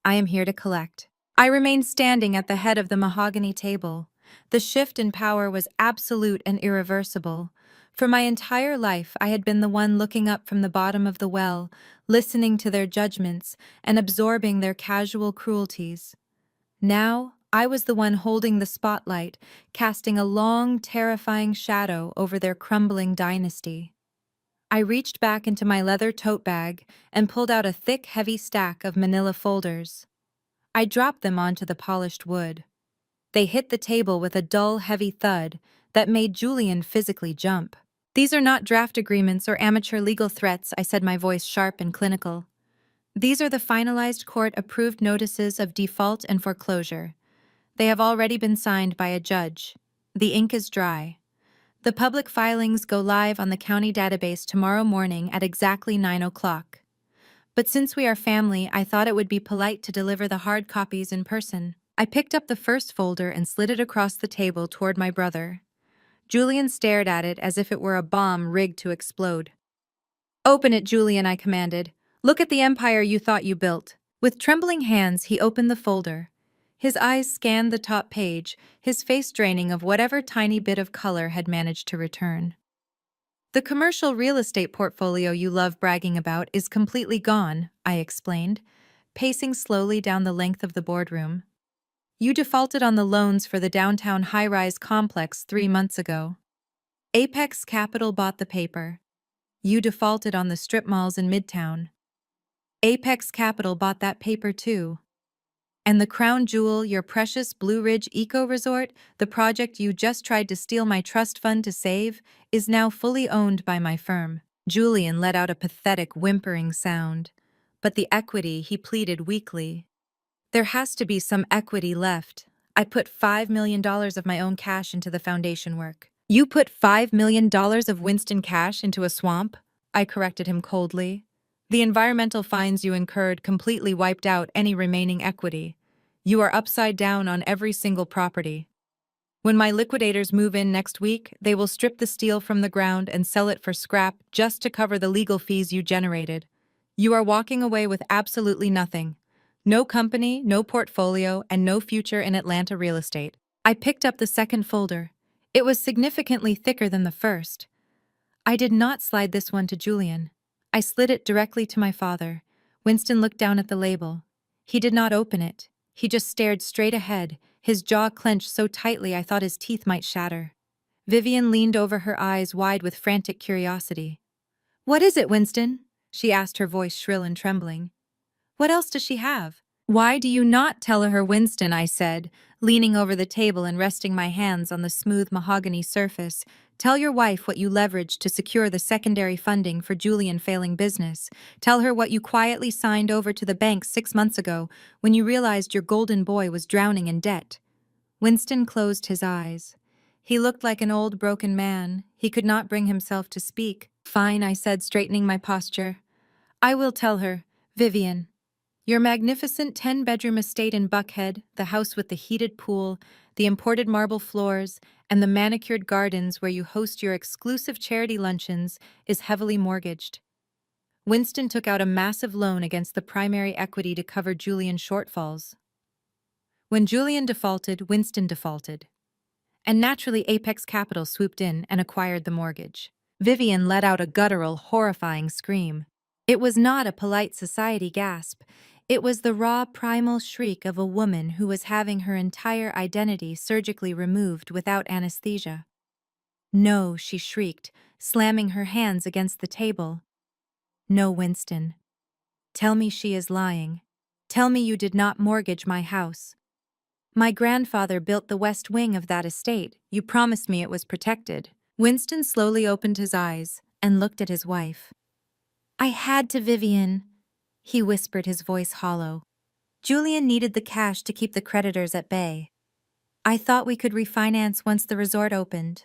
I am here to collect." I remained standing at the head of the mahogany table. The shift in power was absolute and irreversible. For my entire life, I had been the one looking up from the bottom of the well, listening to their judgments and absorbing their casual cruelties. Now, I was the one holding the spotlight, casting a long, terrifying shadow over their crumbling dynasty. I reached back into my leather tote bag and pulled out a thick, heavy stack of manila folders. I dropped them onto the polished wood. They hit the table with a dull, heavy thud that made Julian physically jump. "These are not draft agreements or amateur legal threats," I said, my voice sharp and clinical. "These are the finalized court-approved notices of default and foreclosure. They have already been signed by a judge. The ink is dry. The public filings go live on the county database tomorrow morning at exactly 9 o'clock. But since we are family, I thought it would be polite to deliver the hard copies in person." I picked up the first folder and slid it across the table toward my brother. Julian stared at it as if it were a bomb rigged to explode. "Open it, Julian," I commanded. "Look at the empire you thought you built." With trembling hands, he opened the folder. His eyes scanned the top page, his face draining of whatever tiny bit of color had managed to return. "The commercial real estate portfolio you love bragging about is completely gone," I explained, pacing slowly down the length of the boardroom. "You defaulted on the loans for the downtown high-rise complex 3 months ago. Apex Capital bought the paper. You defaulted on the strip malls in Midtown. Apex Capital bought that paper too. And the crown jewel, your precious Blue Ridge Eco Resort, the project you just tried to steal my trust fund to save, is now fully owned by my firm." Julian let out a pathetic whimpering sound. But the equity, he pleaded weakly. There has to be some equity left. I put $5 million of my own cash into the foundation work. You put $5 million of Winston cash into a swamp? I corrected him coldly. The environmental fines you incurred completely wiped out any remaining equity. You are upside down on every single property. When my liquidators move in next week, they will strip the steel from the ground and sell it for scrap just to cover the legal fees you generated. You are walking away with absolutely nothing. No company, no portfolio, and no future in Atlanta real estate. I picked up the second folder. It was significantly thicker than the first. I did not slide this one to Julian. I slid it directly to my father. Winston looked down at the label. He did not open it. He just stared straight ahead, his jaw clenched so tightly I thought his teeth might shatter. Vivian leaned over, her eyes wide with frantic curiosity. "What is it, Winston?" she asked, her voice shrill and trembling. "What else does she have?" "Why do you not tell her, Winston?" I said, leaning over the table and resting my hands on the smooth mahogany surface. "Tell your wife what you leveraged to secure the secondary funding for Julian failing business. Tell her what you quietly signed over to the bank 6 months ago when you realized your golden boy was drowning in debt." Winston closed his eyes. He looked like an old broken man. He could not bring himself to speak. "Fine," I said, straightening my posture. "I will tell her, Vivian. Your magnificent 10-bedroom estate in Buckhead, the house with the heated pool, the imported marble floors, and the manicured gardens where you host your exclusive charity luncheons, is heavily mortgaged." Winston took out a massive loan against the primary equity to cover Julian's shortfalls. When Julian defaulted, Winston defaulted. And naturally, Apex Capital swooped in and acquired the mortgage. Vivian let out a guttural, horrifying scream. It was not a polite society gasp. It was the raw, primal shriek of a woman who was having her entire identity surgically removed without anesthesia. "No," she shrieked, slamming her hands against the table. "No, Winston. Tell me she is lying. Tell me you did not mortgage my house. My grandfather built the west wing of that estate. You promised me it was protected." Winston slowly opened his eyes and looked at his wife. "I had to, Vivian," he whispered, his voice hollow. "Julian needed the cash to keep the creditors at bay. I thought we could refinance once the resort opened.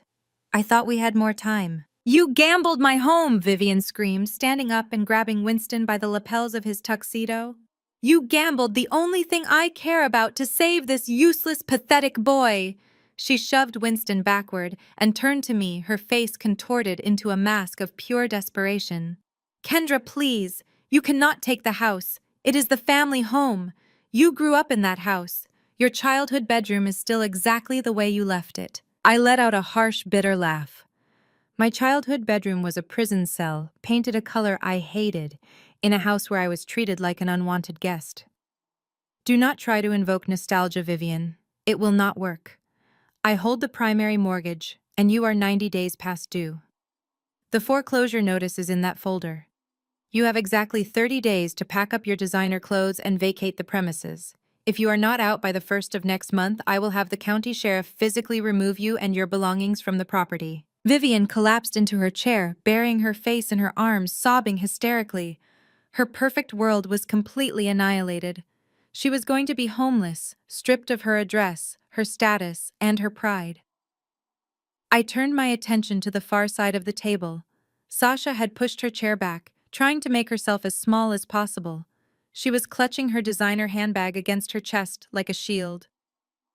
I thought we had more time." "You gambled my home!" Vivian screamed, standing up and grabbing Winston by the lapels of his tuxedo. "You gambled the only thing I care about to save this useless, pathetic boy!" She shoved Winston backward and turned to me, her face contorted into a mask of pure desperation. "Kendra, please, you cannot take the house. It is the family home. You grew up in that house. Your childhood bedroom is still exactly the way you left it." I let out a harsh, bitter laugh. My childhood bedroom was a prison cell, painted a color I hated, in a house where I was treated like an unwanted guest. Do not try to invoke nostalgia, Vivian. It will not work. I hold the primary mortgage, and you are 90 days past due. The foreclosure notice is in that folder. You have exactly 30 days to pack up your designer clothes and vacate the premises. If you are not out by the 1st of next month, I will have the county sheriff physically remove you and your belongings from the property. Vivian collapsed into her chair, burying her face in her arms, sobbing hysterically. Her perfect world was completely annihilated. She was going to be homeless, stripped of her address, her status, and her pride. I turned my attention to the far side of the table. Sasha had pushed her chair back, trying to make herself as small as possible. She was clutching her designer handbag against her chest like a shield.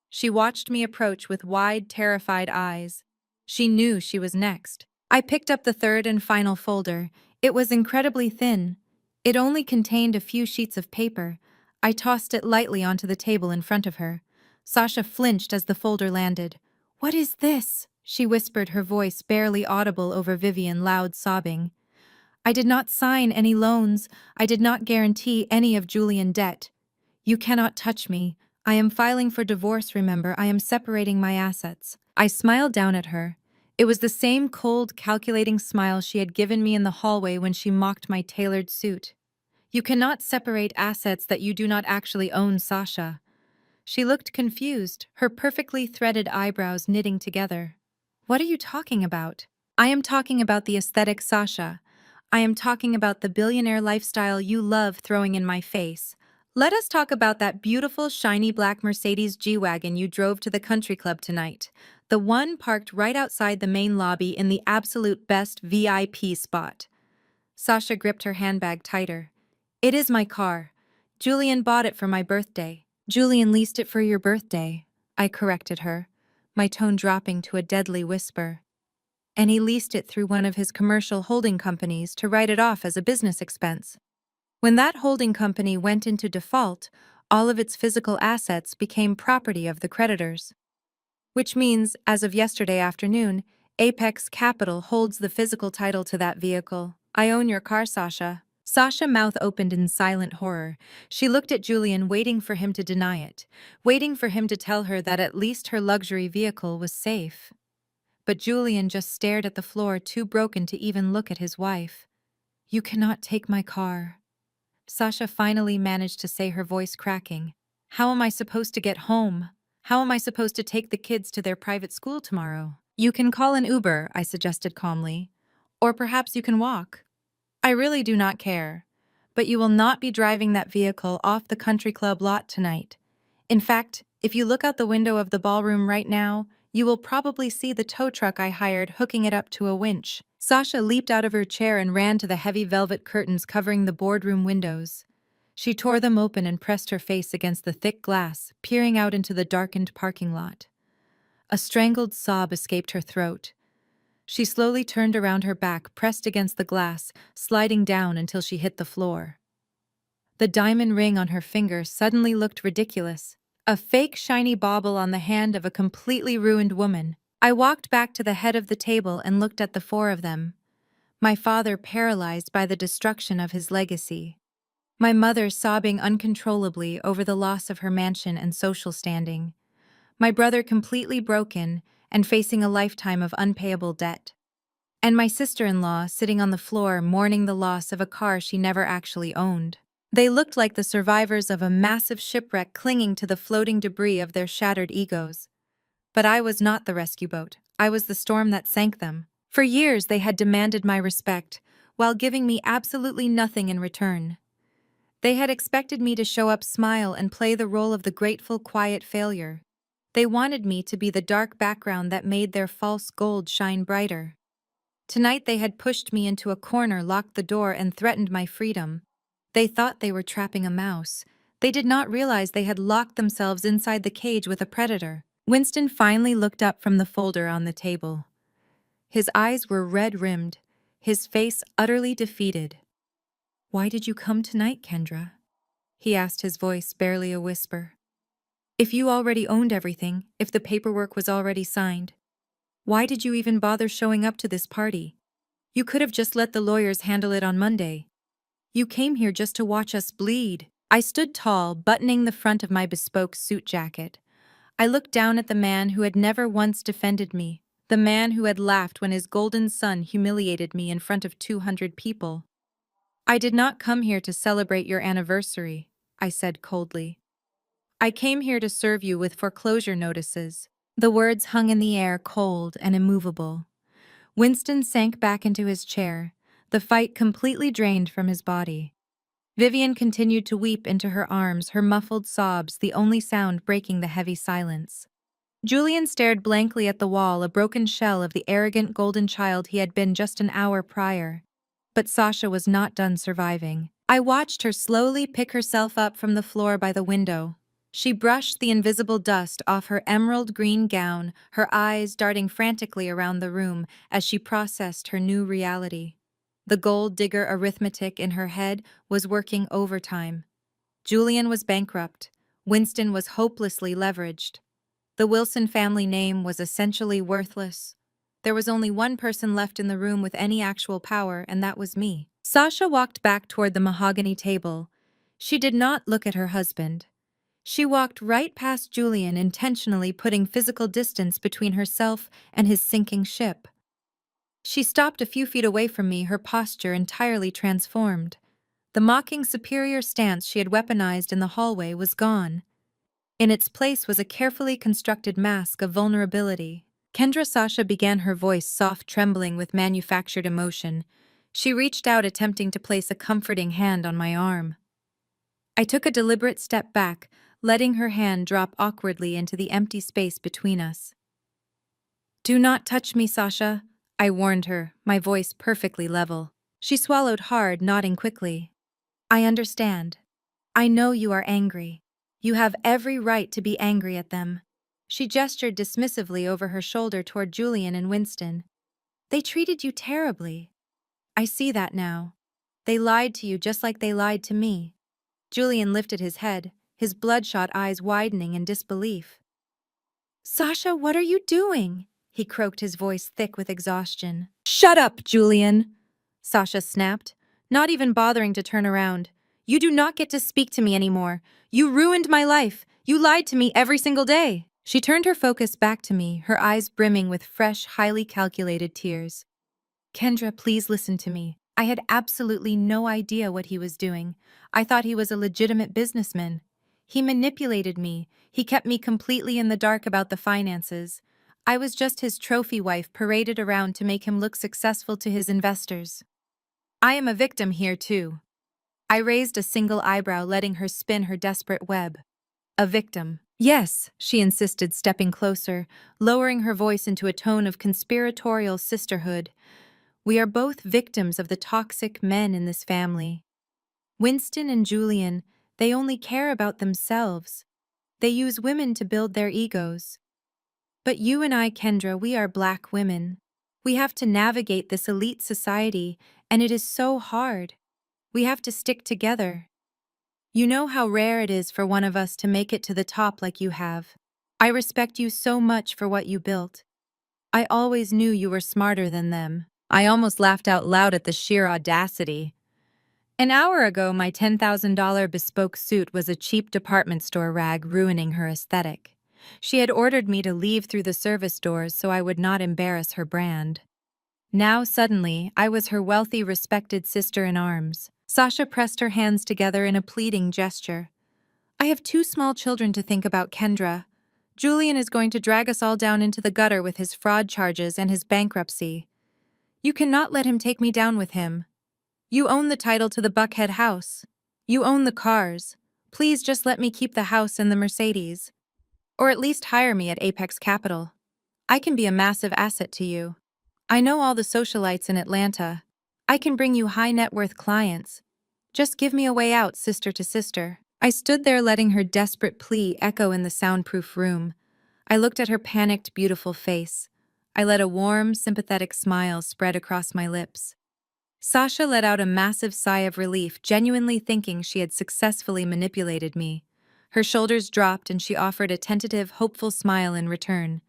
She watched me approach with wide, terrified eyes. She knew she was next. I picked up the third and final folder. It was incredibly thin. It only contained a few sheets of paper. I tossed it lightly onto the table in front of her. Sasha flinched as the folder landed. "What is this?" she whispered, her voice barely audible over Vivian loud sobbing. "I did not sign any loans. I did not guarantee any of Julian debt. You cannot touch me. I am filing for divorce, remember. I am separating my assets." I smiled down at her. It was the same cold, calculating smile she had given me in the hallway when she mocked my tailored suit. "You cannot separate assets that you do not actually own, Sasha." She looked confused, her perfectly threaded eyebrows knitting together. "What are you talking about?" "I am talking about the aesthetic, Sasha. I am talking about the billionaire lifestyle you love throwing in my face. Let us talk about that beautiful, shiny black Mercedes G-Wagon you drove to the country club tonight. The one parked right outside the main lobby in the absolute best VIP spot. Sasha gripped her handbag tighter. It is my car. Julian bought it for my birthday. Julian leased it for your birthday, I corrected her, my tone dropping to a deadly whisper. And he leased it through one of his commercial holding companies to write it off as a business expense. When that holding company went into default, all of its physical assets became property of the creditors. Which means, as of yesterday afternoon, Apex Capital holds the physical title to that vehicle. I own your car, Sasha. Sasha mouth opened in silent horror. She looked at Julian, waiting for him to deny it, waiting for him to tell her that at least her luxury vehicle was safe. But Julian just stared at the floor, too broken to even look at his wife. You cannot take my car. Sasha finally managed to say, her voice cracking. How am I supposed to get home? How am I supposed to take the kids to their private school tomorrow? You can call an Uber, I suggested calmly. Or perhaps you can walk. I really do not care. But you will not be driving that vehicle off the country club lot tonight. In fact, if you look out the window of the ballroom right now, you will probably see the tow truck I hired hooking it up to a winch. Sasha leaped out of her chair and ran to the heavy velvet curtains covering the boardroom windows. She tore them open and pressed her face against the thick glass, peering out into the darkened parking lot. A strangled sob escaped her throat. She slowly turned around, her back pressed against the glass, sliding down until she hit the floor. The diamond ring on her finger suddenly looked ridiculous. A fake shiny bauble on the hand of a completely ruined woman. I walked back to the head of the table and looked at the four of them. My father paralyzed by the destruction of his legacy. My mother sobbing uncontrollably over the loss of her mansion and social standing. My brother completely broken and facing a lifetime of unpayable debt. And my sister-in-law sitting on the floor mourning the loss of a car she never actually owned. They looked like the survivors of a massive shipwreck clinging to the floating debris of their shattered egos. But I was not the rescue boat. I was the storm that sank them. For years they had demanded my respect, while giving me absolutely nothing in return. They had expected me to show up, smile, and play the role of the grateful, quiet failure. They wanted me to be the dark background that made their false gold shine brighter. Tonight they had pushed me into a corner, locked the door, and threatened my freedom. They thought they were trapping a mouse. They did not realize they had locked themselves inside the cage with a predator. Winston finally looked up from the folder on the table. His eyes were red-rimmed, his face utterly defeated. "Why did you come tonight, Kendra?" he asked, his voice barely a whisper. "If you already owned everything, if the paperwork was already signed, why did you even bother showing up to this party? You could have just let the lawyers handle it on Monday. You came here just to watch us bleed." I stood tall, buttoning the front of my bespoke suit jacket. I looked down at the man who had never once defended me, the man who had laughed when his golden son humiliated me in front of 200 people. "I did not come here to celebrate your anniversary," I said coldly. "I came here to serve you with foreclosure notices." The words hung in the air, cold and immovable. Winston sank back into his chair, the fight completely drained from his body. Vivian continued to weep into her arms, her muffled sobs the only sound breaking the heavy silence. Julian stared blankly at the wall, a broken shell of the arrogant golden child he had been just an hour prior. But Sasha was not done surviving. I watched her slowly pick herself up from the floor by the window. She brushed the invisible dust off her emerald green gown, her eyes darting frantically around the room as she processed her new reality. The gold digger arithmetic in her head was working overtime. Julian was bankrupt. Winston was hopelessly leveraged. The Wilson family name was essentially worthless. There was only one person left in the room with any actual power, and that was me. Sasha walked back toward the mahogany table. She did not look at her husband. She walked right past Julian, intentionally putting physical distance between herself and his sinking ship. She stopped a few feet away from me, her posture entirely transformed. The mocking superior stance she had weaponized in the hallway was gone. In its place was a carefully constructed mask of vulnerability. "Kendra," Sasha began, her voice soft, trembling with manufactured emotion. She reached out, attempting to place a comforting hand on my arm. I took a deliberate step back, letting her hand drop awkwardly into the empty space between us. "Do not touch me, Sasha," I warned her, my voice perfectly level. She swallowed hard, nodding quickly. "I understand. I know you are angry. You have every right to be angry at them." She gestured dismissively over her shoulder toward Julian and Winston. "They treated you terribly. I see that now. They lied to you just like they lied to me." Julian lifted his head, his bloodshot eyes widening in disbelief. "Sasha, what are you doing?" He croaked, his voice thick with exhaustion. "Shut up, Julian!" Sasha snapped, not even bothering to turn around. "You do not get to speak to me anymore. You ruined my life. You lied to me every single day." She turned her focus back to me, her eyes brimming with fresh, highly calculated tears. "Kendra, please listen to me. I had absolutely no idea what he was doing. I thought he was a legitimate businessman. He manipulated me. He kept me completely in the dark about the finances. I was just his trophy wife paraded around to make him look successful to his investors. I am a victim here, too." I raised a single eyebrow, letting her spin her desperate web. "A victim?" "Yes," she insisted, stepping closer, lowering her voice into a tone of conspiratorial sisterhood. "We are both victims of the toxic men in this family. Winston and Julian, they only care about themselves. They use women to build their egos. But you and I, Kendra, we are Black women. We have to navigate this elite society, and it is so hard. We have to stick together. You know how rare it is for one of us to make it to the top like you have. I respect you so much for what you built. I always knew you were smarter than them." I almost laughed out loud at the sheer audacity. An hour ago, my $10,000 bespoke suit was a cheap department store rag, ruining her aesthetic. She had ordered me to leave through the service doors so I would not embarrass her brand. Now, suddenly, I was her wealthy, respected sister-in-arms. Sasha pressed her hands together in a pleading gesture. "I have 2 small children to think about, Kendra. Julian is going to drag us all down into the gutter with his fraud charges and his bankruptcy. You cannot let him take me down with him. You own the title to the Buckhead house. You own the cars. Please just let me keep the house and the Mercedes. Or at least hire me at Apex Capital. I can be a massive asset to you. I know all the socialites in Atlanta. I can bring you high net worth clients. Just give me a way out, sister to sister." I stood there, letting her desperate plea echo in the soundproof room. I looked at her panicked, beautiful face. I let a warm, sympathetic smile spread across my lips. Sasha let out a massive sigh of relief, genuinely thinking she had successfully manipulated me. Her shoulders dropped and she offered a tentative, hopeful smile in return.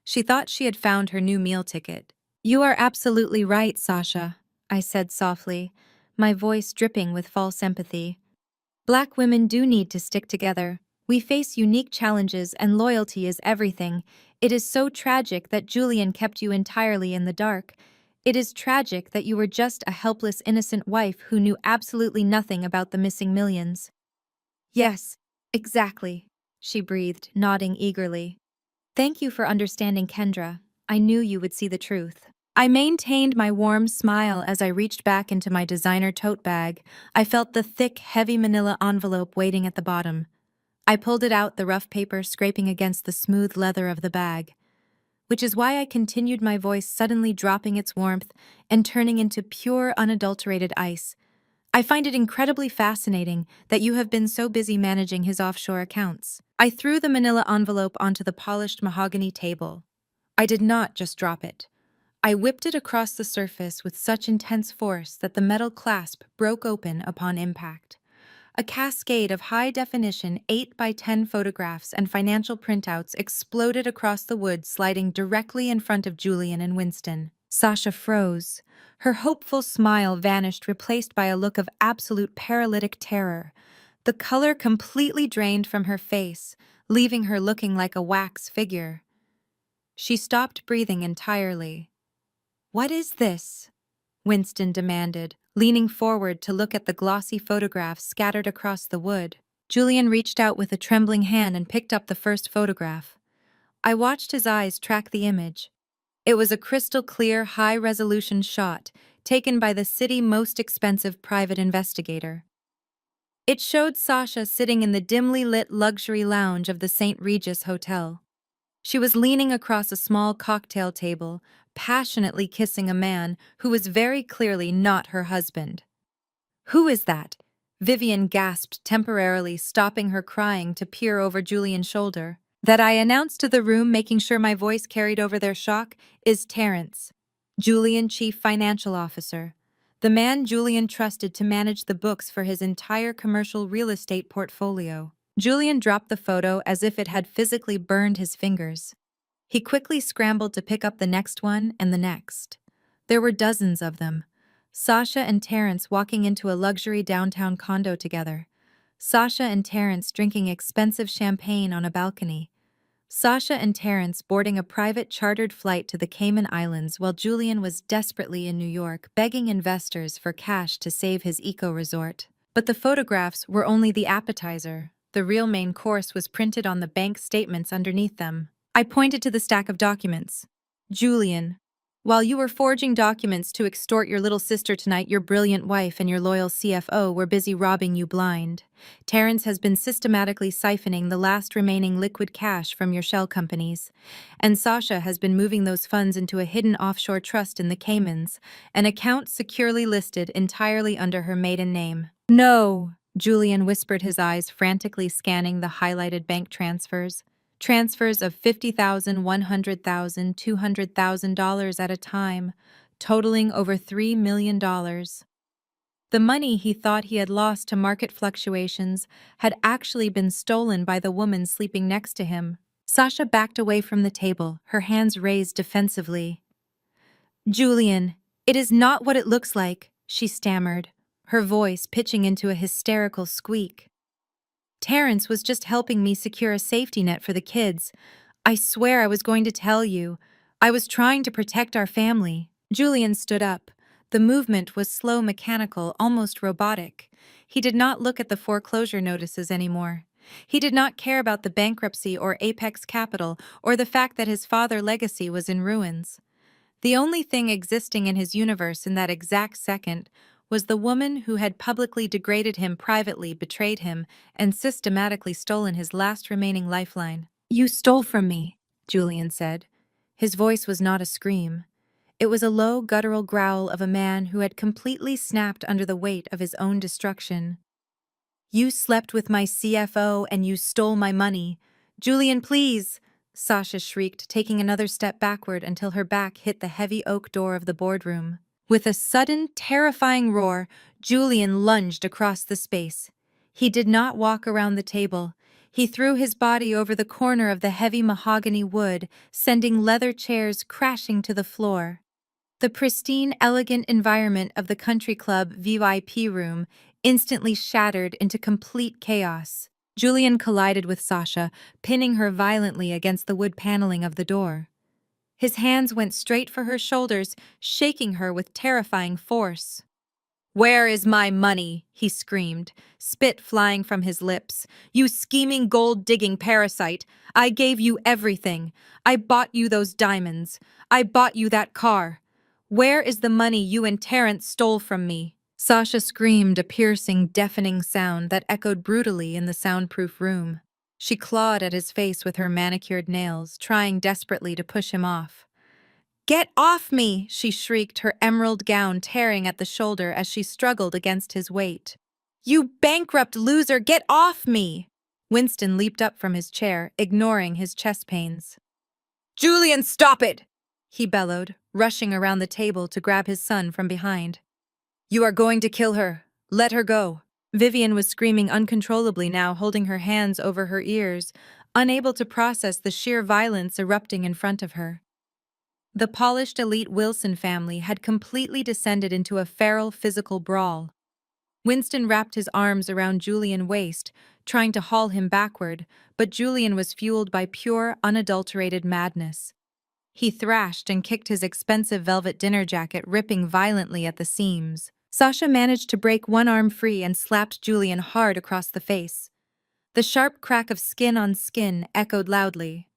She thought she had found her new meal ticket. "You are absolutely right, Sasha," I said softly, my voice dripping with false empathy. "Black women do need to stick together. We face unique challenges and loyalty is everything. It is so tragic that Julian kept you entirely in the dark. It is tragic that you were just a helpless, innocent wife who knew absolutely nothing about the missing millions." "Yes, exactly," she breathed, nodding eagerly. "Thank you for understanding, Kendra. I knew you would see the truth." I maintained my warm smile as I reached back into my designer tote bag. I felt the thick, heavy manila envelope waiting at the bottom. I pulled it out, the rough paper scraping against the smooth leather of the bag. Which is why I continued, my voice suddenly dropping its warmth and turning into pure, unadulterated ice. "I find it incredibly fascinating that you have been so busy managing his offshore accounts." I threw the manila envelope onto the polished mahogany table. I did not just drop it. I whipped it across the surface with such intense force that the metal clasp broke open upon impact. A cascade of high-definition 8 by 10 photographs and financial printouts exploded across the wood, sliding directly in front of Julian and Winston. Sasha froze. Her hopeful smile vanished, replaced by a look of absolute paralytic terror. The color completely drained from her face, leaving her looking like a wax figure. She stopped breathing entirely. "What is this?" Winston demanded, leaning forward to look at the glossy photographs scattered across the wood. Julian reached out with a trembling hand and picked up the first photograph. I watched his eyes track the image. It was a crystal-clear, high-resolution shot, taken by the city's most expensive private investigator. It showed Sasha sitting in the dimly lit luxury lounge of the St. Regis Hotel. She was leaning across a small cocktail table, passionately kissing a man who was very clearly not her husband. "Who is that?" Vivian gasped, temporarily stopping her crying to peer over Julian's shoulder. "That," I announced to the room, making sure my voice carried over their shock, "is Terrence, Julian Chief Financial Officer. The man Julian trusted to manage the books for his entire commercial real estate portfolio." Julian dropped the photo as if it had physically burned his fingers. He quickly scrambled to pick up the next one and the next. There were dozens of them. Sasha and Terrence walking into a luxury downtown condo together. Sasha and Terrence drinking expensive champagne on a balcony. Sasha and Terrence boarding a private chartered flight to the Cayman Islands while Julian was desperately in New York begging investors for cash to save his eco-resort. But the photographs were only the appetizer. The real main course was printed on the bank statements underneath them. I pointed to the stack of documents. "Julian, while you were forging documents to extort your little sister tonight, your brilliant wife and your loyal CFO were busy robbing you blind. Terrence has been systematically siphoning the last remaining liquid cash from your shell companies. And Sasha has been moving those funds into a hidden offshore trust in the Caymans, an account securely listed entirely under her maiden name." "No," Julian whispered, his eyes frantically scanning the highlighted bank transfers. Transfers of $50,000, $100,000, $200,000 at a time, totaling over $3 million. The money he thought he had lost to market fluctuations had actually been stolen by the woman sleeping next to him. Sasha backed away from the table, her hands raised defensively. "Julian, it is not what it looks like," she stammered, her voice pitching into a hysterical squeak. "Terrence was just helping me secure a safety net for the kids. I swear I was going to tell you. I was trying to protect our family." Julian stood up. The movement was slow, mechanical, almost robotic. He did not look at the foreclosure notices anymore. He did not care about the bankruptcy or Apex Capital or the fact that his father's legacy was in ruins. The only thing existing in his universe in that exact second was the woman who had publicly degraded him, privately betrayed him, and systematically stolen his last remaining lifeline. "You stole from me," Julian said. His voice was not a scream. It was a low, guttural growl of a man who had completely snapped under the weight of his own destruction. "You slept with my CFO and you stole my money. Julian, please!" Sasha shrieked, taking another step backward until her back hit the heavy oak door of the boardroom. With a sudden, terrifying roar, Julian lunged across the space. He did not walk around the table. He threw his body over the corner of the heavy mahogany wood, sending leather chairs crashing to the floor. The pristine, elegant environment of the country club VIP room instantly shattered into complete chaos. Julian collided with Sasha, pinning her violently against the wood paneling of the door. His hands went straight for her shoulders, shaking her with terrifying force. "Where is my money?" he screamed, spit flying from his lips. "You scheming, gold-digging parasite! I gave you everything. I bought you those diamonds. I bought you that car. Where is the money you and Terrence stole from me?" Sasha screamed, a piercing, deafening sound that echoed brutally in the soundproof room. She clawed at his face with her manicured nails, trying desperately to push him off. "Get off me!" she shrieked, her emerald gown tearing at the shoulder as she struggled against his weight. "You bankrupt loser, get off me!" Winston leaped up from his chair, ignoring his chest pains. "Julian, stop it!" he bellowed, rushing around the table to grab his son from behind. "You are going to kill her. Let her go." Vivian was screaming uncontrollably now, holding her hands over her ears, unable to process the sheer violence erupting in front of her. The polished elite Wilson family had completely descended into a feral physical brawl. Winston wrapped his arms around Julian's waist, trying to haul him backward, but Julian was fueled by pure, unadulterated madness. He thrashed and kicked his expensive velvet dinner jacket, ripping violently at the seams. Sasha managed to break one arm free and slapped Julian hard across the face. The sharp crack of skin on skin echoed loudly.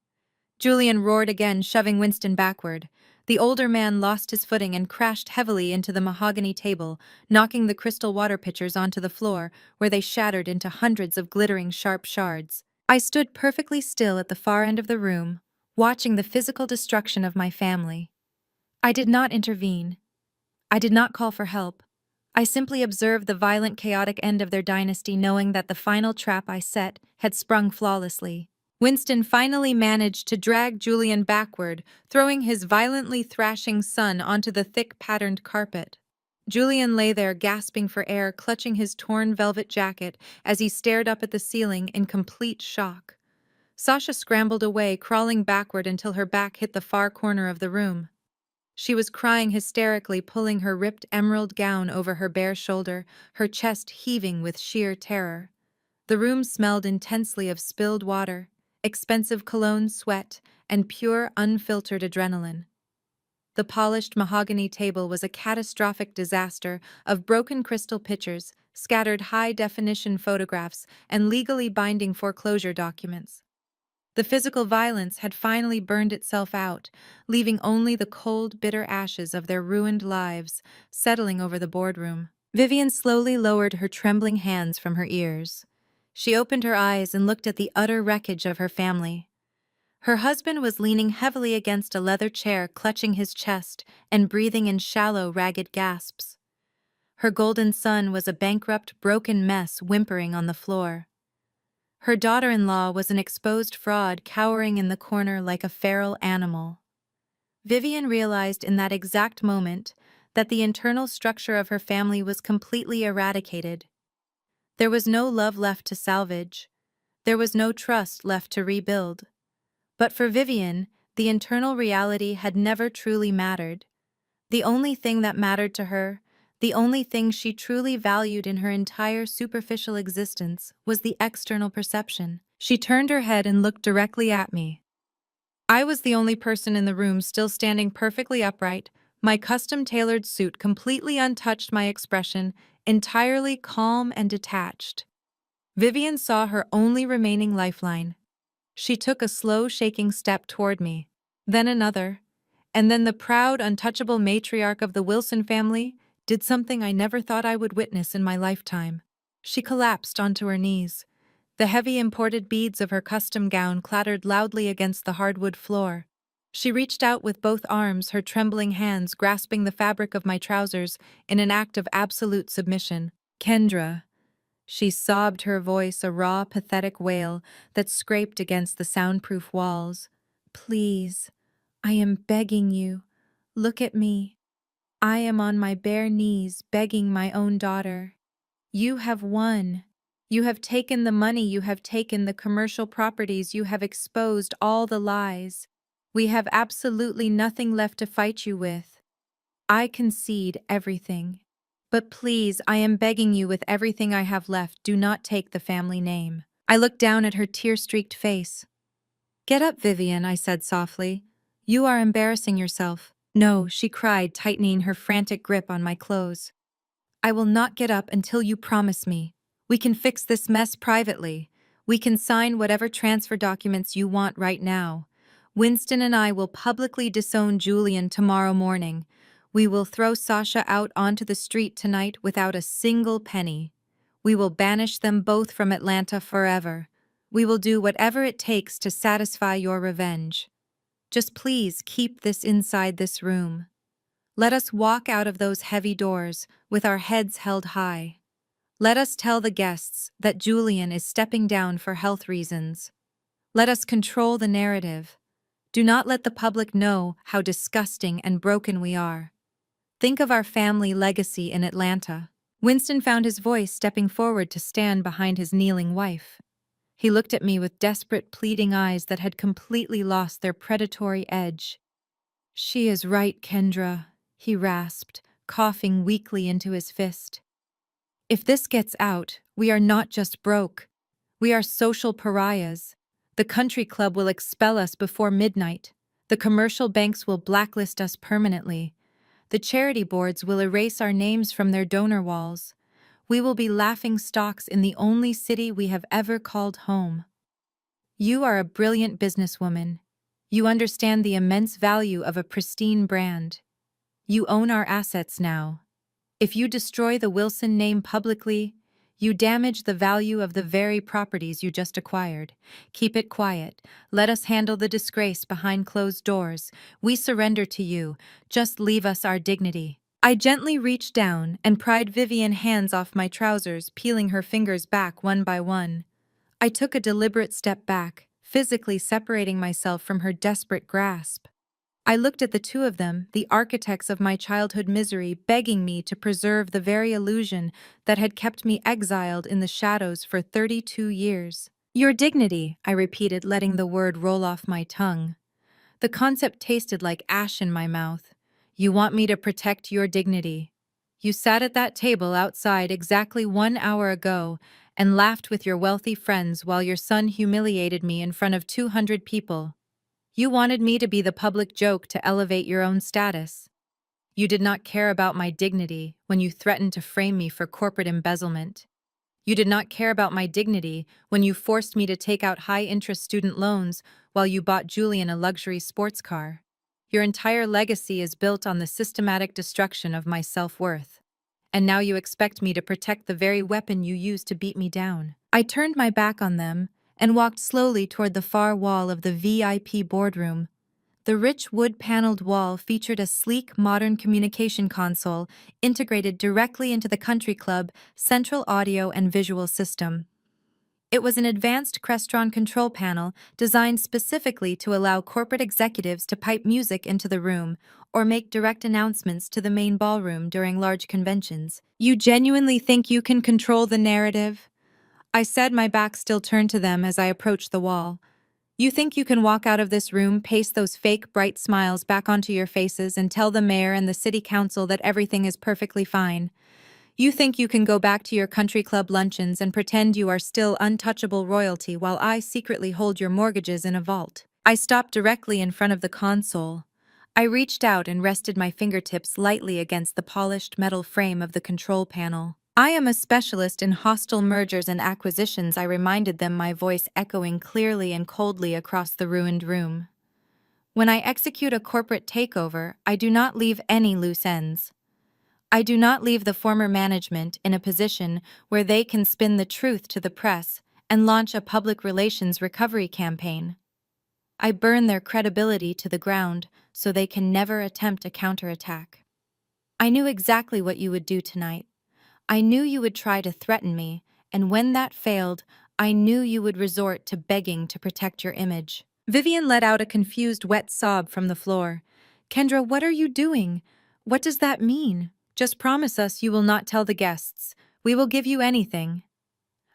Julian roared again, shoving Winston backward. The older man lost his footing and crashed heavily into the mahogany table, knocking the crystal water pitchers onto the floor, where they shattered into hundreds of glittering sharp shards. I stood perfectly still at the far end of the room, watching the physical destruction of my family. I did not intervene. I did not call for help. I simply observed the violent, chaotic end of their dynasty, knowing that the final trap I set had sprung flawlessly. Winston finally managed to drag Julian backward, throwing his violently thrashing son onto the thick, patterned carpet. Julian lay there gasping for air, clutching his torn velvet jacket as he stared up at the ceiling in complete shock. Sasha scrambled away, crawling backward until her back hit the far corner of the room. She was crying hysterically, pulling her ripped emerald gown over her bare shoulder, her chest heaving with sheer terror. The room smelled intensely of spilled water, expensive cologne, sweat, and pure, unfiltered adrenaline. The polished mahogany table was a catastrophic disaster of broken crystal pitchers, scattered high-definition photographs, and legally binding foreclosure documents. The physical violence had finally burned itself out, leaving only the cold, bitter ashes of their ruined lives settling over the boardroom. Vivian slowly lowered her trembling hands from her ears. She opened her eyes and looked at the utter wreckage of her family. Her husband was leaning heavily against a leather chair, clutching his chest and breathing in shallow, ragged gasps. Her golden son was a bankrupt, broken mess whimpering on the floor. Her daughter-in-law was an exposed fraud cowering in the corner like a feral animal. Vivian realized in that exact moment that the internal structure of her family was completely eradicated. There was no love left to salvage. There was no trust left to rebuild. But for Vivian, the internal reality had never truly mattered. The only thing that mattered to her, the only thing she truly valued in her entire superficial existence, was the external perception. She turned her head and looked directly at me. I was the only person in the room still standing perfectly upright, my custom-tailored suit completely untouched, my expression entirely calm and detached. Vivian saw her only remaining lifeline. She took a slow, shaking step toward me, then another, and then the proud, untouchable matriarch of the Wilson family did something I never thought I would witness in my lifetime. She collapsed onto her knees. The heavy imported beads of her custom gown clattered loudly against the hardwood floor. She reached out with both arms, her trembling hands grasping the fabric of my trousers in an act of absolute submission. "Kendra," she sobbed, her voice a raw, pathetic wail that scraped against the soundproof walls. "Please, I am begging you. Look at me. I am on my bare knees begging my own daughter. You have won. You have taken the money, you have taken the commercial properties, you have exposed all the lies. We have absolutely nothing left to fight you with. I concede everything. But please, I am begging you with everything I have left, do not take the family name." I looked down at her tear-streaked face. "Get up, Vivian," I said softly. "You are embarrassing yourself." "No," she cried, tightening her frantic grip on my clothes. "I will not get up until you promise me. We can fix this mess privately. We can sign whatever transfer documents you want right now. Winston and I will publicly disown Julian tomorrow morning. We will throw Sasha out onto the street tonight without a single penny. We will banish them both from Atlanta forever. We will do whatever it takes to satisfy your revenge. Just please keep this inside this room. Let us walk out of those heavy doors with our heads held high. Let us tell the guests that Julian is stepping down for health reasons. Let us control the narrative. Do not let the public know how disgusting and broken we are. Think of our family legacy in Atlanta." Winston found his voice, stepping forward to stand behind his kneeling wife. He looked at me with desperate, pleading eyes that had completely lost their predatory edge. "She is right, Kendra," he rasped, coughing weakly into his fist. "If this gets out, we are not just broke. We are social pariahs. The country club will expel us before midnight. The commercial banks will blacklist us permanently. The charity boards will erase our names from their donor walls. We will be laughing stocks in the only city we have ever called home. You are a brilliant businesswoman. You understand the immense value of a pristine brand. You own our assets now. If you destroy the Wilson name publicly, you damage the value of the very properties you just acquired. Keep it quiet. Let us handle the disgrace behind closed doors. We surrender to you. Just leave us our dignity. I gently reached down and pried Vivian's hands off my trousers, peeling her fingers back one by one. I took a deliberate step back, physically separating myself from her desperate grasp. I looked at the two of them, the architects of my childhood misery, begging me to preserve the very illusion that had kept me exiled in the shadows for 32 years. Your dignity, I repeated, letting the word roll off my tongue. The concept tasted like ash in my mouth. You want me to protect your dignity. You sat at that table outside exactly 1 hour ago and laughed with your wealthy friends while your son humiliated me in front of 200 people. You wanted me to be the public joke to elevate your own status. You did not care about my dignity when you threatened to frame me for corporate embezzlement. You did not care about my dignity when you forced me to take out high-interest student loans while you bought Julian a luxury sports car. Your entire legacy is built on the systematic destruction of my self-worth. And now you expect me to protect the very weapon you used to beat me down. I turned my back on them and walked slowly toward the far wall of the VIP boardroom. The rich wood-paneled wall featured a sleek, modern communication console integrated directly into the country club central audio and visual system. It was an advanced Crestron control panel designed specifically to allow corporate executives to pipe music into the room or make direct announcements to the main ballroom during large conventions. You genuinely think you can control the narrative? I said, my back still turned to them as I approached the wall. You think you can walk out of this room, paste those fake, bright smiles back onto your faces, and tell the mayor and the city council that everything is perfectly fine? You think you can go back to your country club luncheons and pretend you are still untouchable royalty while I secretly hold your mortgages in a vault? I stopped directly in front of the console. I reached out and rested my fingertips lightly against the polished metal frame of the control panel. I am a specialist in hostile mergers and acquisitions, I reminded them, my voice echoing clearly and coldly across the ruined room. When I execute a corporate takeover, I do not leave any loose ends. I do not leave the former management in a position where they can spin the truth to the press and launch a public relations recovery campaign. I burn their credibility to the ground so they can never attempt a counterattack. I knew exactly what you would do tonight. I knew you would try to threaten me, and when that failed, I knew you would resort to begging to protect your image. Vivian let out a confused, wet sob from the floor. Kendra, what are you doing? What does that mean? Just promise us you will not tell the guests. We will give you anything.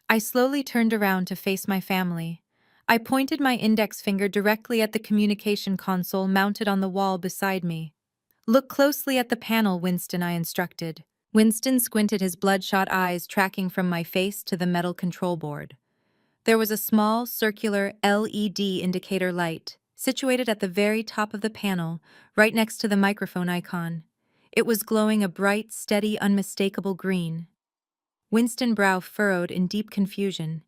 I slowly turned around to face my family. I pointed my index finger directly at the communication console mounted on the wall beside me. Look closely at the panel, Winston, I instructed. Winston squinted, his bloodshot eyes tracking from my face to the metal control board. There was a small, circular LED indicator light, situated at the very top of the panel, right next to the microphone icon. It was glowing a bright, steady, unmistakable green. Winston's brow furrowed in deep confusion.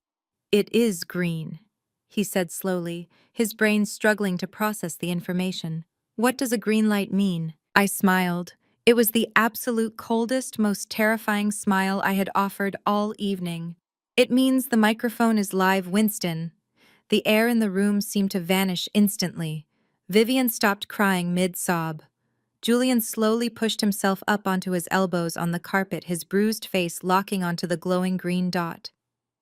It is green, he said slowly, his brain struggling to process the information. What does a green light mean? I smiled. It was the absolute coldest, most terrifying smile I had offered all evening. It means the microphone is live, Winston. The air in the room seemed to vanish instantly. Vivian stopped crying mid-sob. Julian slowly pushed himself up onto his elbows on the carpet, his bruised face locking onto the glowing green dot.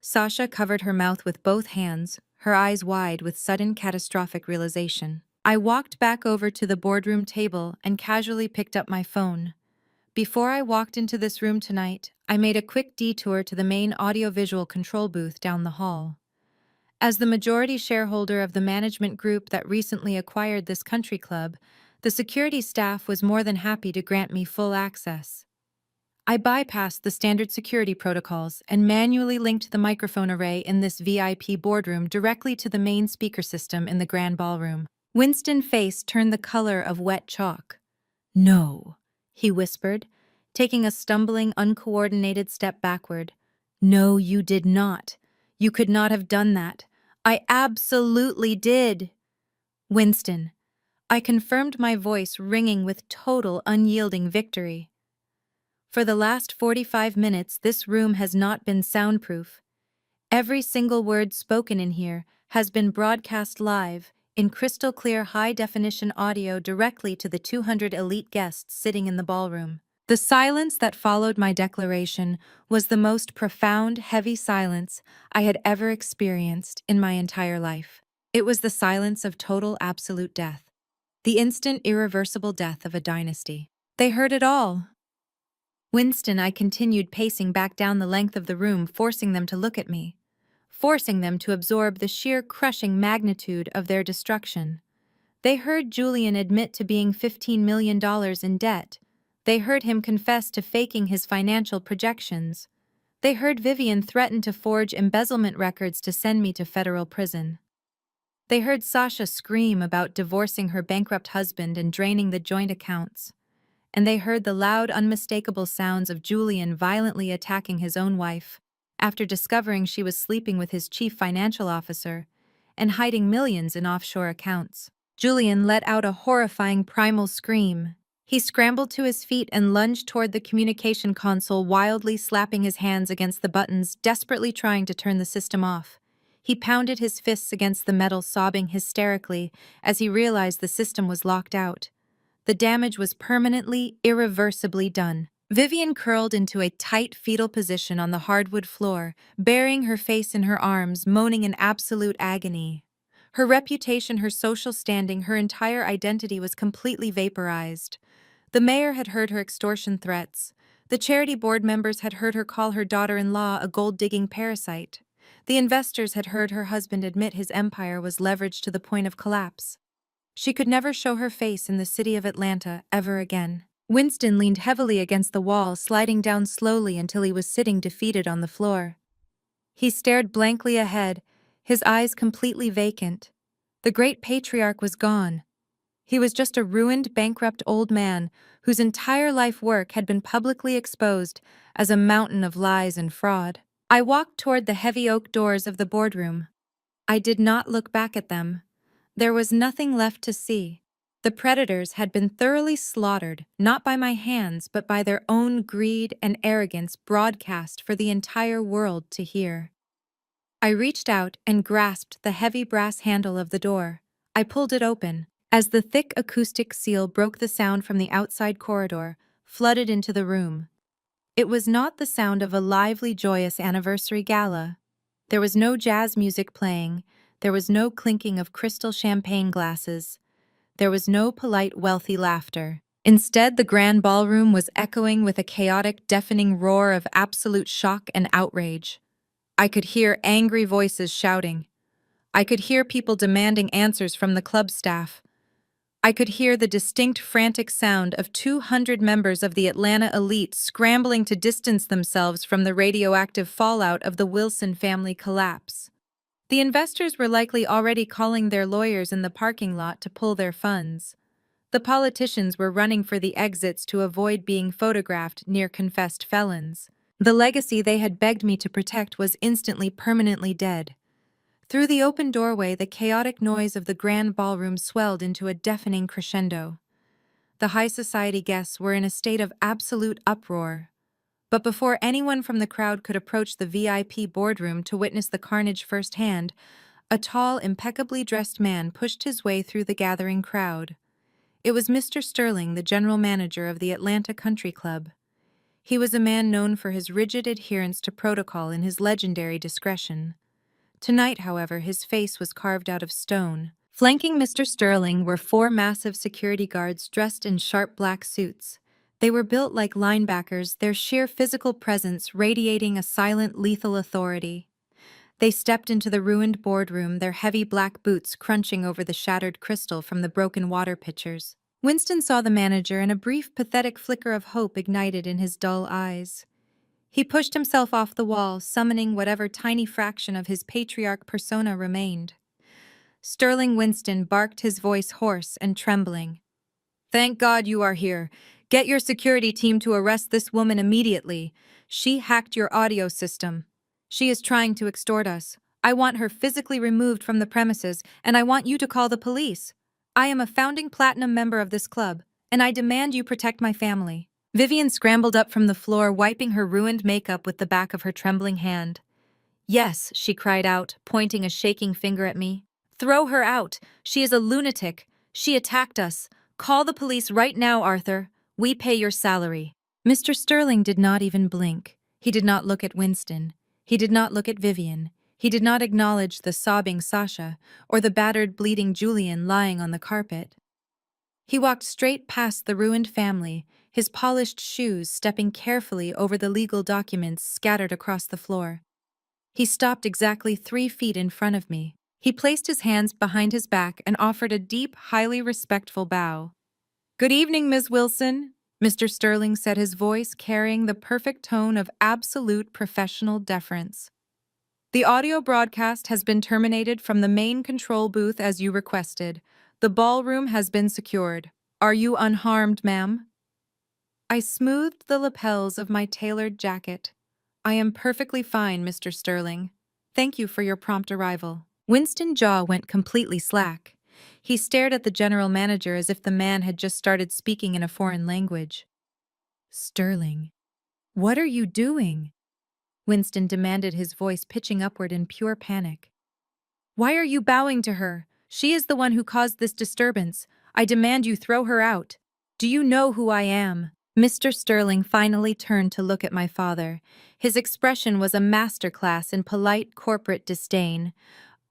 Sasha covered her mouth with both hands, her eyes wide with sudden catastrophic realization. I walked back over to the boardroom table and casually picked up my phone. Before I walked into this room tonight, I made a quick detour to the main audiovisual control booth down the hall. As the majority shareholder of the management group that recently acquired this country club, the security staff was more than happy to grant me full access. I bypassed the standard security protocols and manually linked the microphone array in this VIP boardroom directly to the main speaker system in the grand ballroom. Winston's face turned the color of wet chalk. No, he whispered, taking a stumbling, uncoordinated step backward. No, you did not. You could not have done that. I absolutely did. Winston. I confirmed, my voice ringing with total, unyielding victory. For the last 45 minutes, this room has not been soundproof. Every single word spoken in here has been broadcast live, in crystal clear high-definition audio directly to the 200 elite guests sitting in the ballroom. The silence that followed my declaration was the most profound, heavy silence I had ever experienced in my entire life. It was the silence of total, absolute death. The instant, irreversible death of a dynasty. They heard it all. Winston, I continued pacing back down the length of the room, forcing them to look at me, forcing them to absorb the sheer crushing magnitude of their destruction. They heard Julian admit to being $15 million in debt. They heard him confess to faking his financial projections. They heard Vivian threaten to forge embezzlement records to send me to federal prison. They heard Sasha scream about divorcing her bankrupt husband and draining the joint accounts. And they heard the loud, unmistakable sounds of Julian violently attacking his own wife after discovering she was sleeping with his chief financial officer and hiding millions in offshore accounts. Julian let out a horrifying primal scream. He scrambled to his feet and lunged toward the communication console, wildly slapping his hands against the buttons, desperately trying to turn the system off. He pounded his fists against the metal, sobbing hysterically as he realized the system was locked out. The damage was permanently, irreversibly done. Vivian curled into a tight fetal position on the hardwood floor, burying her face in her arms, moaning in absolute agony. Her reputation, her social standing, her entire identity was completely vaporized. The mayor had heard her extortion threats. The charity board members had heard her call her daughter-in-law a gold-digging parasite. The investors had heard her husband admit his empire was leveraged to the point of collapse. She could never show her face in the city of Atlanta ever again. Winston leaned heavily against the wall, sliding down slowly until he was sitting defeated on the floor. He stared blankly ahead, his eyes completely vacant. The great patriarch was gone. He was just a ruined, bankrupt old man whose entire life work had been publicly exposed as a mountain of lies and fraud. I walked toward the heavy oak doors of the boardroom. I did not look back at them. There was nothing left to see. The predators had been thoroughly slaughtered, not by my hands, but by their own greed and arrogance broadcast for the entire world to hear. I reached out and grasped the heavy brass handle of the door. I pulled it open. As the thick acoustic seal broke the sound from the outside corridor, flooded into the room. It was not the sound of a lively, joyous anniversary gala. There was no jazz music playing. There was no clinking of crystal champagne glasses. There was no polite, wealthy laughter. Instead, the grand ballroom was echoing with a chaotic, deafening roar of absolute shock and outrage. I could hear angry voices shouting. I could hear people demanding answers from the club staff. I could hear the distinct, frantic sound of 200 members of the Atlanta elite scrambling to distance themselves from the radioactive fallout of the Wilson family collapse. The investors were likely already calling their lawyers in the parking lot to pull their funds. The politicians were running for the exits to avoid being photographed near confessed felons. The legacy they had begged me to protect was instantly, permanently dead. Through the open doorway, the chaotic noise of the grand ballroom swelled into a deafening crescendo. The high society guests were in a state of absolute uproar. But before anyone from the crowd could approach the VIP boardroom to witness the carnage firsthand, a tall, impeccably dressed man pushed his way through the gathering crowd. It was Mr. Sterling, the general manager of the Atlanta Country Club. He was a man known for his rigid adherence to protocol and his legendary discretion. Tonight, however, his face was carved out of stone. Flanking Mr. Sterling were 4 massive security guards dressed in sharp black suits. They were built like linebackers, their sheer physical presence radiating a silent, lethal authority. They stepped into the ruined boardroom, their heavy black boots crunching over the shattered crystal from the broken water pitchers. Winston saw the manager, and a brief, pathetic flicker of hope ignited in his dull eyes. He pushed himself off the wall, summoning whatever tiny fraction of his patriarch persona remained. Sterling Winston barked, his voice hoarse and trembling. "Thank God you are here. Get your security team to arrest this woman immediately. She hacked your audio system. She is trying to extort us. I want her physically removed from the premises, and I want you to call the police. I am a founding platinum member of this club, and I demand you protect my family." Vivian scrambled up from the floor, wiping her ruined makeup with the back of her trembling hand. "Yes," she cried out, pointing a shaking finger at me. "Throw her out! She is a lunatic! She attacked us! Call the police right now, Arthur! We pay your salary!" Mr. Sterling did not even blink. He did not look at Winston. He did not look at Vivian. He did not acknowledge the sobbing Sasha or the battered, bleeding Julian lying on the carpet. He walked straight past the ruined family, his polished shoes stepping carefully over the legal documents scattered across the floor. He stopped exactly 3 feet in front of me. He placed his hands behind his back and offered a deep, highly respectful bow. "Good evening, Miss Wilson," Mr. Sterling said, his voice carrying the perfect tone of absolute professional deference. "The audio broadcast has been terminated from the main control booth as you requested. The ballroom has been secured. Are you unharmed, ma'am?" I smoothed the lapels of my tailored jacket. "I am perfectly fine, Mr. Sterling. Thank you for your prompt arrival." Winston's jaw went completely slack. He stared at the general manager as if the man had just started speaking in a foreign language. "Sterling, what are you doing?" Winston demanded, his voice pitching upward in pure panic. "Why are you bowing to her? She is the one who caused this disturbance. I demand you throw her out. Do you know who I am?" Mr. Sterling finally turned to look at my father. His expression was a masterclass in polite corporate disdain.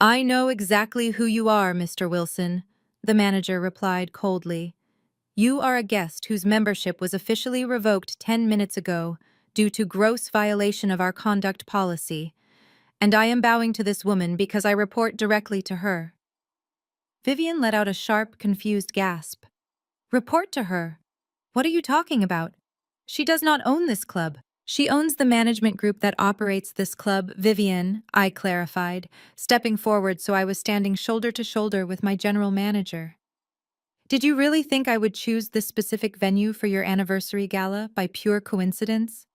"I know exactly who you are, Mr. Wilson," the manager replied coldly. "You are a guest whose membership was officially revoked 10 minutes ago due to gross violation of our conduct policy, and I am bowing to this woman because I report directly to her." Vivian let out a sharp, confused gasp. "Report to her? What are you talking about? She does not own this club." "She owns the management group that operates this club, Vivian," I clarified, stepping forward so I was standing shoulder to shoulder with my general manager. "Did you really think I would choose this specific venue for your anniversary gala by pure coincidence?"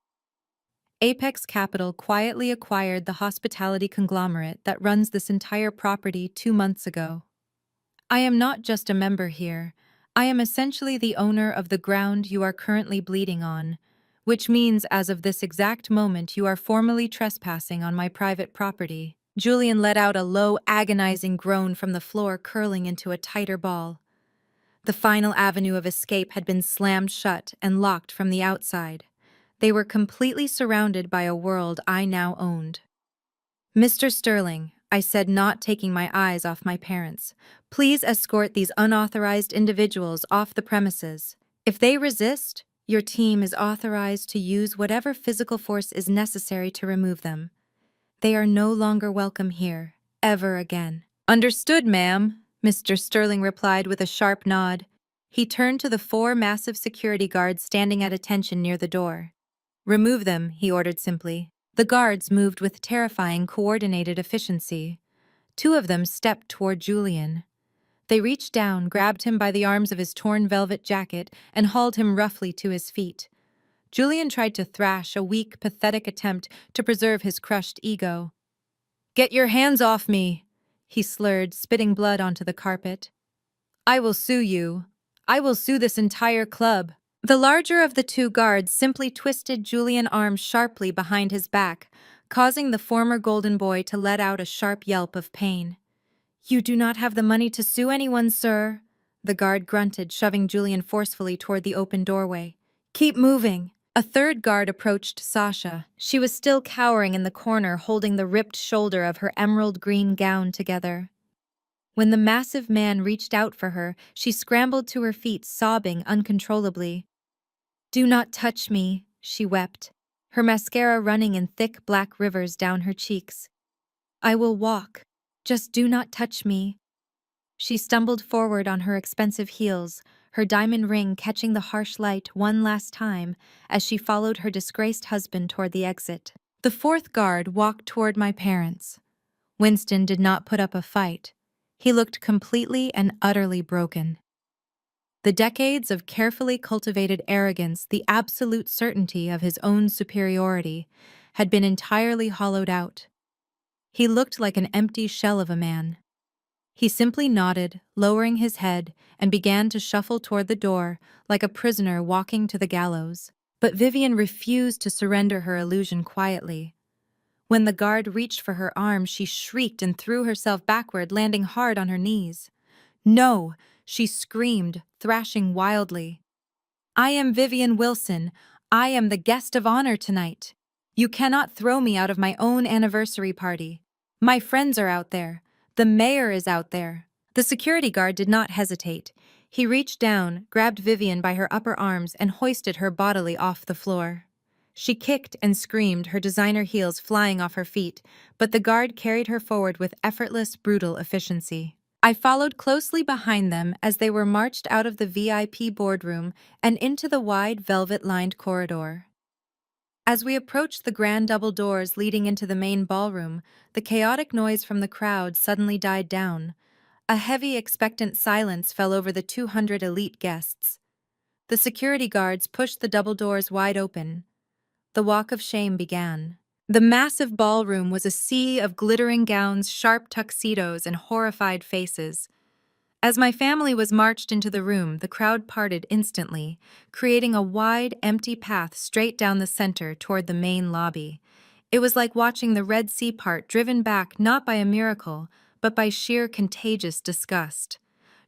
Apex Capital quietly acquired the hospitality conglomerate that runs this entire property 2 months ago. I am not just a member here. I am essentially the owner of the ground you are currently bleeding on, which means as of this exact moment you are formally trespassing on my private property. Julian let out a low, agonizing groan from the floor, curling into a tighter ball. The final avenue of escape had been slammed shut and locked from the outside. They were completely surrounded by a world I now owned. "Mr. Sterling," I said, not taking my eyes off my parents, "please escort these unauthorized individuals off the premises. If they resist, your team is authorized to use whatever physical force is necessary to remove them. They are no longer welcome here, ever again." "Understood, ma'am," Mr. Sterling replied with a sharp nod. He turned to the 4 massive security guards standing at attention near the door. "Remove them," he ordered simply. The guards moved with terrifying, coordinated efficiency. 2 of them stepped toward Julian. They reached down, grabbed him by the arms of his torn velvet jacket, and hauled him roughly to his feet. Julian tried to thrash, a weak, pathetic attempt to preserve his crushed ego. "Get your hands off me," he slurred, spitting blood onto the carpet. "I will sue you. I will sue this entire club." The larger of the 2 guards simply twisted Julian's arm sharply behind his back, causing the former golden boy to let out a sharp yelp of pain. "You do not have the money to sue anyone, sir," the guard grunted, shoving Julian forcefully toward the open doorway. "Keep moving." A 3rd guard approached Sasha. She was still cowering in the corner, holding the ripped shoulder of her emerald green gown together. When the massive man reached out for her, she scrambled to her feet, sobbing uncontrollably. "Do not touch me," she wept, her mascara running in thick black rivers down her cheeks. "I will walk. Just do not touch me." She stumbled forward on her expensive heels, her diamond ring catching the harsh light one last time as she followed her disgraced husband toward the exit. The 4th guard walked toward my parents. Winston did not put up a fight. He looked completely and utterly broken. The decades of carefully cultivated arrogance, the absolute certainty of his own superiority, had been entirely hollowed out. He looked like an empty shell of a man. He simply nodded, lowering his head, and began to shuffle toward the door like a prisoner walking to the gallows. But Vivian refused to surrender her illusion quietly. When the guard reached for her arm, she shrieked and threw herself backward, landing hard on her knees. "No!" she screamed, thrashing wildly. "I am Vivian Wilson. I am the guest of honor tonight. You cannot throw me out of my own anniversary party. My friends are out there. The mayor is out there." The security guard did not hesitate. He reached down, grabbed Vivian by her upper arms, and hoisted her bodily off the floor. She kicked and screamed, her designer heels flying off her feet, but the guard carried her forward with effortless, brutal efficiency. I followed closely behind them as they were marched out of the VIP boardroom and into the wide, velvet-lined corridor. As we approached the grand double doors leading into the main ballroom, the chaotic noise from the crowd suddenly died down. A heavy, expectant silence fell over the 200 elite guests. The security guards pushed the double doors wide open. The walk of shame began. The massive ballroom was a sea of glittering gowns, sharp tuxedos, and horrified faces. As my family was marched into the room, the crowd parted instantly, creating a wide, empty path straight down the center toward the main lobby. It was like watching the Red Sea part driven back not by a miracle, but by sheer contagious disgust.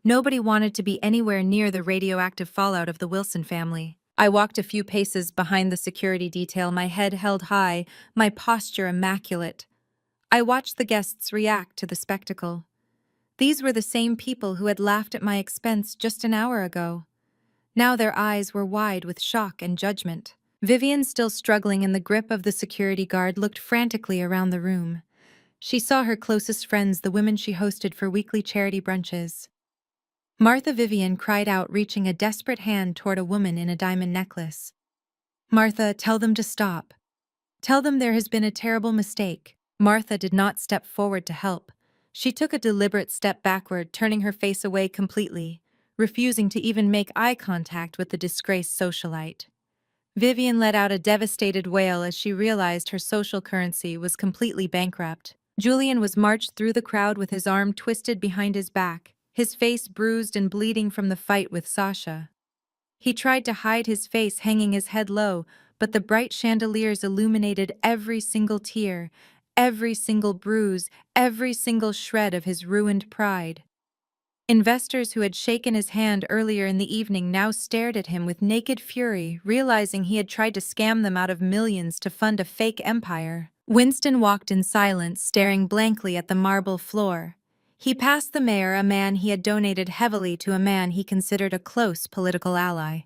Nobody wanted to be anywhere near the radioactive fallout of the Wilson family. I walked a few paces behind the security detail, my head held high, my posture immaculate. I watched the guests react to the spectacle. These were the same people who had laughed at my expense just an hour ago. Now their eyes were wide with shock and judgment. Vivian, still struggling in the grip of the security guard, looked frantically around the room. She saw her closest friends, the women she hosted for weekly charity brunches. "Martha!" Vivian cried out, reaching a desperate hand toward a woman in a diamond necklace. "Martha, tell them to stop. Tell them there has been a terrible mistake." Martha did not step forward to help. She took a deliberate step backward, turning her face away completely, refusing to even make eye contact with the disgraced socialite. Vivian let out a devastated wail as she realized her social currency was completely bankrupt. Julian was marched through the crowd with his arm twisted behind his back, his face bruised and bleeding from the fight with Sasha. He tried to hide his face, hanging his head low, but the bright chandeliers illuminated every single tear, every single bruise, every single shred of his ruined pride. Investors who had shaken his hand earlier in the evening now stared at him with naked fury, realizing he had tried to scam them out of millions to fund a fake empire. Winston walked in silence, staring blankly at the marble floor. He passed the mayor, a man he had donated heavily to a man he considered a close political ally.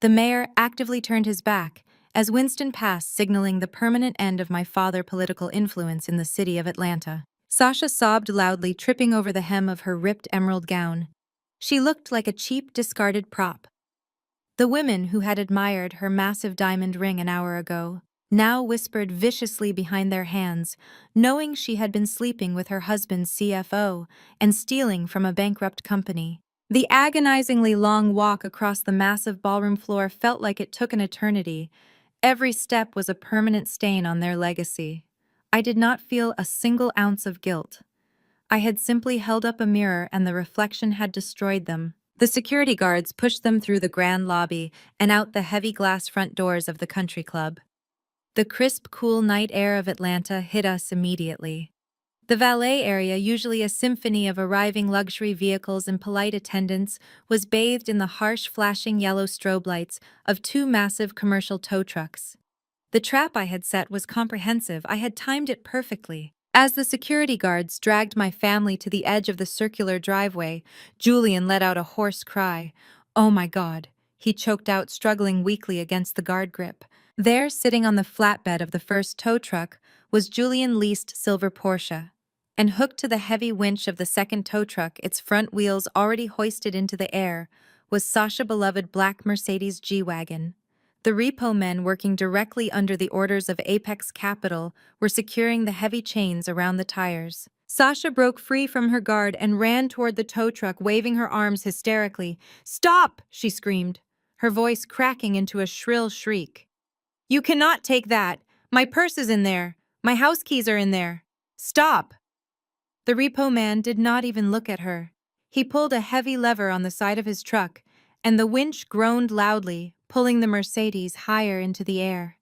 The mayor actively turned his back as Winston passed, signaling the permanent end of my father's political influence in the city of Atlanta. Sasha sobbed loudly, tripping over the hem of her ripped emerald gown. She looked like a cheap, discarded prop. The women who had admired her massive diamond ring an hour ago now whispered viciously behind their hands, knowing she had been sleeping with her husband's CFO and stealing from a bankrupt company. The agonizingly long walk across the massive ballroom floor felt like it took an eternity. Every step was a permanent stain on their legacy. I did not feel a single ounce of guilt. I had simply held up a mirror and the reflection had destroyed them. The security guards pushed them through the grand lobby and out the heavy glass front doors of the country club. The crisp, cool night air of Atlanta hit us immediately. The valet area, usually a symphony of arriving luxury vehicles and polite attendants, was bathed in the harsh, flashing yellow strobe lights of two massive commercial tow trucks. The trap I had set was comprehensive. I had timed it perfectly. As the security guards dragged my family to the edge of the circular driveway, Julian let out a hoarse cry. "Oh my God," he choked out, struggling weakly against the guard grip. There, sitting on the flatbed of the first tow truck, was Julian leased silver Porsche. And hooked to the heavy winch of the second tow truck, its front wheels already hoisted into the air, was Sasha's beloved black Mercedes G-Wagon. The repo men, working directly under the orders of Apex Capital, were securing the heavy chains around the tires. Sasha broke free from her guard and ran toward the tow truck, waving her arms hysterically. "Stop!" she screamed, her voice cracking into a shrill shriek. "You cannot take that! My purse is in there! My house keys are in there!" Stop! The repo man did not even look at her. He pulled a heavy lever on the side of his truck, and the winch groaned loudly, pulling the Mercedes higher into the air.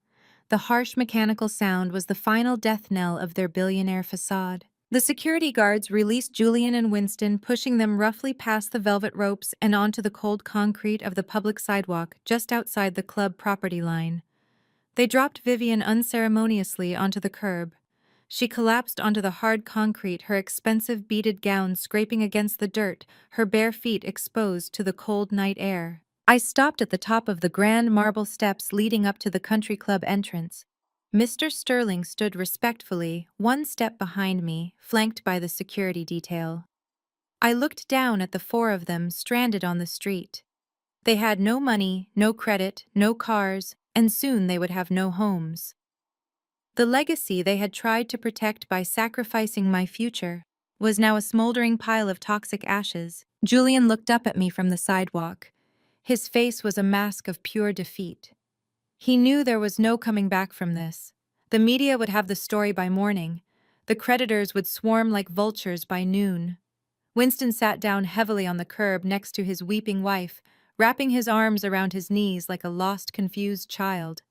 The harsh mechanical sound was the final death knell of their billionaire facade. The security guards released Julian and Winston, pushing them roughly past the velvet ropes and onto the cold concrete of the public sidewalk just outside the club property line. They dropped Vivian unceremoniously onto the curb. She collapsed onto the hard concrete, her expensive beaded gown scraping against the dirt, her bare feet exposed to the cold night air. I stopped at the top of the grand marble steps leading up to the country club entrance. Mr. Sterling stood respectfully, one step behind me, flanked by the security detail. I looked down at the four of them stranded on the street. They had no money, no credit, no cars, and soon they would have no homes. The legacy they had tried to protect by sacrificing my future was now a smoldering pile of toxic ashes. Julian looked up at me from the sidewalk. His face was a mask of pure defeat. He knew there was no coming back from this. The media would have the story by morning. The creditors would swarm like vultures by noon. Winston sat down heavily on the curb next to his weeping wife, wrapping his arms around his knees like a lost, confused child.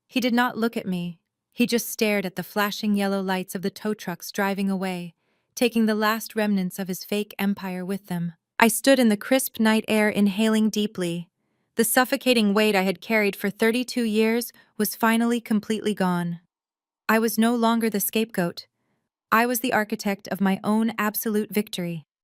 He did not look at me. He just stared at the flashing yellow lights of the tow trucks driving away, taking the last remnants of his fake empire with them. I stood in the crisp night air, inhaling deeply. The suffocating weight I had carried for 32 years was finally completely gone. I was no longer the scapegoat. I was the architect of my own absolute victory.